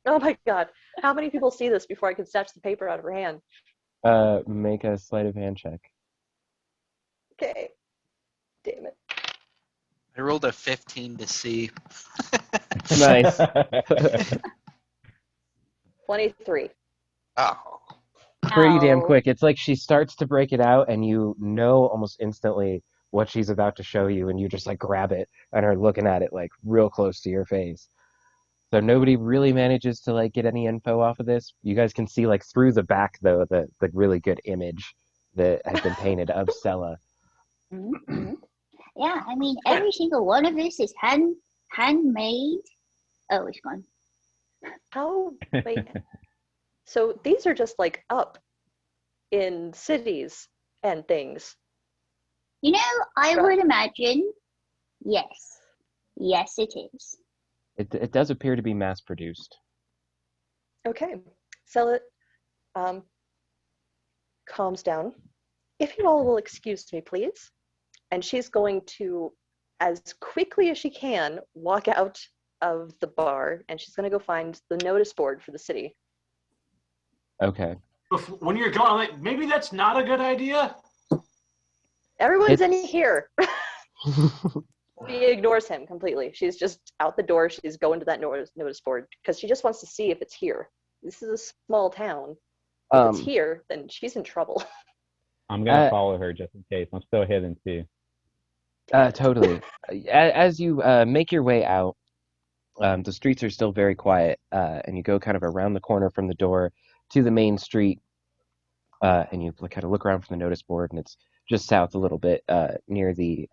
Oh my god. How many people see this before I can snatch the paper out of her hand? Make a sleight of hand check. Okay. Damn it. I rolled a 15 to see. Nice. 23. Oh. Pretty damn Ow. quick. It's like she starts to break it out, and you know almost instantly what she's about to show you, and you just like grab it and are looking at it like real close to your face. So nobody really manages to like get any info off of this. You guys can see like through the back though the really good image that has been painted of Stella. Mhm. Yeah, I mean every single one of this is handmade. Oh, it's gone. How? Wait. So these are just like up in cities and things. You know, I Right. would imagine. Yes, it is. It does appear to be mass produced. Okay. Sell it. Calms down. If you all will excuse me, please. And she's going to, as quickly as she can, walk out of the bar, and she's going to go find the notice board for the city. Okay. When you're going, I'm like, maybe that's not a good idea. Everyone's in It's- here. She ignores him completely. She's just out the door. She's going to that notice board because she just wants to see if it's here. This is a small town. If it's here, then she's in trouble. I'm gonna Uh, follow her just in case. I'm still hidden too. Totally. As you make your way out, the streets are still very quiet, and you go kind of around the corner from the door to the main street, and you kind of look around from the notice board, and it's just south a little bit near the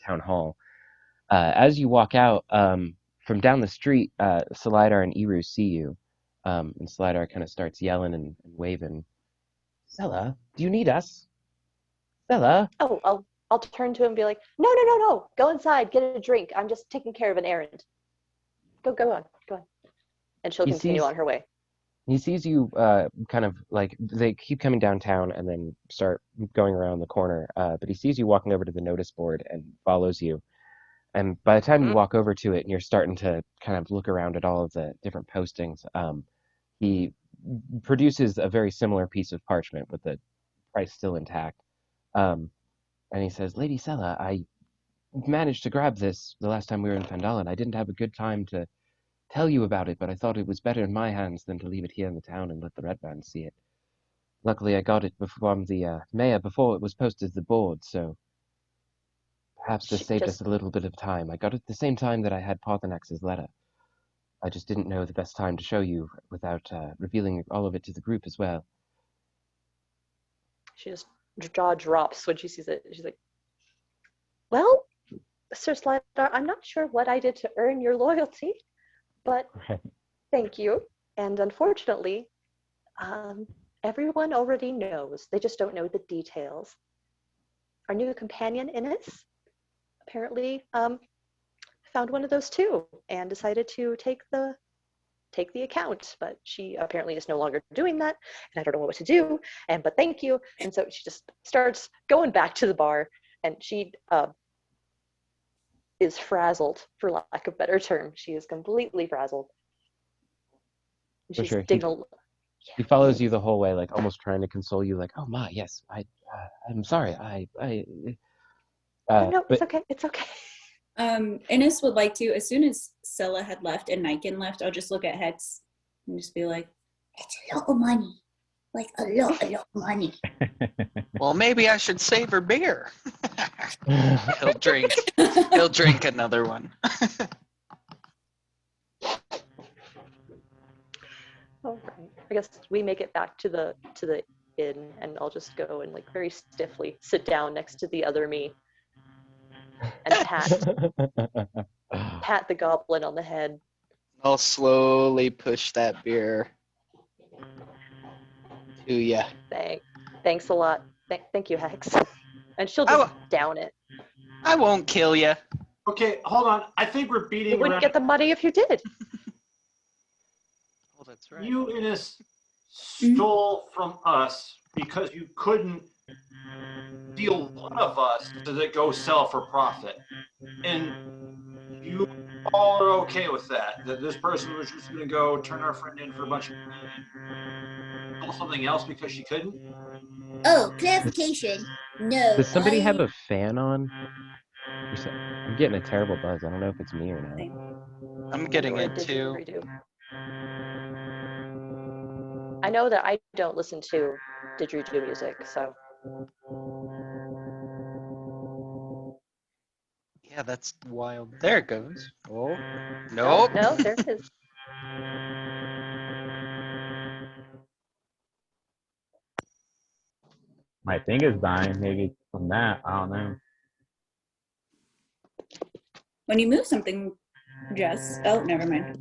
town hall. As you walk out from down the street, Salidar and Eru see you, and Salidar kind of starts yelling and waving. Stella, do you need us? Stella? Oh, I'll turn to him and be like, no. Go inside, get a drink. I'm just taking care of an errand. Go on. And she'll He continue sees- on her way. He sees you kind of like they keep coming downtown and then start going around the corner. But he sees you walking over to the notice board and follows you. And by the time you Mhm. walk over to it and you're starting to kind of look around at all of the different postings, he produces a very similar piece of parchment with the price still intact. And he says, Lady Sella, I managed to grab this the last time we were in Phandalin. I didn't have a good time to tell you about it, but I thought it was better in my hands than to leave it here in the town and let the Red Band see it. Luckily, I got it from the mayor before it was posted to the board, so perhaps this saved us a little bit of time. I got it at the same time that I had Parthenax's letter. I just didn't know the best time to show you without revealing all of it to the group as well. She just jaw drops when she sees it. She's like, well, Sir Slidar, I'm not sure what I did to earn your loyalty, but thank you. And unfortunately, everyone already knows. They just don't know the details. Our new companion, Innes, apparently found one of those too and decided to take the account, but she apparently is no longer doing that, and I don't know what to do, but thank you. And so she just starts going back to the bar, and she is frazzled, for lack of a better term. She is completely frazzled. For She's sure. digging He follows you the whole way, like almost trying to console you, like, "Oh ma, yes, I'm sorry, no, but it's okay. Innes would like to, as soon as Sella had left and Niken left, I'll just look at Hex and just be like, It's a lot of money. Like a lot of money. Well, maybe I should save her beer. He'll drink. He'll drink another one. Okay. I guess we make it back to the inn, and I'll just go and like very stiffly sit down next to the other me and pat the goblin on the head. I'll slowly push that beer to ya. Thanks a lot. Thank you, Hex. And she'll just down it. I won't kill ya. Okay, hold on. I think we're beating You wouldn't around. get the money if you did. Oh, that's right. You, Innes, stole from us because you couldn't deal one of us to go sell for profit. And you all are okay with that. That this person was just going to go turn our friend in for a bunch of something else because she couldn't? Oh, clarification. No. Does somebody have a fan on? I'm getting a terrible buzz. I don't know if it's me or not. I'm getting Or it too. didgeridoo. I know that I don't listen to didgeridoo music, so. Yeah, that's wild. There it goes. Oh, nope. No, there it is. My thing is dying, maybe from that. I don't know. when you move something, Jess. Oh, never mind.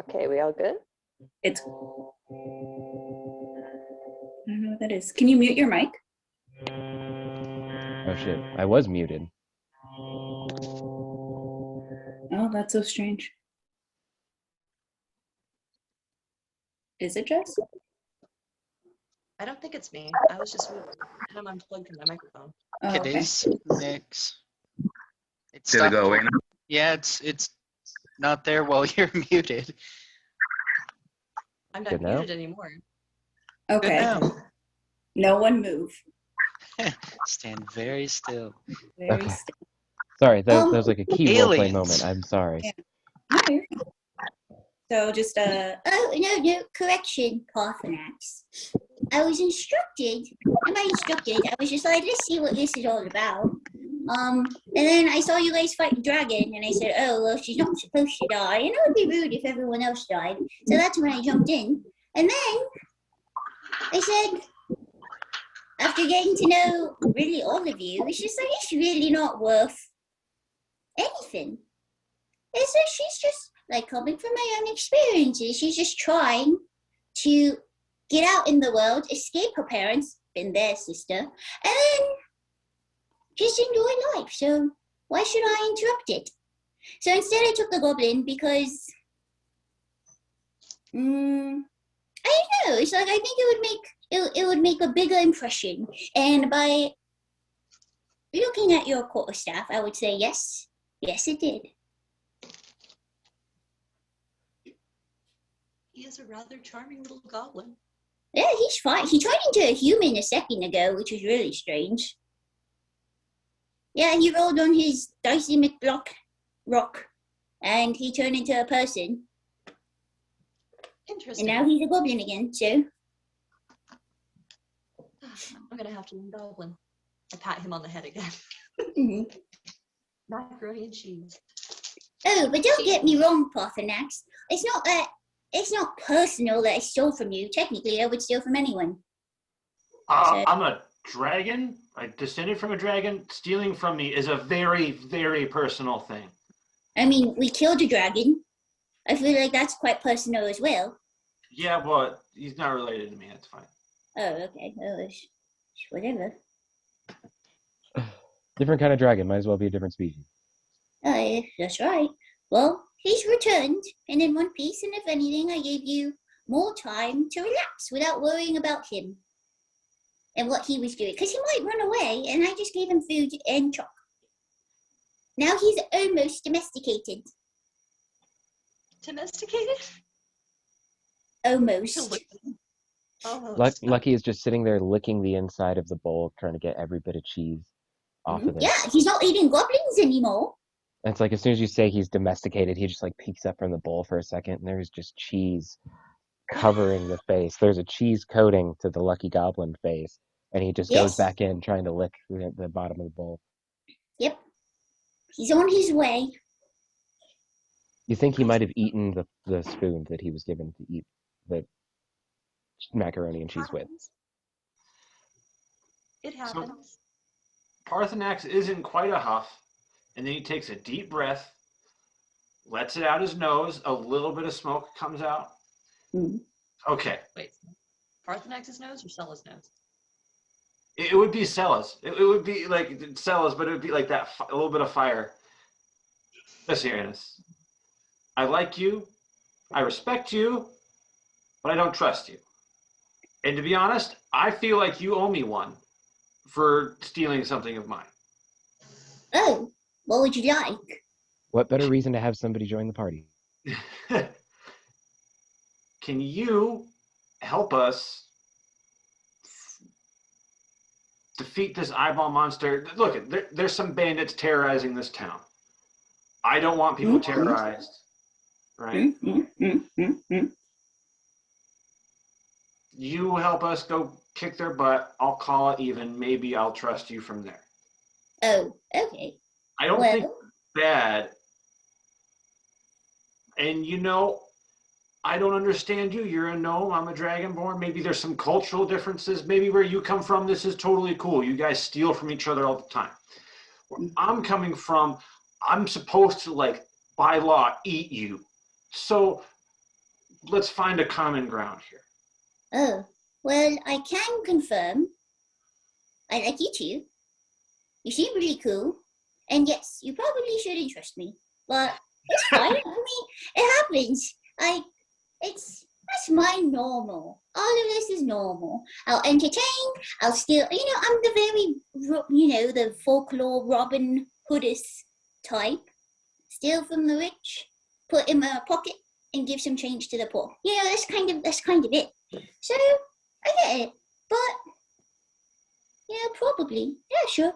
Okay, we all good? It's. I don't know what that is. Can you mute your mic? Oh shit, I was muted. Oh, that's so strange. Is it Jess? I don't think it's me. I was just I'm unplugged from my microphone. Oh, It okay. is Nyx. It's Did it go away now? Yeah, it's not there while you're muted. I'm Good not now? muted anymore. Okay. now. No one move. Stand very still. Very Okay. still. Sorry, that was like a key roleplay Aliens. moment. I'm sorry. Yeah. No, you're fine. So just Oh, no, correction, Parthenax. I was instructed, I was just like, let's see what this is all about. And then I saw you guys fight the dragon, and I said, oh, well, she's not supposed to die, and it would be rude if everyone else died. So that's when I jumped in. And then I said, after getting to know really all of you, it's just like, it's really not worth anything. It's like she's just, like, coming from my own experiences, she's just trying to get out in the world, escape her parents, been their sister, and then just enjoy life. So why should I interrupt it? So instead I took the goblin because, I don't know, it's like I think it would make a bigger impression. And by looking at your quarterstaff, I would say yes, Yes, it did. He is a rather charming little goblin. Yeah, he's fine. He turned into a human a second ago, which was really strange. Yeah, he rolled on his Dicey McBlock rock, and he turned into a person. Interesting. And now he's a goblin again, so... I'm gonna have to learn goblin. I pat him on the head again. Mhm. Macaroni and cheese. Oh, but don't get me wrong, Parthenax. It's not personal that I stole from you. Technically, I would steal from anyone. I'm a dragon. I descended from a dragon. Stealing from me is a very, very personal thing. I mean, we killed a dragon. I feel like that's quite personal as well. Yeah, but he's not related to me. That's fine. Oh, okay. Oh, whatever. Different kind of dragon. Might as well be a different species. Oh, yeah, that's right. Well, he's returned and in one piece, and if anything, I gave you more time to relax without worrying about him and what he was doing. Because he might run away, and I just gave him food and chalk. Now he's almost domesticated. Domesticated? Almost. Almost. Lucky is just sitting there licking the inside of the bowl, trying to get every bit of cheese off of it. Yeah, he's not eating goblins anymore. And it's like as soon as you say he's domesticated, he just like peeks up from the bowl for a second, and there's just cheese covering the face. There's a cheese coating to the Lucky Goblin face, and he just goes back in trying to lick the bottom of the bowl. Yep. He's on his way. You think he might have eaten the spoon that he was given to eat the macaroni and cheese with. It happens. Parthenax isn't quite a huff, and then he takes a deep breath, lets it out his nose, a little bit of smoke comes out. Okay. Wait, Parthenax's nose or Stella's nose? It would be Stella's. It would be like Stella's, but it would be like that, a little bit of fire. Listen, Uranus. I like you, I respect you, but I don't trust you. And to be honest, I feel like you owe me one for stealing something of mine. Oh, what would you like? What better reason to have somebody join the party? Can you help us defeat this eyeball monster? Look, there's some bandits terrorizing this town. I don't want people terrorized, right? You help us go kick their butt. I'll call it even. Maybe I'll trust you from there. Oh, okay. I don't think it's bad. And I don't understand you. You're a gnome. I'm a dragonborn. Maybe there's some cultural differences. Maybe where you come from, this is totally cool. You guys steal from each other all the time. Where I'm coming from, I'm supposed to, by law, eat you. So let's find a common ground here. Oh, well, I can confirm. I like you too. You seem really cool. And yes, you probably shouldn't trust me. But it's fine. I mean, it happens. That's my normal. All of this is normal. I'll entertain. I'll steal. I'm the very, the folklore Robin Hoodist type. Steal from the rich, put in my pocket, and give some change to the poor. That's kind of it. So I get it. But yeah, probably. Yeah, sure.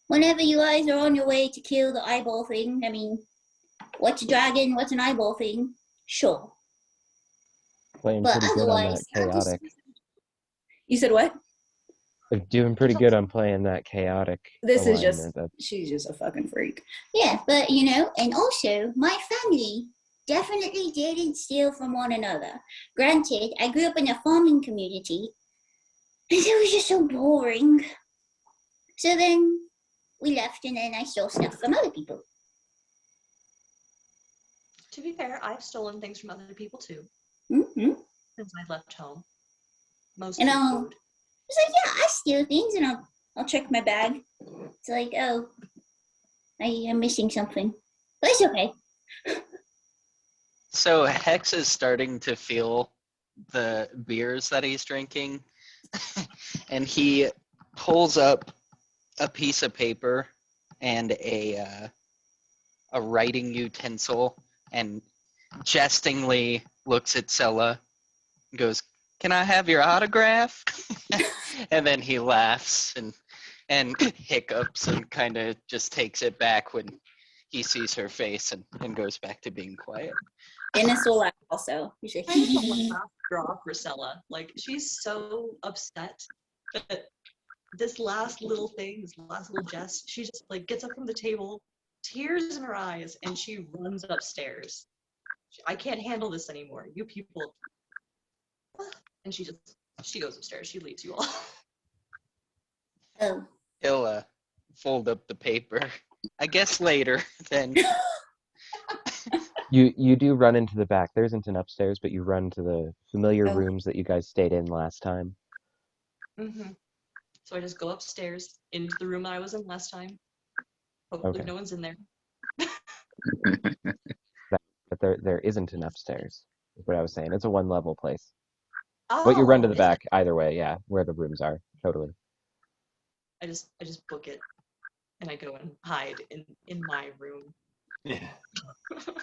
Whenever you guys are on your way to kill the eyeball thing, I mean, what's a dragon? What's an eyeball thing? Sure. Playing But pretty good on that otherwise, chaotic. You said what? They're doing pretty good on playing that chaotic. This is just, alignment. she's just a fucking freak. yeah, but and also my family definitely didn't steal from one another. Granted, I grew up in a farming community, and it was just so boring. So then we left, and then I stole stuff from other people. To be fair, I've stolen things from other people too. Mm-hmm. Since I left home. And food. It's like, yeah, I steal things, and I'll check my bag. It's like, oh, I am missing something. But it's okay. So Hex is starting to feel the beers that he's drinking, and he pulls up a piece of paper and a a writing utensil and jestingly looks at Sella and goes, "Can I have your autograph?" And then he laughs and hiccups and kind of just takes it back when he sees her face and goes back to being quiet. Innes will laugh also. He's like, I have a last straw for Sella. Like, she's so upset that this last little thing, this last little jest, she just like gets up from the table, tears in her eyes, and she runs upstairs. I can't handle this anymore. You people. And she goes upstairs. She leaves you all. Oh, He'll fold up the paper. I guess later then. You do run into the back. There isn't an upstairs, but you run to the familiar Oh. rooms that you guys stayed in last time. Mm-hmm. So I just go upstairs into the room that I was in last time. Hopefully Okay. no one's in there. But there isn't an upstairs, is what I was saying. It's a one-level place. But you run to the is back either way, yeah, where the rooms are. Totally. I just book it and I go and hide in my room. Yeah.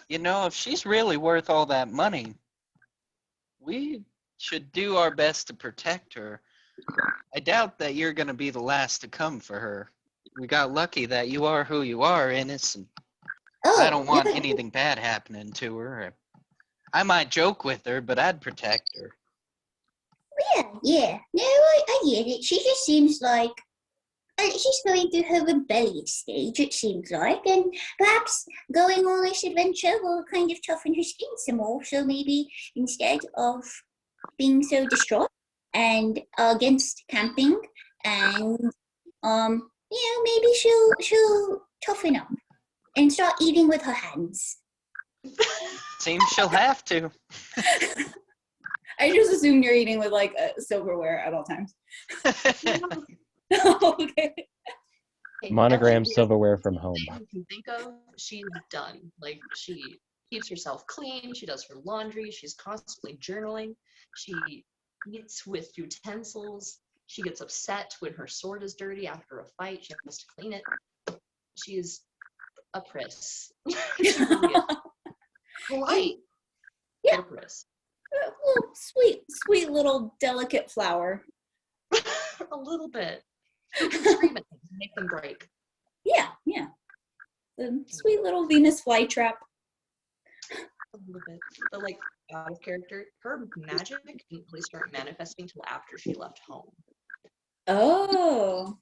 You know, if she's really worth all that money, we should do our best to protect her. I doubt that you're going to be the last to come for her. We got lucky that you are who you are, innocent. oh, I don't want no. anything bad happening to her. I might joke with her, but I'd protect her. Yeah. No, I get it. She just seems like she's going through her rebellious stage, it seems like, and perhaps going on this adventure will kind of toughen her skin some more. So maybe instead of being so distraught and against camping, and maybe she'll toughen up and start eating with her hands. Seems she'll have to. I just assume you're eating with like silverware at all times. Okay. Hey, Monogram every silverware from home. thing you can think of, she's done. Like, she keeps herself clean. She does her laundry. She's constantly journaling. She eats with utensils. She gets upset when her sword is dirty after a fight. She has to clean it. She is a priss. She really is. Polite. Yeah. but a priss. Little sweet little delicate flower. A little bit. You can scream at things and make them break. Yeah. The sweet little Venus flytrap. A little bit. But like out of character, her magic didn't really start manifesting till after she left home. Oh.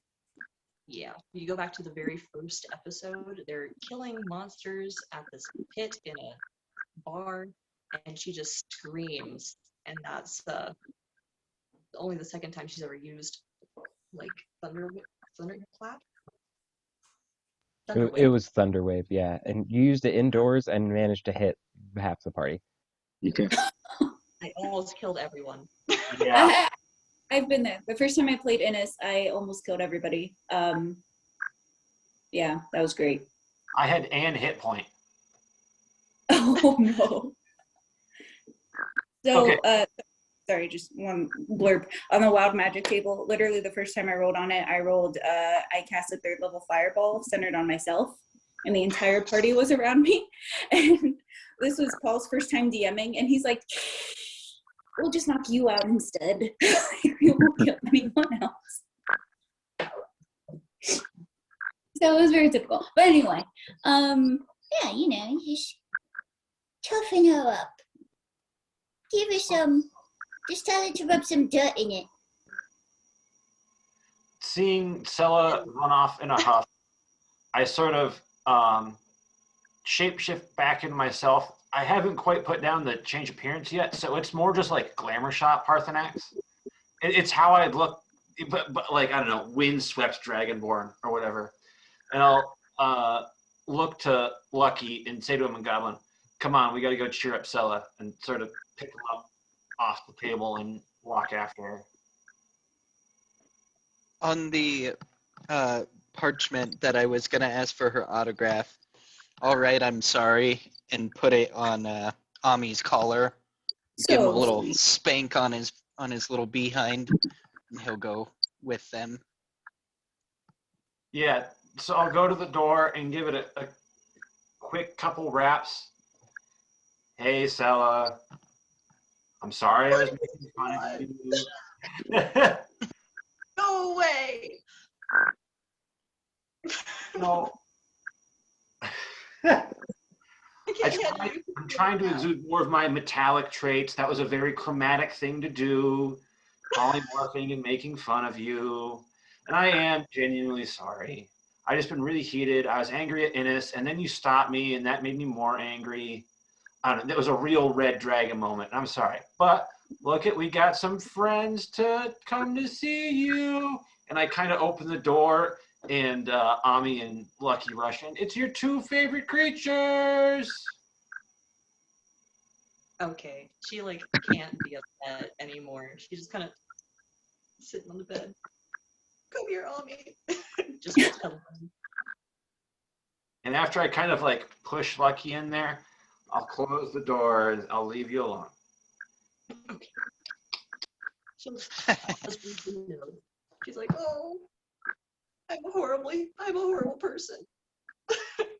Yeah. You go back to the very first episode, they're killing monsters at this pit in a bar, and she just screams, and that's only the second time she's ever used like thunderclap. It was Thunderwave, yeah. And you used it indoors and managed to hit half the party. You can. I almost killed everyone. Yeah. I've been there. The first time I played Innis, I almost killed everybody. Yeah, that was great. I had an hit point. Oh no. So, Okay. Sorry, just one blurb. On the Wild Magic table, literally the first time I rolled on it, I cast a 3rd level fireball centered on myself, and the entire party was around me. And this was Paul's first time DMing, and he's like, we'll just knock you out instead. We won't kill anyone else. So it was very typical. But anyway, Yeah, just toughen her up. Give her some, just tell her to rub some dirt in it. Seeing Sella run off in a huff, I sort of shapeshift back into myself. I haven't quite put down the change appearance yet, so it's more just like glamour shot Parthenax. It's how I'd look, but like, I don't know, windswept Dragonborn or whatever. And I'll look to Lucky and say to him in Goblin, come on, we got to go cheer up Sella, and sort of pick him up off the table and walk after her. On the parchment that I was going to ask for her autograph, all right, I'm sorry, and put it on Ami's collar. Give him a little spank on his little behind, and he'll go with them. Yeah, so I'll go to the door and give it a quick couple raps. Hey, Sela. I'm sorry I was making fun of you. No way. No. I can't handle you. I'm trying to exude more of my metallic traits. That was a very chromatic thing to do, polymorphing and making fun of you. And I am genuinely sorry. I just been really heated. I was angry at Innis, and then you stopped me, and that made me more angry. I don't know. It was a real red dragon moment. I'm sorry. But look we got some friends to come to see you. And I kind of opened the door, and Ami and Lucky rush in. It's your two favorite creatures. Okay. She like can't be upset anymore. She's just kind of sitting on the bed. Come here, Ami. Just cuddling. And after I kind of like push Lucky in there, I'll close the door and I'll leave you alone. Okay. She's like, oh, I'm a horrible person.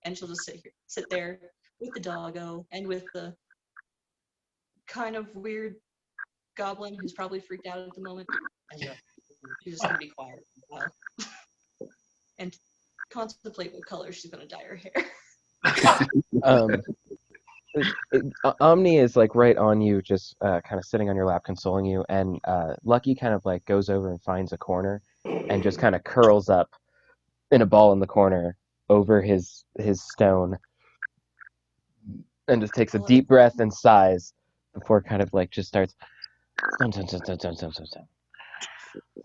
And she'll just sit there with the doggo and with the kind of weird goblin who's probably freaked out at the moment. And she's just gonna be quiet for a while. And contemplate what color she's gonna dye her hair. Omni is like right on you, just kind of sitting on your lap, consoling you, and Lucky kind of like goes over and finds a corner, and just kind of curls up in a ball in the corner over his stone, and just takes a deep breath and sighs before kind of like just starts. Stone, stone, stone, stone, stone, stone, stone, stone.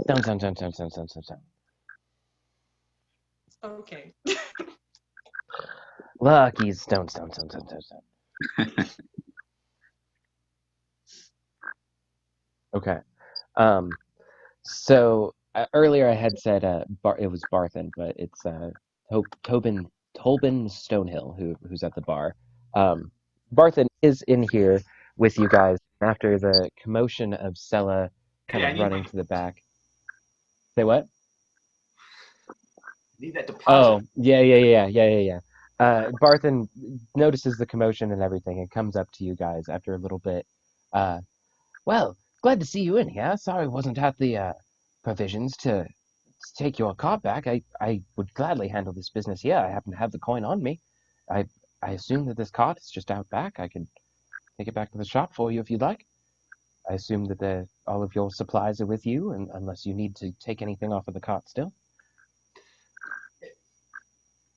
Stone, stone, stone, stone, stone, stone, stone, stone. Okay. Lucky stone, stone, stone, stone, stone, stone. Okay. So earlier I had said it was Barthen, but it's Tobin Stonehill who's at the bar. Barthen is in here with you guys after the commotion of Sela kind of running to the back. Say what? Need that deposit. Oh, yeah. Barthen notices the commotion and everything and comes up to you guys after a little bit. Well, glad to see you in here. Sorry I wasn't at the provisions to take your cart back. I would gladly handle this business here. I happen to have the coin on me. I assume that this cart is just out back. I can take it back to the shop for you if you'd like. I assume that all of your supplies are with you, and unless you need to take anything off of the cart still.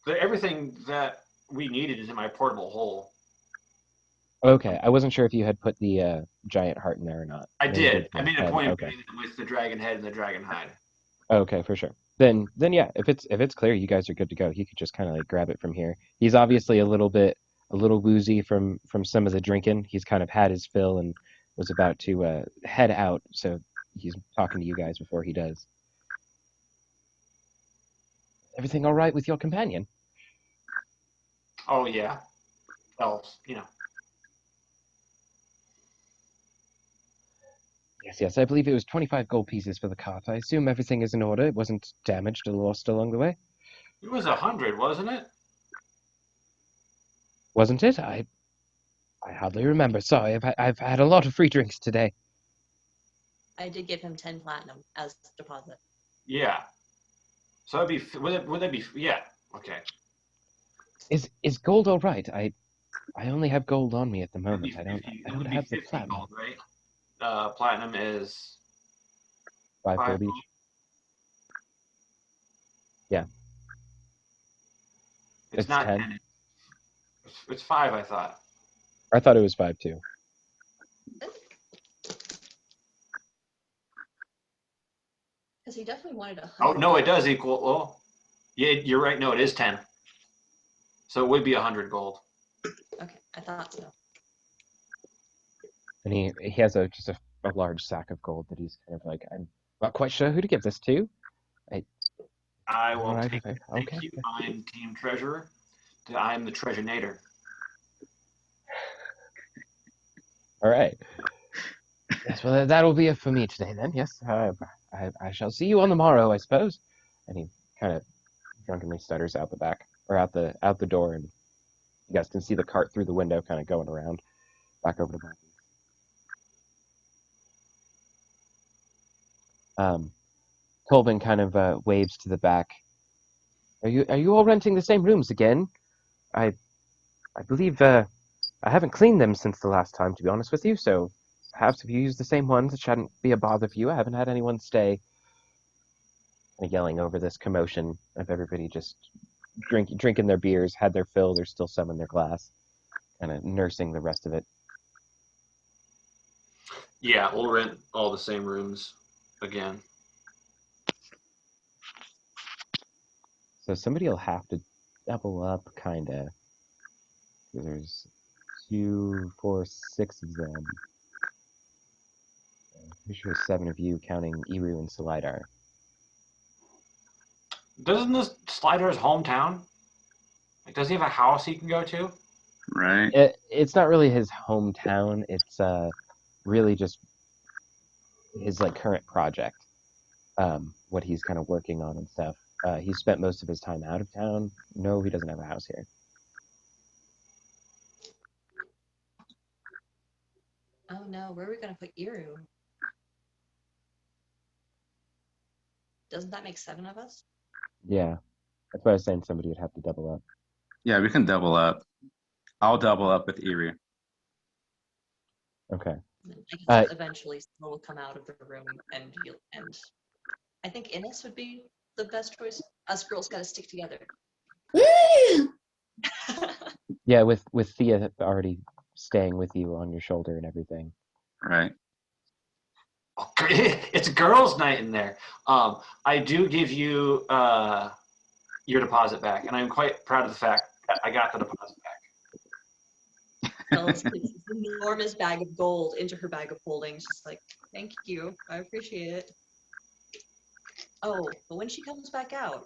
Everything that we needed is in my portable hole. Okay, I wasn't sure if you had put the giant heart in there or not. I did. I made a point of okay. putting it with the dragon head and the dragon hide. Okay, for sure. Then yeah, if it's clear, you guys are good to go. He could just kind of like grab it from here. He's obviously a little woozy from some of the drinking. He's kind of had his fill and was about to head out, so he's talking to you guys before he does. Everything all right with your companion? Oh yeah. Elves, Yes, I believe it was 25 gold pieces for the cart. I assume everything is in order. It wasn't damaged or lost along the way. It was 100, wasn't it? Wasn't it? I hardly remember. Sorry, I've had a lot of free drinks today. I did give him 10 platinum as deposit. Yeah. So that'd be would that be yeah, okay. Is gold all right? I only have gold on me at the moment. I don't have the platinum. Gold, right? Platinum is 5 gold each. Yeah. It's not 10. It's 5, I thought. I thought it was 5 too. Because he definitely wanted 100. Oh no, it does equal. Well, yeah, you're right. No, it is 10. So it would be 100 gold. Okay, I thought so. And he has just a large sack of gold that he's kind of like, I'm not quite sure who to give this to. I will Alright, take okay. thank you. I'm team treasurer. I'm the treasurenator. All right. Yes, well, that'll be it for me today then. Yes, I shall see you on the morrow, I suppose. And he kind of drunkenly stutters out the back or out the door and You guys can see the cart through the window kind of going around back over to Bobby. Colvin kind of waves to the back. Are you all renting the same rooms again? I believe I haven't cleaned them since the last time, to be honest with you, so perhaps if you use the same ones, it shouldn't be a bother for you. I haven't had anyone stay. Kind of yelling over this commotion of everybody just drinking their beers, had their fill, there's still some in their glass, kind of nursing the rest of it. Yeah, we'll rent all the same rooms again. So somebody will have to double up, kind of. There's 2, 4, 6 of them. I'm pretty sure 7 of you, counting Eru and Salidar. Doesn't this Slider's hometown? Like, does he have a house he can go to? Right. It's not really his hometown. It's really just his like current project, what he's kind of working on and stuff. He spent most of his time out of town. No, he doesn't have a house here. Oh no, where are we gonna put Eru? Doesn't that make 7 of us? Yeah, that's why I was saying somebody would have to double up. Yeah, we can double up. I'll double up with Eru. Okay. I guess eventually someone will come out of the room and I think Innes would be the best choice. Us girls gotta stick together. Woo! Yeah, with Thea already staying with you on your shoulder and everything. Right. It's girls' night in there. I do give you your deposit back, and I'm quite proud of the fact that I got the deposit back. Ellis puts this enormous bag of gold into her bag of holding. She's like, thank you, I appreciate it. Oh, but when she comes back out,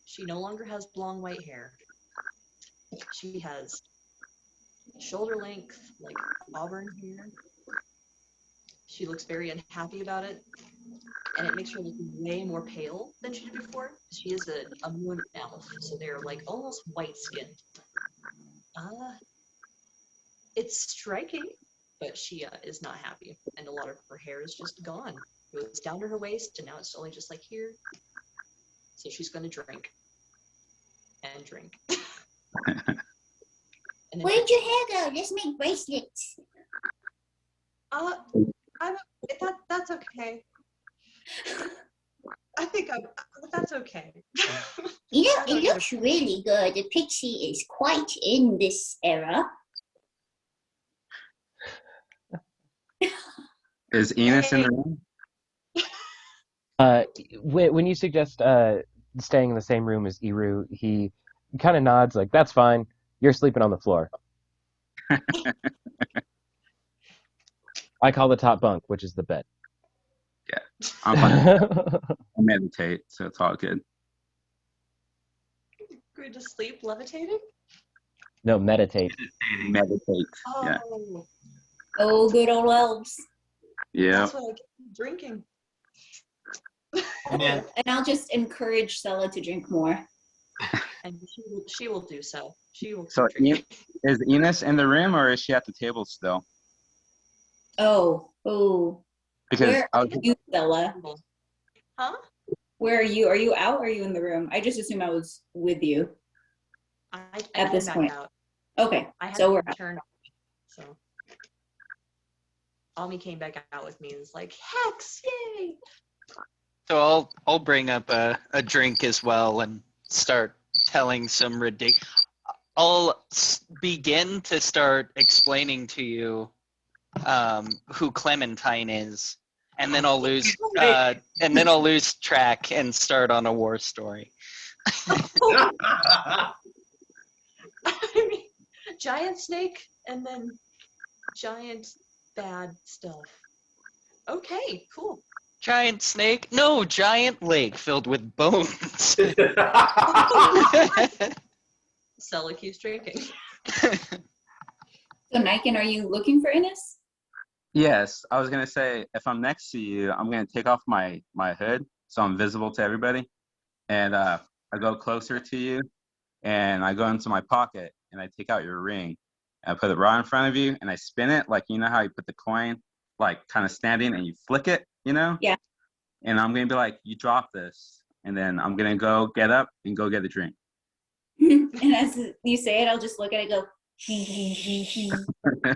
she no longer has long white hair. She has shoulder length, like auburn hair. She looks very unhappy about it, and it makes her look way more pale than she did before. She is a moon elf, so they're like almost white skinned. It's striking, but she is not happy, and a lot of her hair is just gone. It was down to her waist, and now it's only just like here. So she's going to drink and drink. And then Where'd your hair go? Let's make bracelets. that's okay. I think that's okay. You know, it looks really good. The pixie is quite in this era. Is Enos in the room? When you suggest staying in the same room as Eru, he kind of nods like, that's fine. You're sleeping on the floor. I call the top bunk, which is the bed. Yeah, I'm fine. I meditate, so it's all good. Going to sleep levitating? No, meditate. Meditate. Yeah. Oh, Oh, good old elves. Yeah. that's what I get from drinking. And And I'll just encourage Stella to drink more. And she will do so. She will So keep drinking. is Enos in the room, or is she at the table still? Oh. Because Where I are was, you, Stella? Huh? Where are you? Are you out or are you in the room? I just assume I was with you. I At came this back point. out. Okay, I had so to we're out. turn off. So Almi came back out with me and was like, Hex, yay! So I'll bring up a drink as well and start telling some ridiculous. I'll begin to start explaining to you who Clementine is, and then I'll lose track and start on a war story. I mean, giant snake and then giant bad stuff. Okay, cool. Giant snake? No, giant lake filled with bones. Stella keeps drinking. So Niken, are you looking for Innes? yes, I was gonna say if I'm next to you, I'm gonna take off my hood so I'm visible to everybody, and I go closer to you, and I go into my pocket and I take out your ring. And I put it right in front of you, and I spin it like you know how you put the coin, like kind of standing, and you flick it, you know? Yeah. And I'm gonna be like, you drop this, and then I'm gonna go get up and go get a drink. And as you say it, I'll just look at it and go,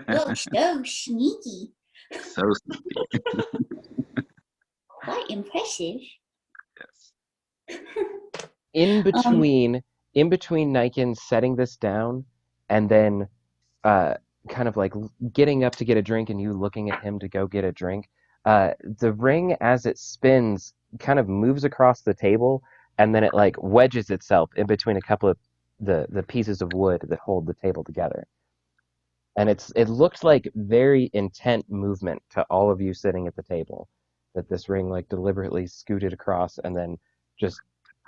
Whoa, so sneaky. So sneaky. Quite impressive. Yes. In between Niken setting this down and then kind of like getting up to get a drink and you looking at him to go get a drink, the ring as it spins kind of moves across the table and then it like wedges itself in between a couple of the pieces of wood that hold the table together. And it looked like very intent movement to all of you sitting at the table, that this ring like deliberately scooted across and then just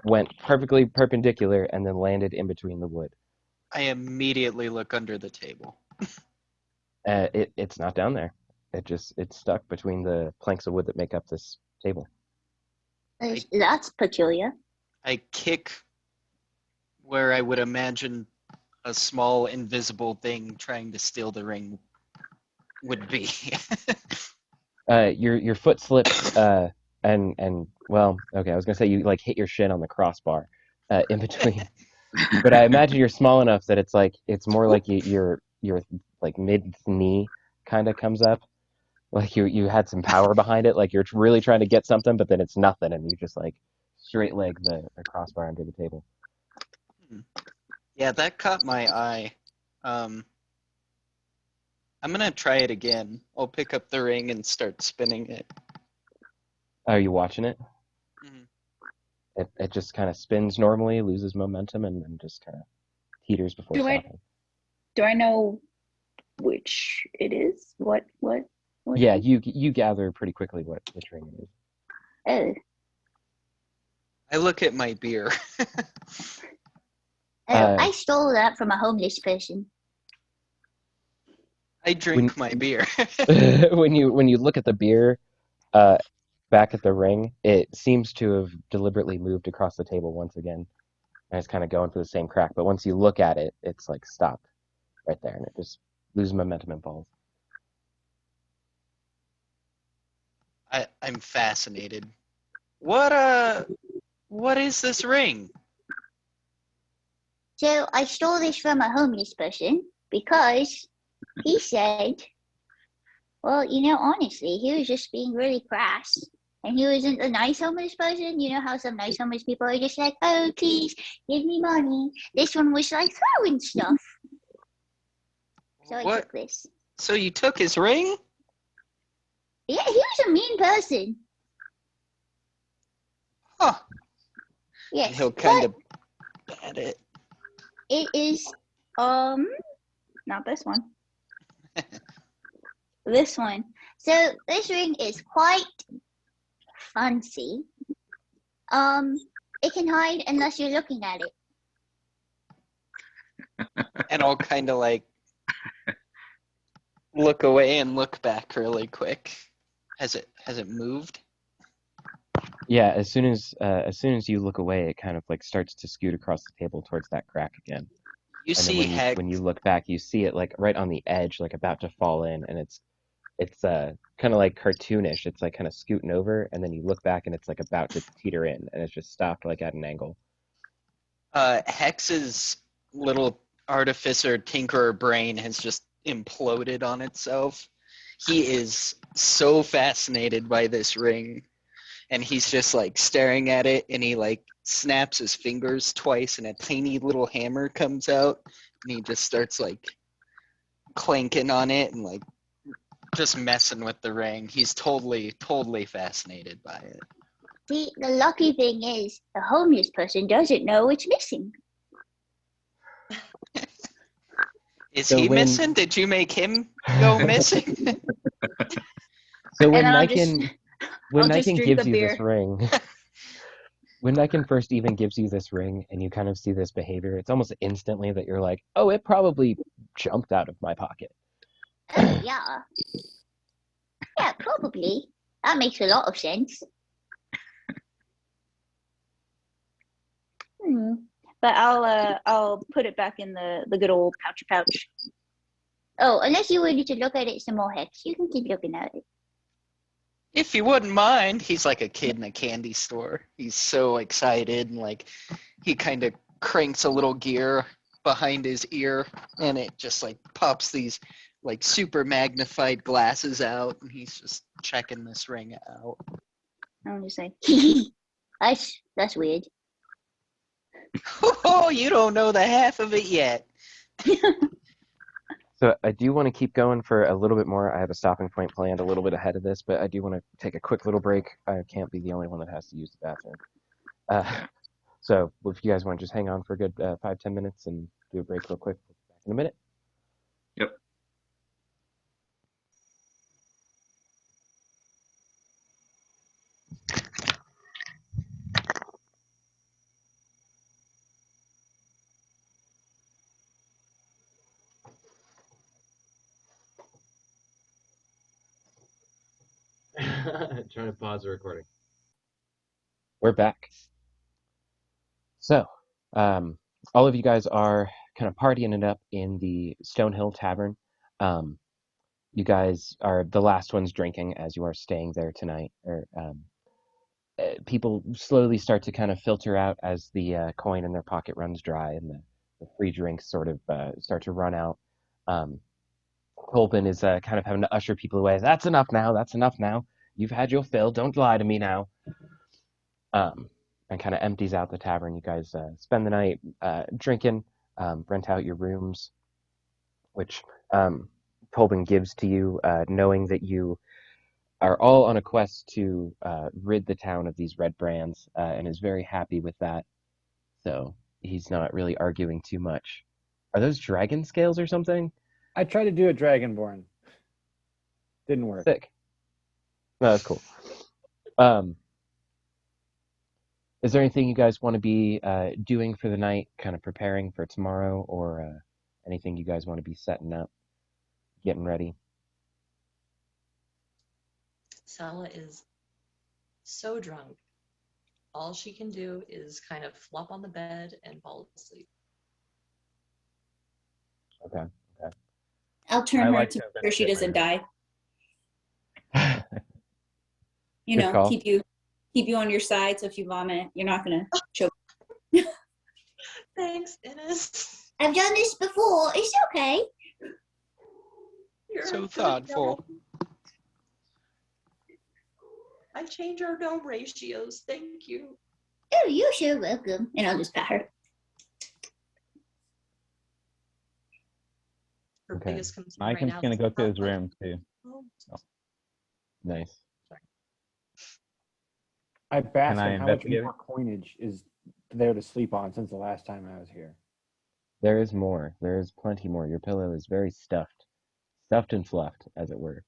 went perfectly perpendicular and then landed in between the wood. I immediately look under the table. It's not down there. It's stuck between the planks of wood that make up this table. That's peculiar. I kick where I would imagine a small invisible thing trying to steal the ring would be. Your foot slips and well, okay, I was gonna say you like hit your shin on the crossbar in between. But I imagine you're small enough that it's more like your like mid knee kind of comes up, like you had some power behind it, like you're really trying to get something, but then it's nothing, and you just like straight leg the crossbar under the table. Yeah, that caught my eye. I'm gonna try it again. I'll pick up the ring and start spinning it. Are you watching it? Mhm. It just kind of spins normally, loses momentum, and then just kind of teeters before stopping. Do I know which it is? What? Yeah, you gather pretty quickly which ring it is. Oh. I look at my beer. I stole that from a homeless person. I drink my beer. when you look at the beer back at the ring, it seems to have deliberately moved across the table once again. And it's kind of going for the same crack, but once you look at it, it's like stopped right there, and it just loses momentum and falls. I'm fascinated. What is this ring? So I stole this from a homeless person because he said, well, honestly, he was just being really crass. And he wasn't a nice homeless person. You know how some nice homeless people are just like, oh, please, give me money. This one was like throwing stuff. So I took this. So you took his ring? Yeah, he was a mean person. Huh. Yes. He'll kind of bat it. It is, Not this one. this one. So this ring is quite fancy. It can hide unless you're looking at it. And I'll kind of like look away and look back really quick. Has it moved? Yeah, as soon as you look away, it kind of like starts to scoot across the table towards that crack again. You And then see when you look back, you see it like right on the edge, like about to fall in, and it's kind of like cartoonish. It's like kind of scooting over, and then you look back, and it's like about to teeter in, and it's just stopped like at an angle. Hex's little artificer tinkerer brain has just imploded on itself. He is so fascinated by this ring, and he's just like staring at it, and he like snaps his fingers twice, and a tiny little hammer comes out, and he just starts like clanking on it and like just messing with the ring. He's totally fascinated by it. See, the lucky thing is the homeless person doesn't know it's missing. Is So he when- missing? Did you make him go missing? So when And I'll Niken I'll just Niken drink gives the you this beer. ring, when Niken first even gives you this ring, and you kind of see this behavior, it's almost instantly that you're like, oh, it probably jumped out of my pocket. Oh, yeah. Yeah, probably. That makes a lot of sense. But I'll put it back in the good old pouch. Oh, unless you wanted to look at it some more, Hex, you can keep looking at it. If you wouldn't mind, he's like a kid in a candy store. He's so excited and like he kind of cranks a little gear behind his ear and it just like pops these like super magnified glasses out and he's just checking this ring out. I'll just say, that's weird. Oh, you don't know the half of it yet. So I do want to keep going for a little bit more. I have a stopping point planned a little bit ahead of this, but I do want to take a quick little break. I can't be the only one that has to use the bathroom. So if you guys want to just hang on for a good 5-10 minutes and do a break real quick, we'll be back in a minute. Yep. Trying to pause the recording. We're back. So, all of you guys are kind of partying it up in the Stonehill Tavern. You guys are the last ones drinking as you are staying there tonight. People slowly start to kind of filter out as the coin in their pocket runs dry and the free drinks sort of start to run out. Colbin is kind of having to usher people away. That's enough now. That's enough now. You've had your fill. Don't lie to me now. And kind of empties out the tavern. You guys spend the night drinking, rent out your rooms, which Colbin gives to you, knowing that you are all on a quest to rid the town of these red brands, and is very happy with that. So he's not really arguing too much. Are those dragon scales or something? I tried to do a Dragonborn. Didn't work. Sick. No, that's cool. Is there anything you guys want to be doing for the night, kind of preparing for tomorrow, or anything you guys want to be setting up, getting ready? Sala is so drunk. All she can do is kind of flop on the bed and fall asleep. Okay. I'll turn I her like to to make sure she doesn't die. You Good know, call. keep you on your side, so if you vomit, you're not gonna choke. Thanks, Innes. I've done this before. It's okay. You're So a good thoughtful. girl. I change our dome ratios. Thank you. Oh, you're so welcome. And I'll just pat her. Her Okay. biggest concern right Mike's now gonna is go to how his much- room too. Oh, Nice. I bask I in how much investigate more coinage is there to sleep on since the last time I was here. There is more. There is plenty more. Your pillow is very stuffed. Stuffed and fluffed, as it were.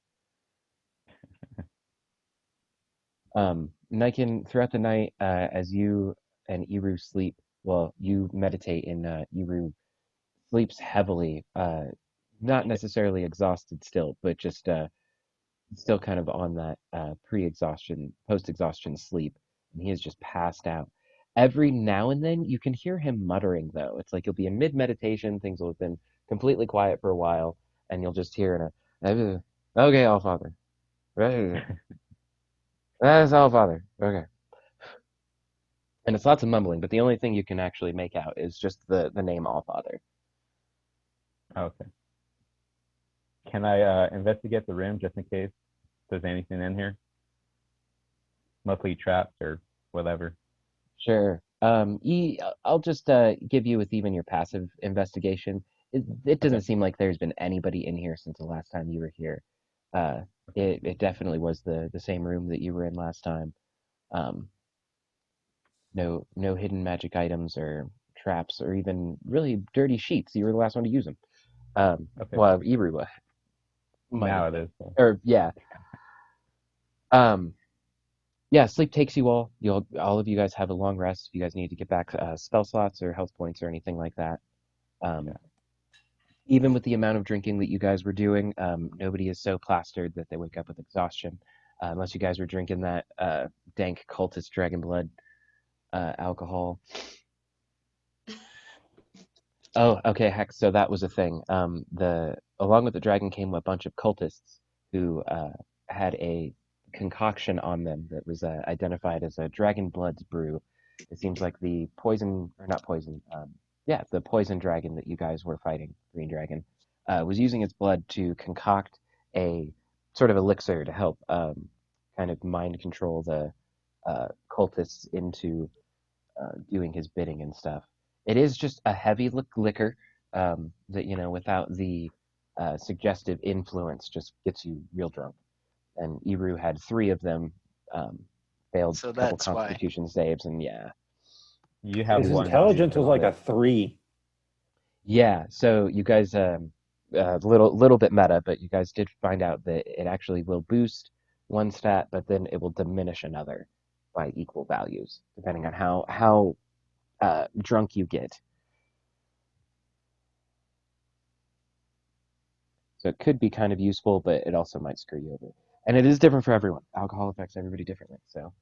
Niken, throughout the night, as you and Iru sleep, well, you meditate and Iru sleeps heavily, not necessarily exhausted still, but just still kind of on that pre-exhaustion, post-exhaustion sleep, and he is just passed out. Every now and then you can hear him muttering, though. It's like you'll be in mid-meditation, things will have been completely quiet for a while, and you'll just hear okay, All Father. That's All Father. Okay. And it's lots of mumbling, but the only thing you can actually make out is just the name All Father. Okay. Can I investigate the room just in case there's anything in here? Mostly traps or whatever. Sure. I'll just give you with even your passive investigation. It doesn't seem like there's been anybody in here since the last time you were here. It definitely was the same room that you were in last time. No hidden magic items or traps or even really dirty sheets. You were the last one to use them. Okay. Well, Iru might Now have it been. is. So. Or yeah. Yeah, sleep takes you all. All of you guys have a long rest. If you guys need to get back spell slots or health points or anything like that. Even with the amount of drinking that you guys were doing, nobody is so plastered that they wake up with exhaustion. Unless you guys were drinking that dank cultist dragon blood alcohol. Oh, okay, Hex. So that was a thing. The along with the dragon came a bunch of cultists who had a concoction on them that was identified as a dragon blood's brew. It seems like the poison, or not poison, yeah, the poison dragon that you guys were fighting, Green Dragon, was using its blood to concoct a sort of elixir to help kind of mind control the cultists into doing his bidding and stuff. It is just a heavy liquor that, without the suggestive influence, just gets you real drunk. And Iru had 3 of them, um, failed So a couple that's why. Constitution saves, and yeah. You have His one intelligence juice was like on a 3. Yeah, so you guys, little bit meta, but you guys did find out that it actually will boost one stat, but then it will diminish another by equal values, depending on how drunk you get. So it could be kind of useful, but it also might screw you over. And it is different for everyone. Alcohol affects everybody differently. So,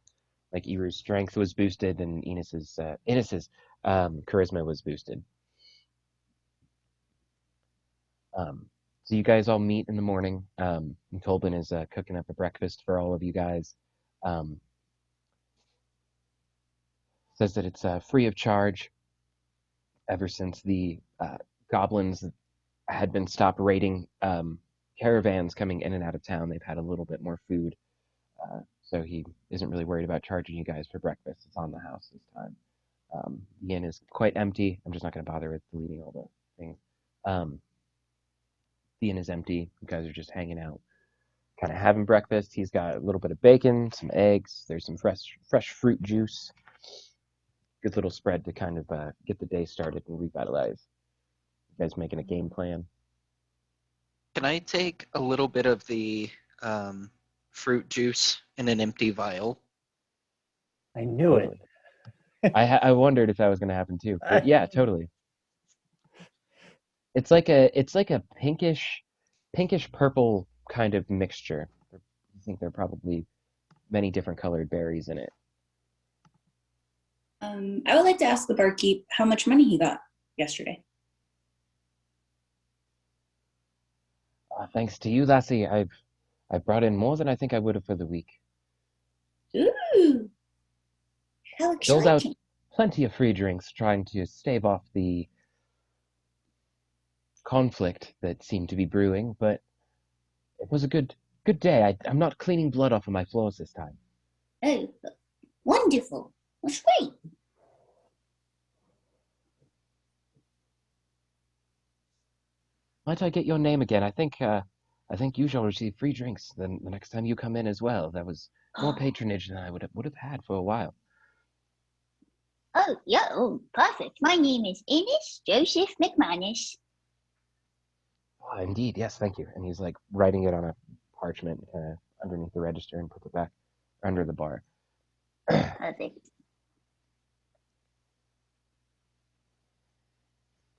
like Iru's strength was boosted, and Enos's charisma was boosted. So you guys all meet in the morning. And Tolbin is cooking up a breakfast for all of you guys. Says that it's free of charge. Ever since the goblins had been stopped raiding caravans coming in and out of town, they've had a little bit more food. So he isn't really worried about charging you guys for breakfast. It's on the house this time. The inn is quite empty. I'm just not going to bother with deleting all the things. The inn is empty. You guys are just hanging out, kind of having breakfast. He's got a little bit of bacon, some eggs. There's some fresh fruit juice. Good little spread to kind of get the day started and revitalize. You guys making a game plan? Can I take a little bit of the fruit juice in an empty vial? I knew it. I wondered if that was going to happen too. But yeah, totally. It's like a pinkish purple kind of mixture. I think there are probably many different colored berries in it. I would like to ask the barkeep how much money he got yesterday. Thanks to you, lassie, I've brought in more than I think I would have for the week. Ooh, how Doled out exciting. plenty of free drinks, trying to stave off the conflict that seemed to be brewing, but it was a good day. I'm not cleaning blood off of my floors this time. Oh, wonderful. That's great. Might I get your name again? I think you shall receive free drinks the next time you come in as well. That was more patronage than I would have had for a while. Oh, yeah, oh, perfect. My name is Innes Joseph McManus. Oh, indeed, yes, thank you. And he's like writing it on a parchment underneath the register and puts it back under the bar. Perfect.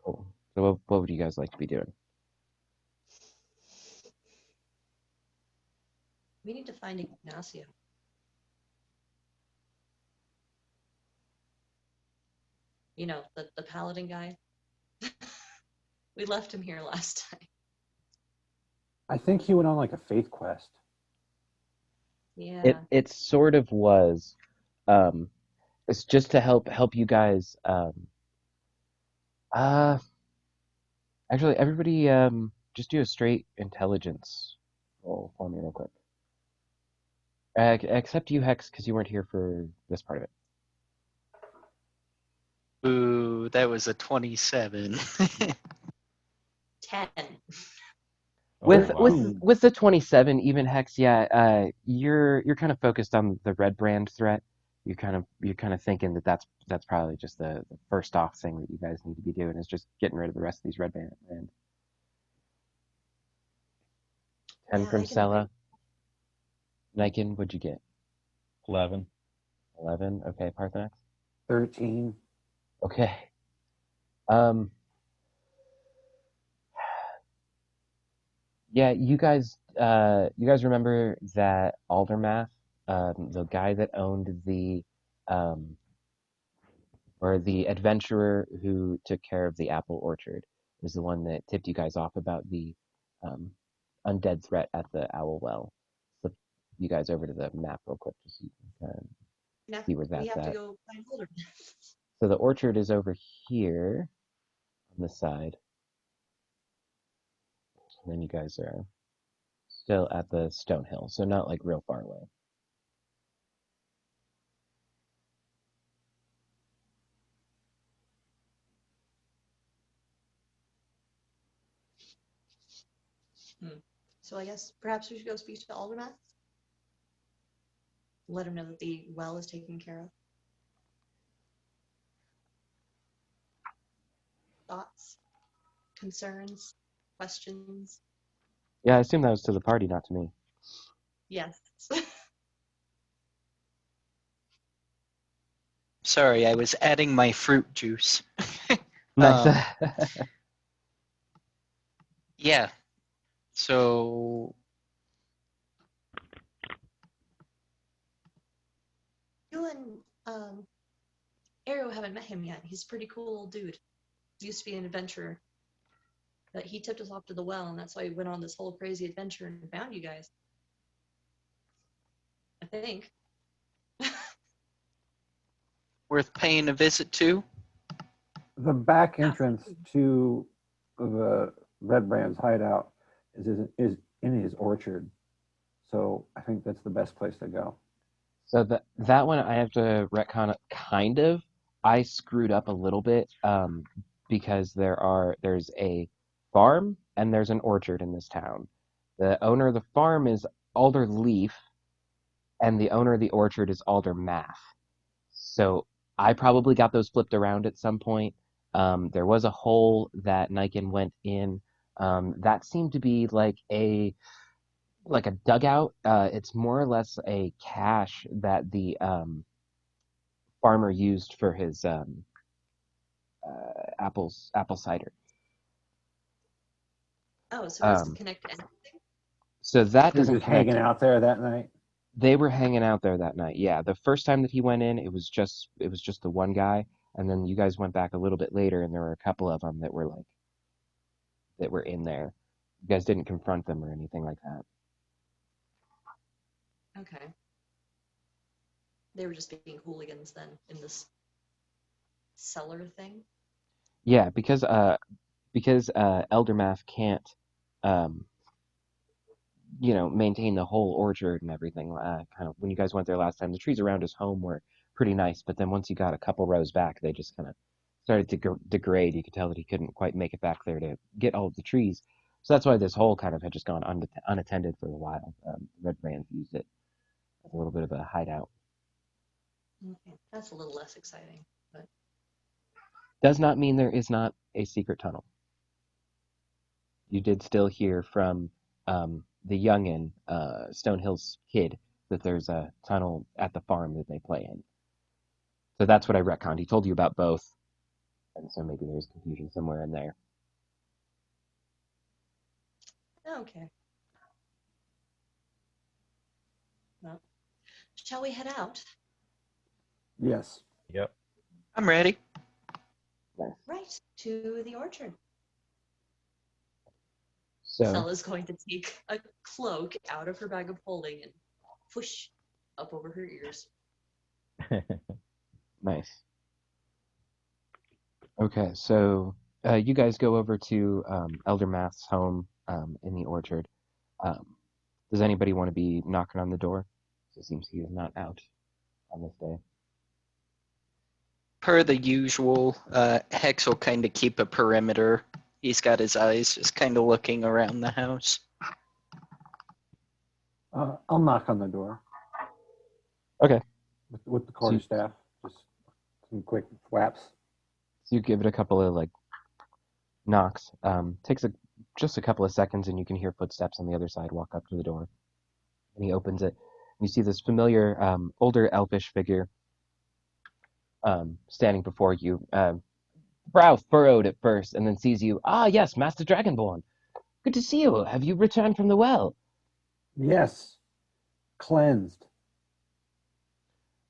Cool. So what would you guys like to be doing? We need to find Ignacio. You know, the paladin guy. We left him here last time. I think he went on like a faith quest. Yeah. It sort of was. It's just to help you guys. Actually, everybody, just do a straight intelligence roll for me real quick. Except you, Hex, because you weren't here for this part of it. Ooh, that was a 27. 10. With wow. with the 27, even Hex, yeah, you're kind of focused on the red brand threat. You're kind of thinking that that's probably just the first off thing that you guys need to be doing is just getting rid of the rest of these red brand. 10 Yeah, from I can Sela. Niken, what'd you get? 11. 11. Okay, Parthenax. 13. Okay. Yeah, you guys remember that Aldermath, the guy that owned the or the adventurer who took care of the apple orchard is the one that tipped you guys off about the um, undead threat at the Owl Well. Flip you guys over to the map real quick just so you can Now see where we that's have to at. go find Holder. So the orchard is over here on the side. And then you guys are still at the Stone Hill, so not like real far away. So I guess perhaps we should go speak to Aldermath. Let him know that the well is taken care of. Thoughts, concerns, questions? Yeah, I assume that was to the party, not to me. Yes. Sorry, I was adding my fruit juice. Nice. Yeah. So You and Arrow haven't met him yet. He's a pretty cool old dude. He used to be an adventurer. But he tipped us off to the well, and that's why we went on this whole crazy adventure and found you guys. I think. worth paying a visit to. The back entrance to the Red Brand's hideout is in his orchard. So I think that's the best place to go. So that one I have to retcon it kind of. I screwed up a little bit because there's a farm and there's an orchard in this town. The owner of the farm is Alder Leaf, and the owner of the orchard is Alder Math. So I probably got those flipped around at some point. There was a hole that Niken went in. That seemed to be like a dugout. It's more or less a cache that the farmer used for his apple cider. Oh, so it doesn't connect to anything? So that He was doesn't just connect. hanging out there that night. They were hanging out there that night. Yeah, the first time that he went in, it was just the one guy, and then you guys went back a little bit later, and there were a couple of them that were in there. You guys didn't confront them or anything like that. Okay. They were just being hooligans then in this cellar thing? Yeah, because Eldermath can't maintain the whole orchard and everything. Kind of when you guys went there last time, the trees around his home were pretty nice, but then once you got a couple rows back, they just kind of started to degrade. You could tell that he couldn't quite make it back there to get all of the trees. So that's why this hole kind of had just gone unattended for a while. Red Brand used it as a little bit of a hideout. Okay, that's a little less exciting, but Does not mean there is not a secret tunnel. You did still hear from the youngin, Stonehill's kid, that there's a tunnel at the farm that they play in. So that's what I retconned. He told you about both, and so maybe there's confusion somewhere in there. okay. Well, shall we head out? Yes. Yep. I'm ready. Right, to the orchard. So Stella's going to take a cloak out of her bag of holding and push up over her ears. nice. Okay, so you guys go over to Elder Math's home in the orchard. Does anybody want to be knocking on the door? It seems he is not out on this day. Per the usual, Hex will kind of keep a perimeter. He's got his eyes just kind of looking around the house. I'll knock on the door. Okay. With the quarterstaff, just some quick whaps. So you give it a couple of knocks. Takes just a couple of seconds, and you can hear footsteps on the other side walk up to the door. And he opens it. You see this familiar older elfish figure standing before you, brow furrowed at first, and then sees you. Ah, yes, Master Dragonborn. Good to see you. Have you returned from the well? Yes. Cleansed.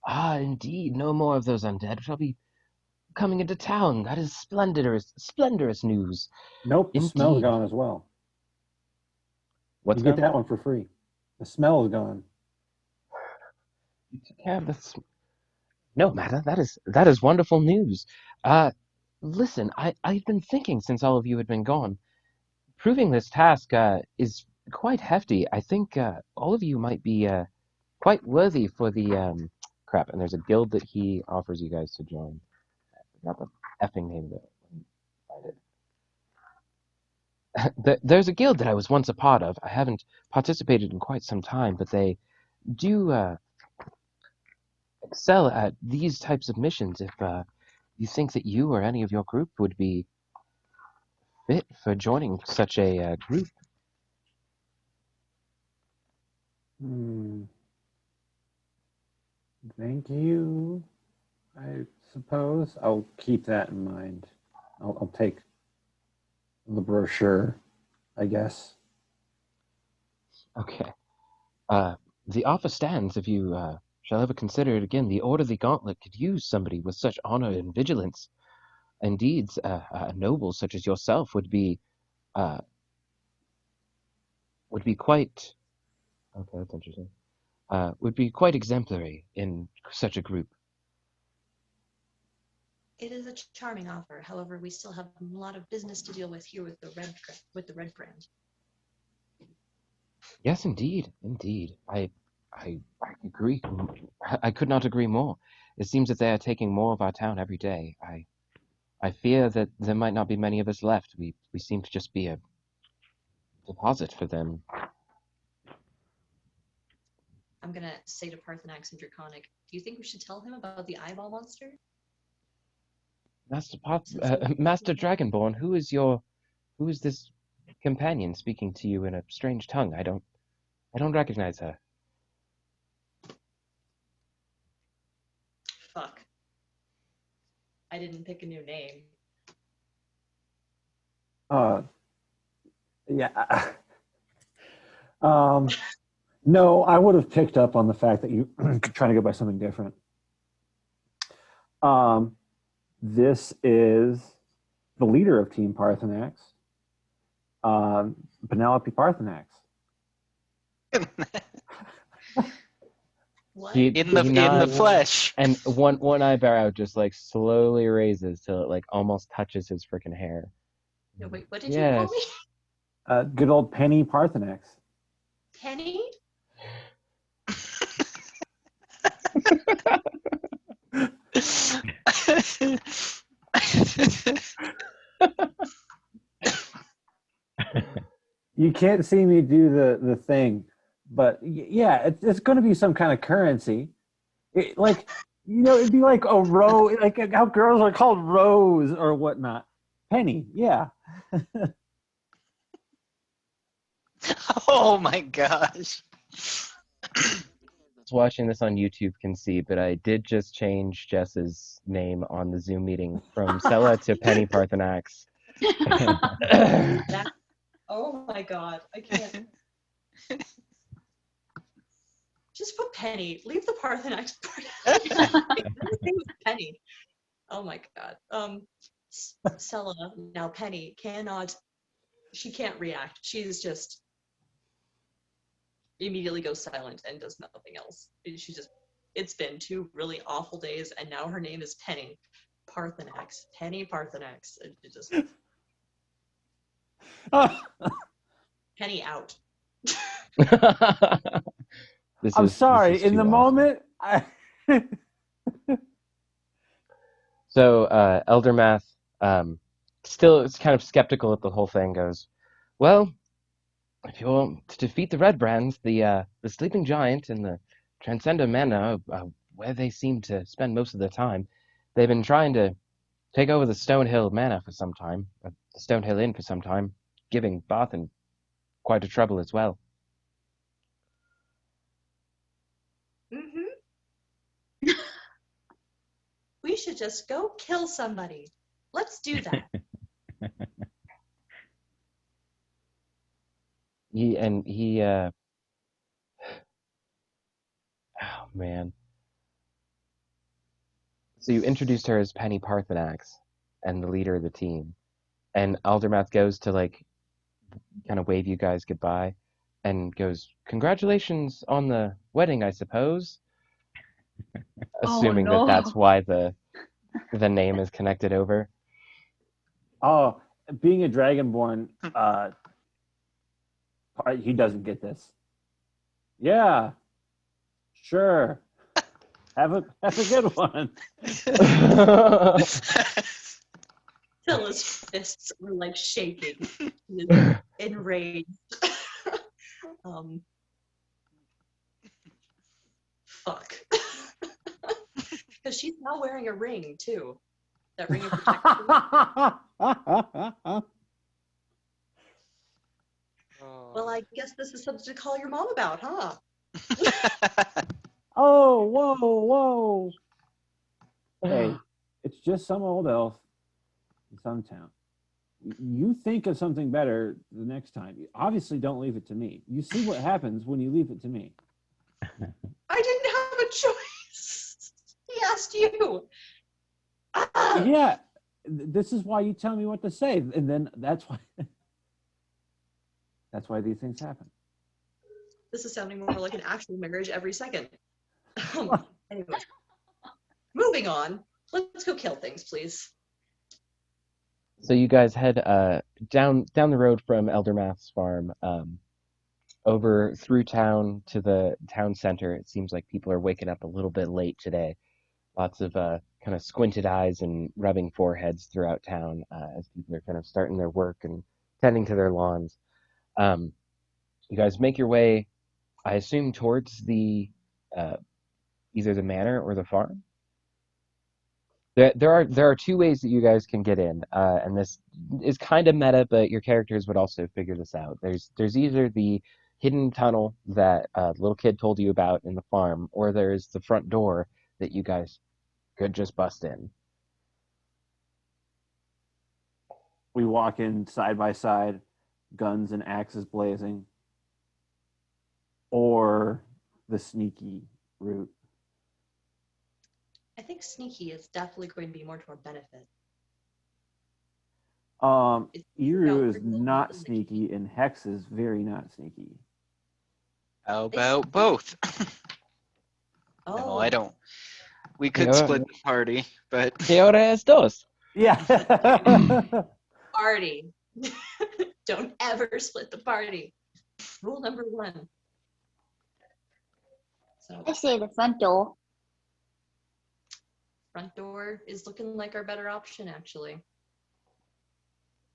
Ah, indeed. No more of those undead. Shall be coming into town. That is splendorous news. Nope, the smell's Indeed. gone as well. What's You get gone? that one for free. The smell is gone. You took care of this. No matter. That is wonderful news. Listen, I've been thinking since all of you had been gone. Proving this task is quite hefty. I think all of you might be quite worthy for the crap. And there's a guild that he offers you guys to join. I forgot the effing name of it. Let me find it. There's a guild that I was once a part of. I haven't participated in quite some time, but they do excel at these types of missions. If you think that you or any of your group would be fit for joining such a group. Thank you. I suppose I'll keep that in mind. I'll take the brochure, I guess. Okay. The offer stands if you shall ever consider it again. The Order of the Gauntlet could use somebody with such honor and vigilance. Indeed, a noble such as yourself would be quite. Okay, that's interesting. Would be quite exemplary in such a group. It is a charming offer. However, we still have a lot of business to deal with here with the red brand. Yes, indeed. I agree. I could not agree more. It seems that they are taking more of our town every day. I fear that there might not be many of us left. We seem to just be a deposit for them. I'm gonna say to Parthenax and Draconic, do you think we should tell him about the eyeball monster? Master Dragonborn, who is this companion speaking to you in a strange tongue? I don't recognize her. Fuck. I didn't pick a new name. Yeah. No, I would have picked up on the fact that you trying to go by something different. This is the leader of Team Parthenax, Penelope Parthenax. What? In the flesh. And one eyebrow just like slowly raises till it like almost touches his freaking hair. No, wait, what did you call me? Good old Penny Parthenax. Penny? You can't see me do the thing, but yeah, it's going to be some kind of currency. Like, it'd be like a rose, like how girls are called Rose or whatnot. Penny, yeah. Oh my gosh. Watching this on YouTube can see, but I did just change Jess's name on the Zoom meeting from Sella to Penny Parthenax. Oh my god, I can't. Just put Penny. Leave the Parthenax part. Everything with Penny. Oh my god. Sella, now Penny cannot. She can't react. She's just immediately goes silent and does nothing else. It's been 2 really awful days, and now her name is Penny Parthenax. Penny Parthenax. It just Penny out. I'm sorry. In the moment, So Eldermath still is kind of skeptical at the whole thing. Goes, well, if you want to defeat the Red Brands, the Sleeping Giant and the Transcender Manor, where they seem to spend most of their time, they've been trying to take over the Stonehill Manor for some time, the Stonehill Inn for some time, giving Barthen quite a trouble as well. Mm-hmm. We should just go kill somebody. Let's do that. Oh man. So you introduced her as Penny Parthenax and the leader of the team. And Aldermath goes to like kind of wave you guys goodbye and goes, "Congratulations on the wedding, I suppose." Assuming that that's no. why the name is connected over. Oh, being a dragonborn, he doesn't get this. Yeah, sure. Have a good one. Silla's fists were like shaking. He is enraged. Fuck. Because she's now wearing a ring too. That ring of protection. Well, I guess this is something to call your mom about, huh? Oh, whoa. Hey, it's just some old elf in some town. You think of something better the next time. You obviously don't leave it to me. You see what happens when you leave it to me. I didn't have a choice. He asked you. Yeah, this is why you tell me what to say, and then that's why these things happen. This is sounding more like an actual marriage every second. Anyway, moving on. Let's go kill things, please. So you guys head down the road from Eldermath's farm, over through town to the town center. It seems like people are waking up a little bit late today. Lots of kind of squinted eyes and rubbing foreheads throughout town as people are kind of starting their work and tending to their lawns. You guys make your way, I assume, towards the either the manor or the farm. There are two ways that you guys can get in, and this is kind of meta, but your characters would also figure this out. There's either the hidden tunnel that the little kid told you about in the farm, or there's the front door that you guys could just bust in. We walk in side by side, guns and axes blazing, or the sneaky route. I think sneaky is definitely going to be more to our benefit. Eru is not sneaky, and Hex is very not sneaky. How about both? Oh, No, I don't. We could Yeah. split the party, but ¿Qué hora es dos? Yeah. Party. Don't ever split the party. Rule number 1. So I say the front door. front door is looking like our better option, actually.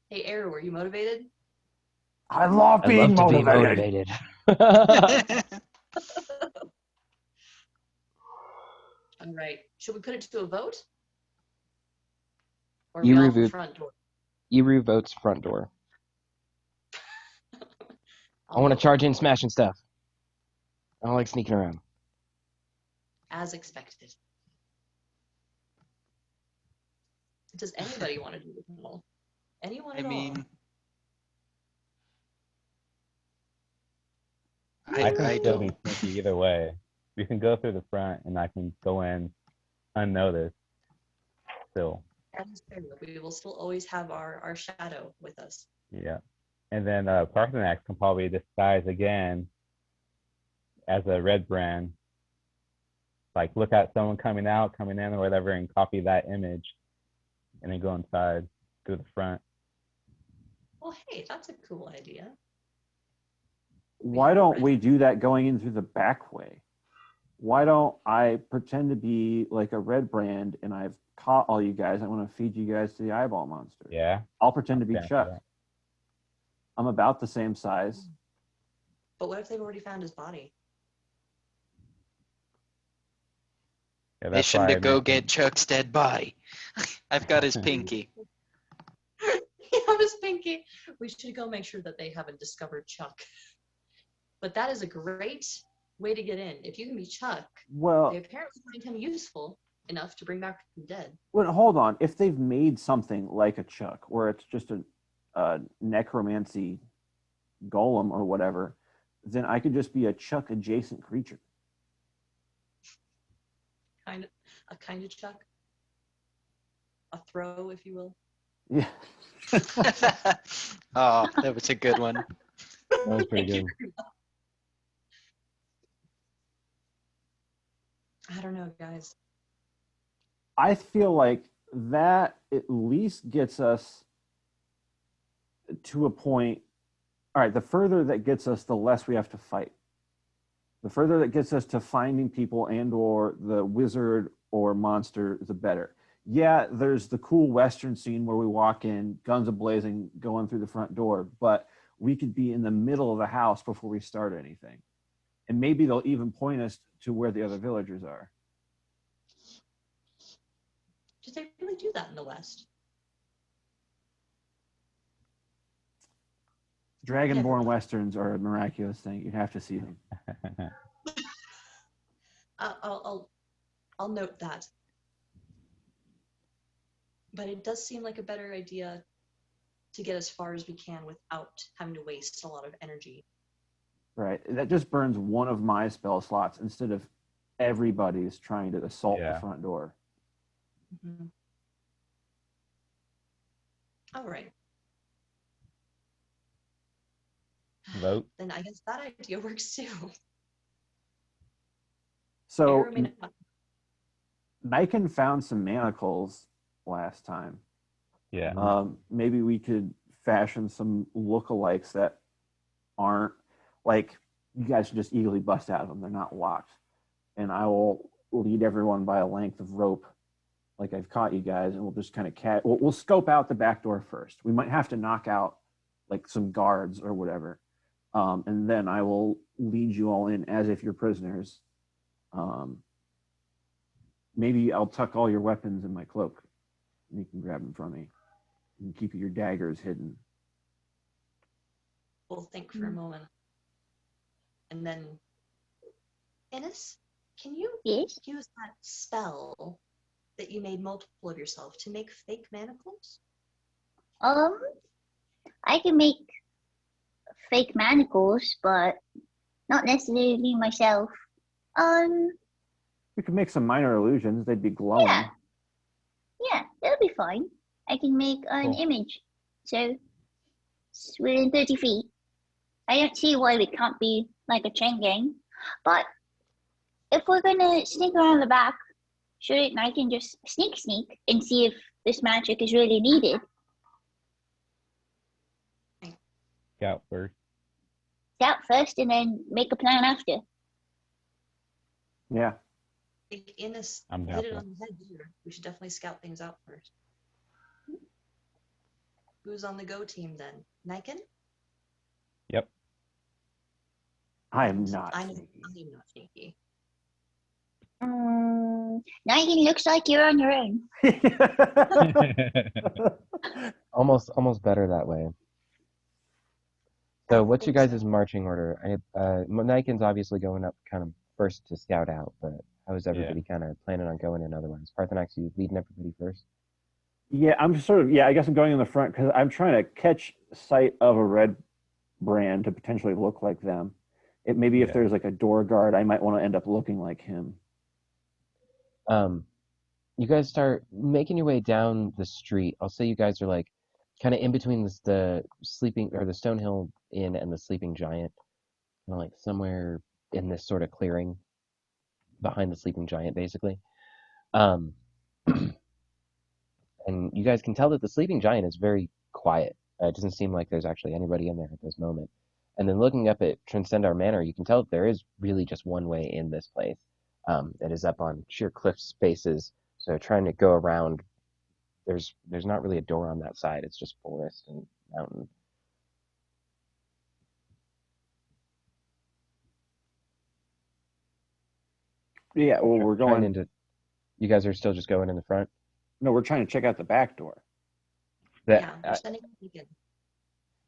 Hey, Eru, are you motivated? I love being to be motivated. motivated. All right. Should we put it to a vote? Or You we all reboot. front door? Eru votes front door. I want to charge in smashing stuff. I don't like sneaking around. As expected. Does anybody want to do the tunnel? Anyone I at all? mean, I can I still be don't. sneaky either way. We can go through the front, and I can go in unnoticed. Still, That is fair. We will still always have our shadow with us. yeah. And then Parthenax can probably disguise again as a red brand. Like look at someone coming out, coming in, or whatever, and copy that image, and then go inside through the front. Well, hey, that's a cool idea. Why don't we do that going in through the back way? Why don't I pretend to be like a red brand and I've caught all you guys? I want to feed you guys to the eyeball monster. Yeah. I'll pretend to be Yeah, Chuck. yeah. I'm about the same size. But what if they've already found his body? Yeah, that's Mission why to I go mentioned- get Chuck's dead body. I've got his pinky. You have his pinky. We should go make sure that they haven't discovered Chuck. But that is a great way to get in. If you can be Chuck, Well, they apparently find him useful enough to bring back the dead. well, hold on. If they've made something like a Chuck, where it's just a necromancy golem or whatever, then I could just be a Chuck adjacent creature. A kind of Chuck. a throw, if you will. Yeah. Oh, that was a good one. That was pretty Thank you good. very much. I don't know, guys. I feel like that at least gets us to a point. All right, the further that gets us, the less we have to fight. The further that gets us to finding people and or the wizard or monster, the better. Yeah, there's the cool Western scene where we walk in, guns a-blazing, going through the front door, but we could be in the middle of the house before we start anything. And maybe they'll even point us to where the other villagers are. Did they really do that in the West? Dragonborn Westerns are a miraculous thing. You'd have to see them. I'll note that. But it does seem like a better idea to get as far as we can without having to waste a lot of energy. Right. That just burns one of my spell slots instead of everybody's trying to assault the front door. Mm-hmm. All right. Vote. Then I guess that idea works too. So May or may not. Niken found some manacles last time. Yeah. Maybe we could fashion some lookalikes that aren't like you guys should just easily bust out of them. They're not locked. And I will lead everyone by a length of rope like I've caught you guys, and we'll just kind of we'll scope out the back door first. We might have to knock out like some guards or whatever. And then I will lead you all in as if you're prisoners. Maybe I'll tuck all your weapons in my cloak and you can grab them from me and keep your daggers hidden. We'll think for a moment. And then, Innes, can you use that spell that you made multiple of yourself to make fake manacles? I can make fake manacles, but not necessarily myself. We could make some minor illusions. They'd be glowing. Yeah, that'll be fine. I can make an image. So it's within 30 feet. I don't see why it can't be like a chain gang. But if we're gonna sneak around the back, shouldn't I can just sneak and see if this magic is really needed? Scout first. Scout first and then make a plan after. Yeah. Like Innes I'm hit down it for on the head here. We should definitely scout things out first. Who's on the go team then? Niken? Yep. I am not. I'm not sneaky. Niken, looks like you're on your own. Almost better that way. So what's your guys' marching order? Niken's obviously going up kind of first to scout out, but how is everybody kind of planning on going in otherwise? Parthenax, you leading everybody first? Yeah, I'm sort of, I guess I'm going in the front because I'm trying to catch sight of a red brand to potentially look like them. Maybe if there's like a door guard, I might want to end up looking like him. You guys start making your way down the street. I'll say you guys are like kind of in between the sleeping or the Stonehill Inn and the Sleeping Giant, kind of like somewhere in this sort of clearing behind the Sleeping Giant, basically. And you guys can tell that the Sleeping Giant is very quiet. It doesn't seem like there's actually anybody in there at this moment. And then looking up at Transcendar Manor, you can tell that there is really just one way in this place. It is up on sheer cliff spaces, so trying to go around, there's not really a door on that side. It's just forest and mountain. Yeah, well, we're going into. You guys are still just going in the front? No, we're trying to check out the back door. Yeah, we're sending Niken.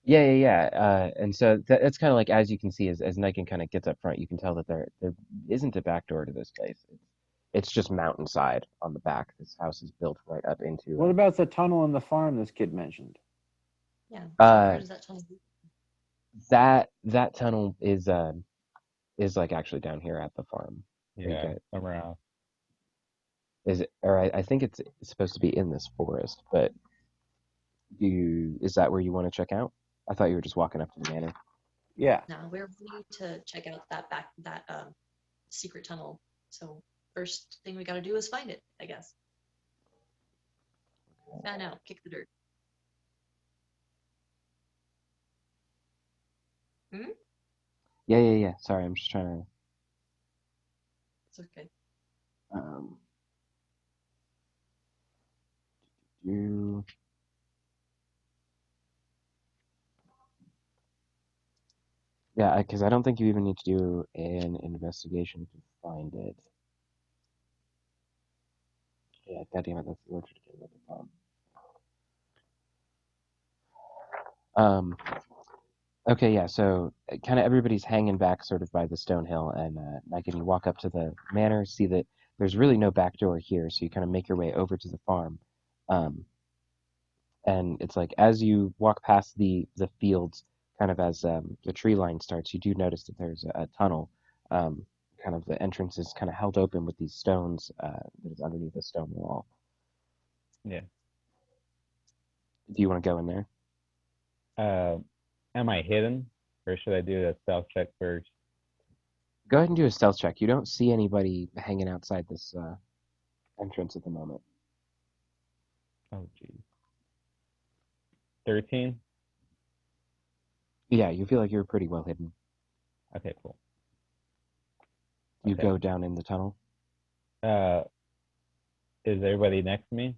Yeah. And so that's kind of like, as you can see, as Niken kind of gets up front, you can tell that there isn't a back door to this place. It's just mountainside on the back. This house is built right up into. What about the tunnel in the farm this kid mentioned? Yeah. Where does that tunnel lead? That tunnel is like actually down here at the farm. Yeah, somewhere else. Is it? Or I think it's supposed to be in this forest, but is that where you want to check out? I thought you were just walking up to the manor. Yeah. Now we need to check out that secret tunnel. So first thing we got to do is find it, I guess. I know, kick the dirt. Yeah. Sorry, I'm just trying It's okay. to. You. Yeah, because I don't think you even need to do an investigation to find it. Yeah, goddamn it, that's the orchard again. What the problem? Okay, yeah, so kind of everybody's hanging back sort of by the stone hill, and like, and you walk up to the manor, see that there's really no back door here, so you kind of make your way over to the farm. Um, and it's like as you walk past the fields, kind of as the tree line starts, you do notice that there's a tunnel. Kind of the entrance is kind of held open with these stones that is underneath a stone wall. Yeah. Do you want to go in there? Am I hidden, or should I do a stealth check first? Go ahead and do a stealth check. You don't see anybody hanging outside this entrance at the moment. Oh, geez. 13. Yeah, you feel like you're pretty well hidden. Okay, cool. You Okay. go down in the tunnel. Is everybody next to me,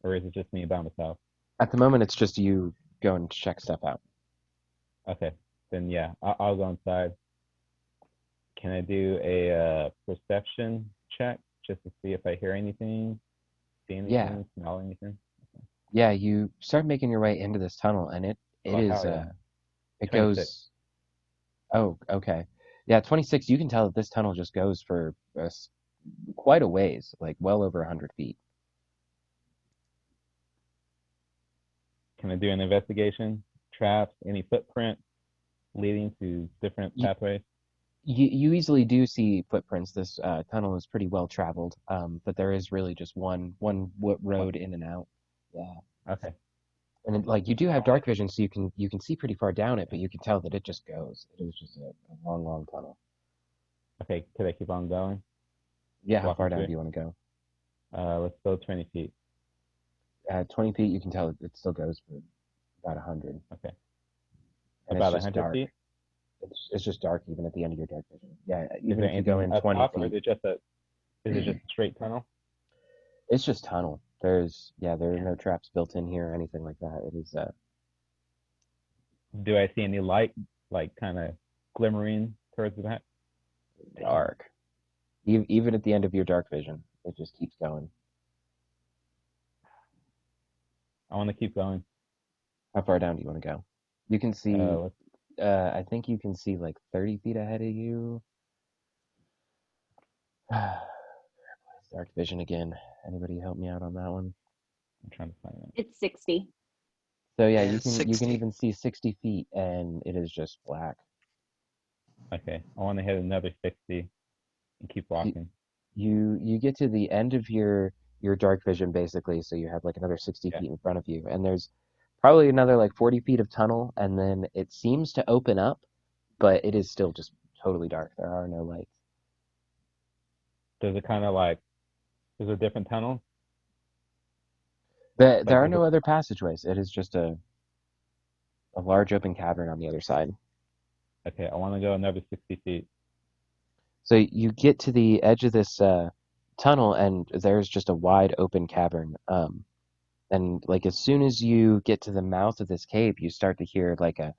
or is it just me by myself? At the moment, it's just you going to check stuff out. Okay, then yeah, I'll go inside. Can I do a perception check just to see if I hear anything, see anything, Yeah. smell anything? Yeah, you start making your way into this tunnel, and it Oh, is hell yeah. it 26. goes. Oh, okay. Yeah, 26. You can tell that this tunnel just goes for quite a ways, like well over 100 feet. Can I do an investigation? Traps, any footprints leading to different pathways? You easily do see footprints. This tunnel is pretty well traveled, but there is really just one road in and out. Yeah. Okay. And it, like you do have dark vision, so you can see pretty far down it, but you can tell that it just goes. It is just a long tunnel. Okay, could I keep on going? Yeah, how Walking far down through do you want to go? Let's go 20 feet. 20 feet, you can tell it still goes for about 100. Okay. And About it's just 100 dark. feet? It's just dark even at the end of your dark vision. Yeah, Is even there if you go in anything up 20 top, feet. or is it just a straight tunnel? It's just tunnel. There are no traps built in here or anything like that. It is Do I see any light, like kind of glimmering towards the back? dark. Even at the end of your dark vision, it just keeps going. I want to keep going. How far down do you want to go? You can see. I think you can see like 30 feet ahead of you. Dark vision again. Anybody help me out on that one? I'm trying to find it. It's 60. So yeah, Yeah, you can 60. even see 60 feet, and it is just black. Okay, I want to hit another 60 and keep walking. You get to the end of your dark vision basically, so you have like another 60 Yeah. feet in front of you, and there's probably another like 40 feet of tunnel, and then it seems to open up, but it is still just totally dark. There are no lights. Does it kind of like, is it a different tunnel? There Like, are is no it- other passageways. It is just a large open cavern on the other side. Okay, I want to go another 60 feet. So you get to the edge of this tunnel, and there's just a wide open cavern. And like as soon as you get to the mouth of this cave, you start to hear like a,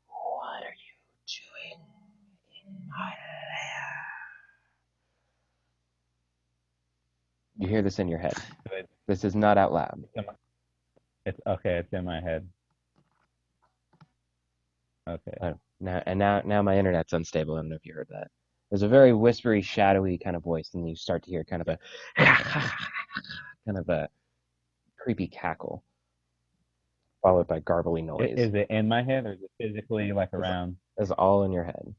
"What are you doing in my lair?" You hear this in your head. This is not out loud. It's okay. It's in my head. Okay. Oh, now my internet's unstable. I don't know if you heard that. There's a very whispery, shadowy kind of voice, and you start to hear kind of a kind of a creepy cackle, followed by garbly noise. Is it in my head, or is it physically like around? It's all in your head.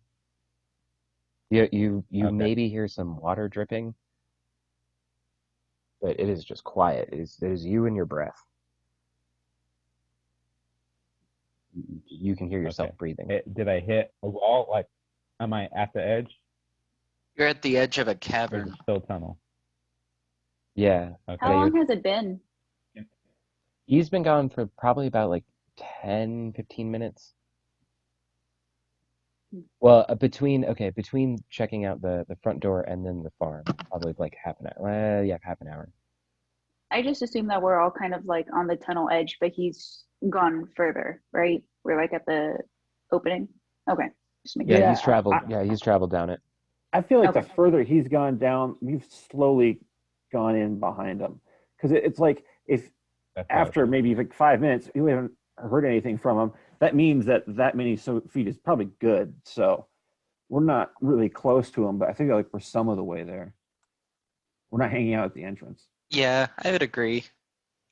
You Okay. maybe hear some water dripping. but it is just quiet. It is you and your breath. You can hear yourself Okay. breathing. Did I hit a wall? Like, am I at the edge? You're at the edge of a Or is cavern. it still tunnel? Yeah. Okay. How long has it been? He's been gone for probably about like 10, 15 minutes. Well, between checking out the front door and then the farm, probably like half an hour. Yeah, half an hour. I just assume that we're all kind of like on the tunnel edge, but he's gone further, right? We're like at the opening. Okay. Just make Yeah, Yeah, he's traveled. I- Yeah, he's traveled down it. I feel like Okay. the further he's gone down, we've slowly gone in behind him. Because it's like if That's what I was after maybe like 5 minutes, we haven't heard anything from him, that means that many feet is probably good. So we're not really close to him, but I think like we're some of the way there. We're not hanging out at the entrance. Yeah, I would agree.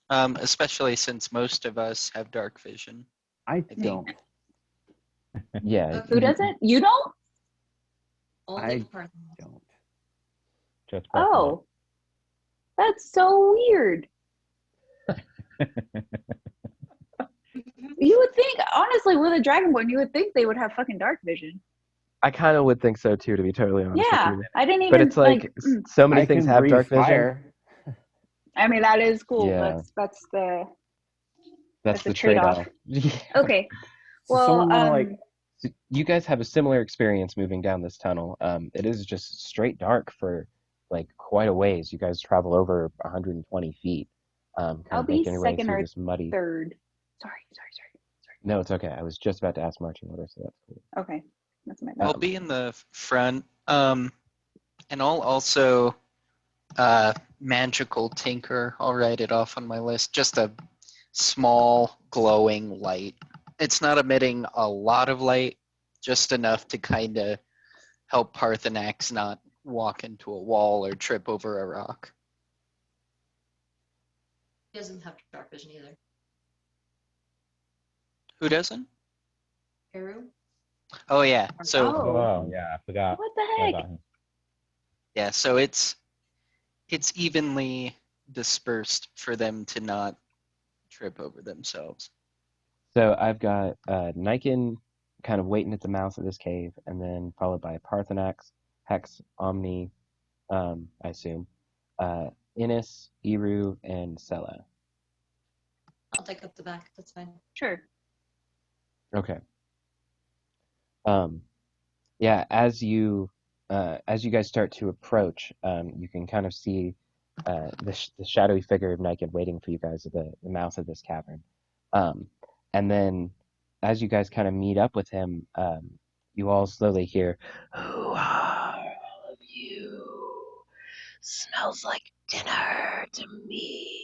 Especially since most of us have dark vision. I think- don't. Yeah. Who doesn't? You don't? Only I Parthenax. don't. Just Oh. That's so weird. You would think, honestly, with a Dragonborn, you would think they would have fucking dark vision. I kind of would think so too, to be totally honest Yeah, with you. I didn't even But it's like so many I things can have breathe dark vision. fire. I mean, that is cool. Yeah. That's the That's the the trade-off. trade-off. okay. So Well, someone want to like So you guys have a similar experience moving down this tunnel. It is just straight dark for like quite a ways. You guys travel over 120 feet, kind I'll of be making your way second through or this muddy. third. Sorry. No, it's okay. I was just about to ask marching order, so that's cool. Okay, that's my I'll bad. be in the front. And I'll also magical tinker. I'll write it off on my list. Just a small glowing light. It's not emitting a lot of light, just enough to kind of help Parthenax not walk into a wall or trip over a rock. He doesn't have dark vision either. Who doesn't? Eru? Oh yeah. So Oh yeah, I forgot. What the heck? about him. yeah, so it's evenly dispersed for them to not trip over themselves. So I've got Niken kind of waiting at the mouth of this cave, and then followed by Parthenax, Hex, Omni, I assume, Innis, Eru, and Sela. I'll take up the back. That's fine. Sure. Okay. Yeah, as you guys start to approach, you can kind of see the shadowy figure of Niken waiting for you guys at the mouth of this cavern. And then as you guys kind of meet up with him, you all slowly hear, "Who are all of you? Smells like dinner to me."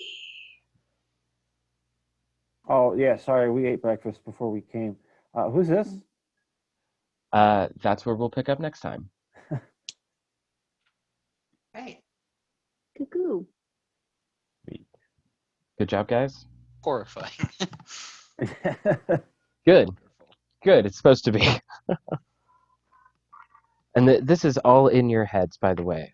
oh yeah, sorry, we ate breakfast before we came. Who's this? That's where we'll pick up next time. Right. Cuckoo. Good job, guys. Horrifying. Good. Good. It's supposed to be. And this is all in your heads, by the way.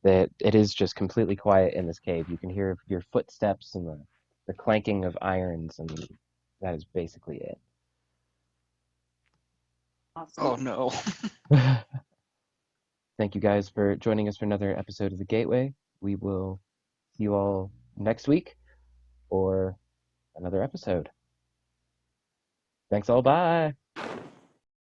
That it is just completely quiet in this cave. You can hear your footsteps and the clanking of irons, and that is basically it. Awesome. Oh no. Thank you guys for joining us for another episode of The Gateway. We will see you all next week for another episode. Thanks all. Bye.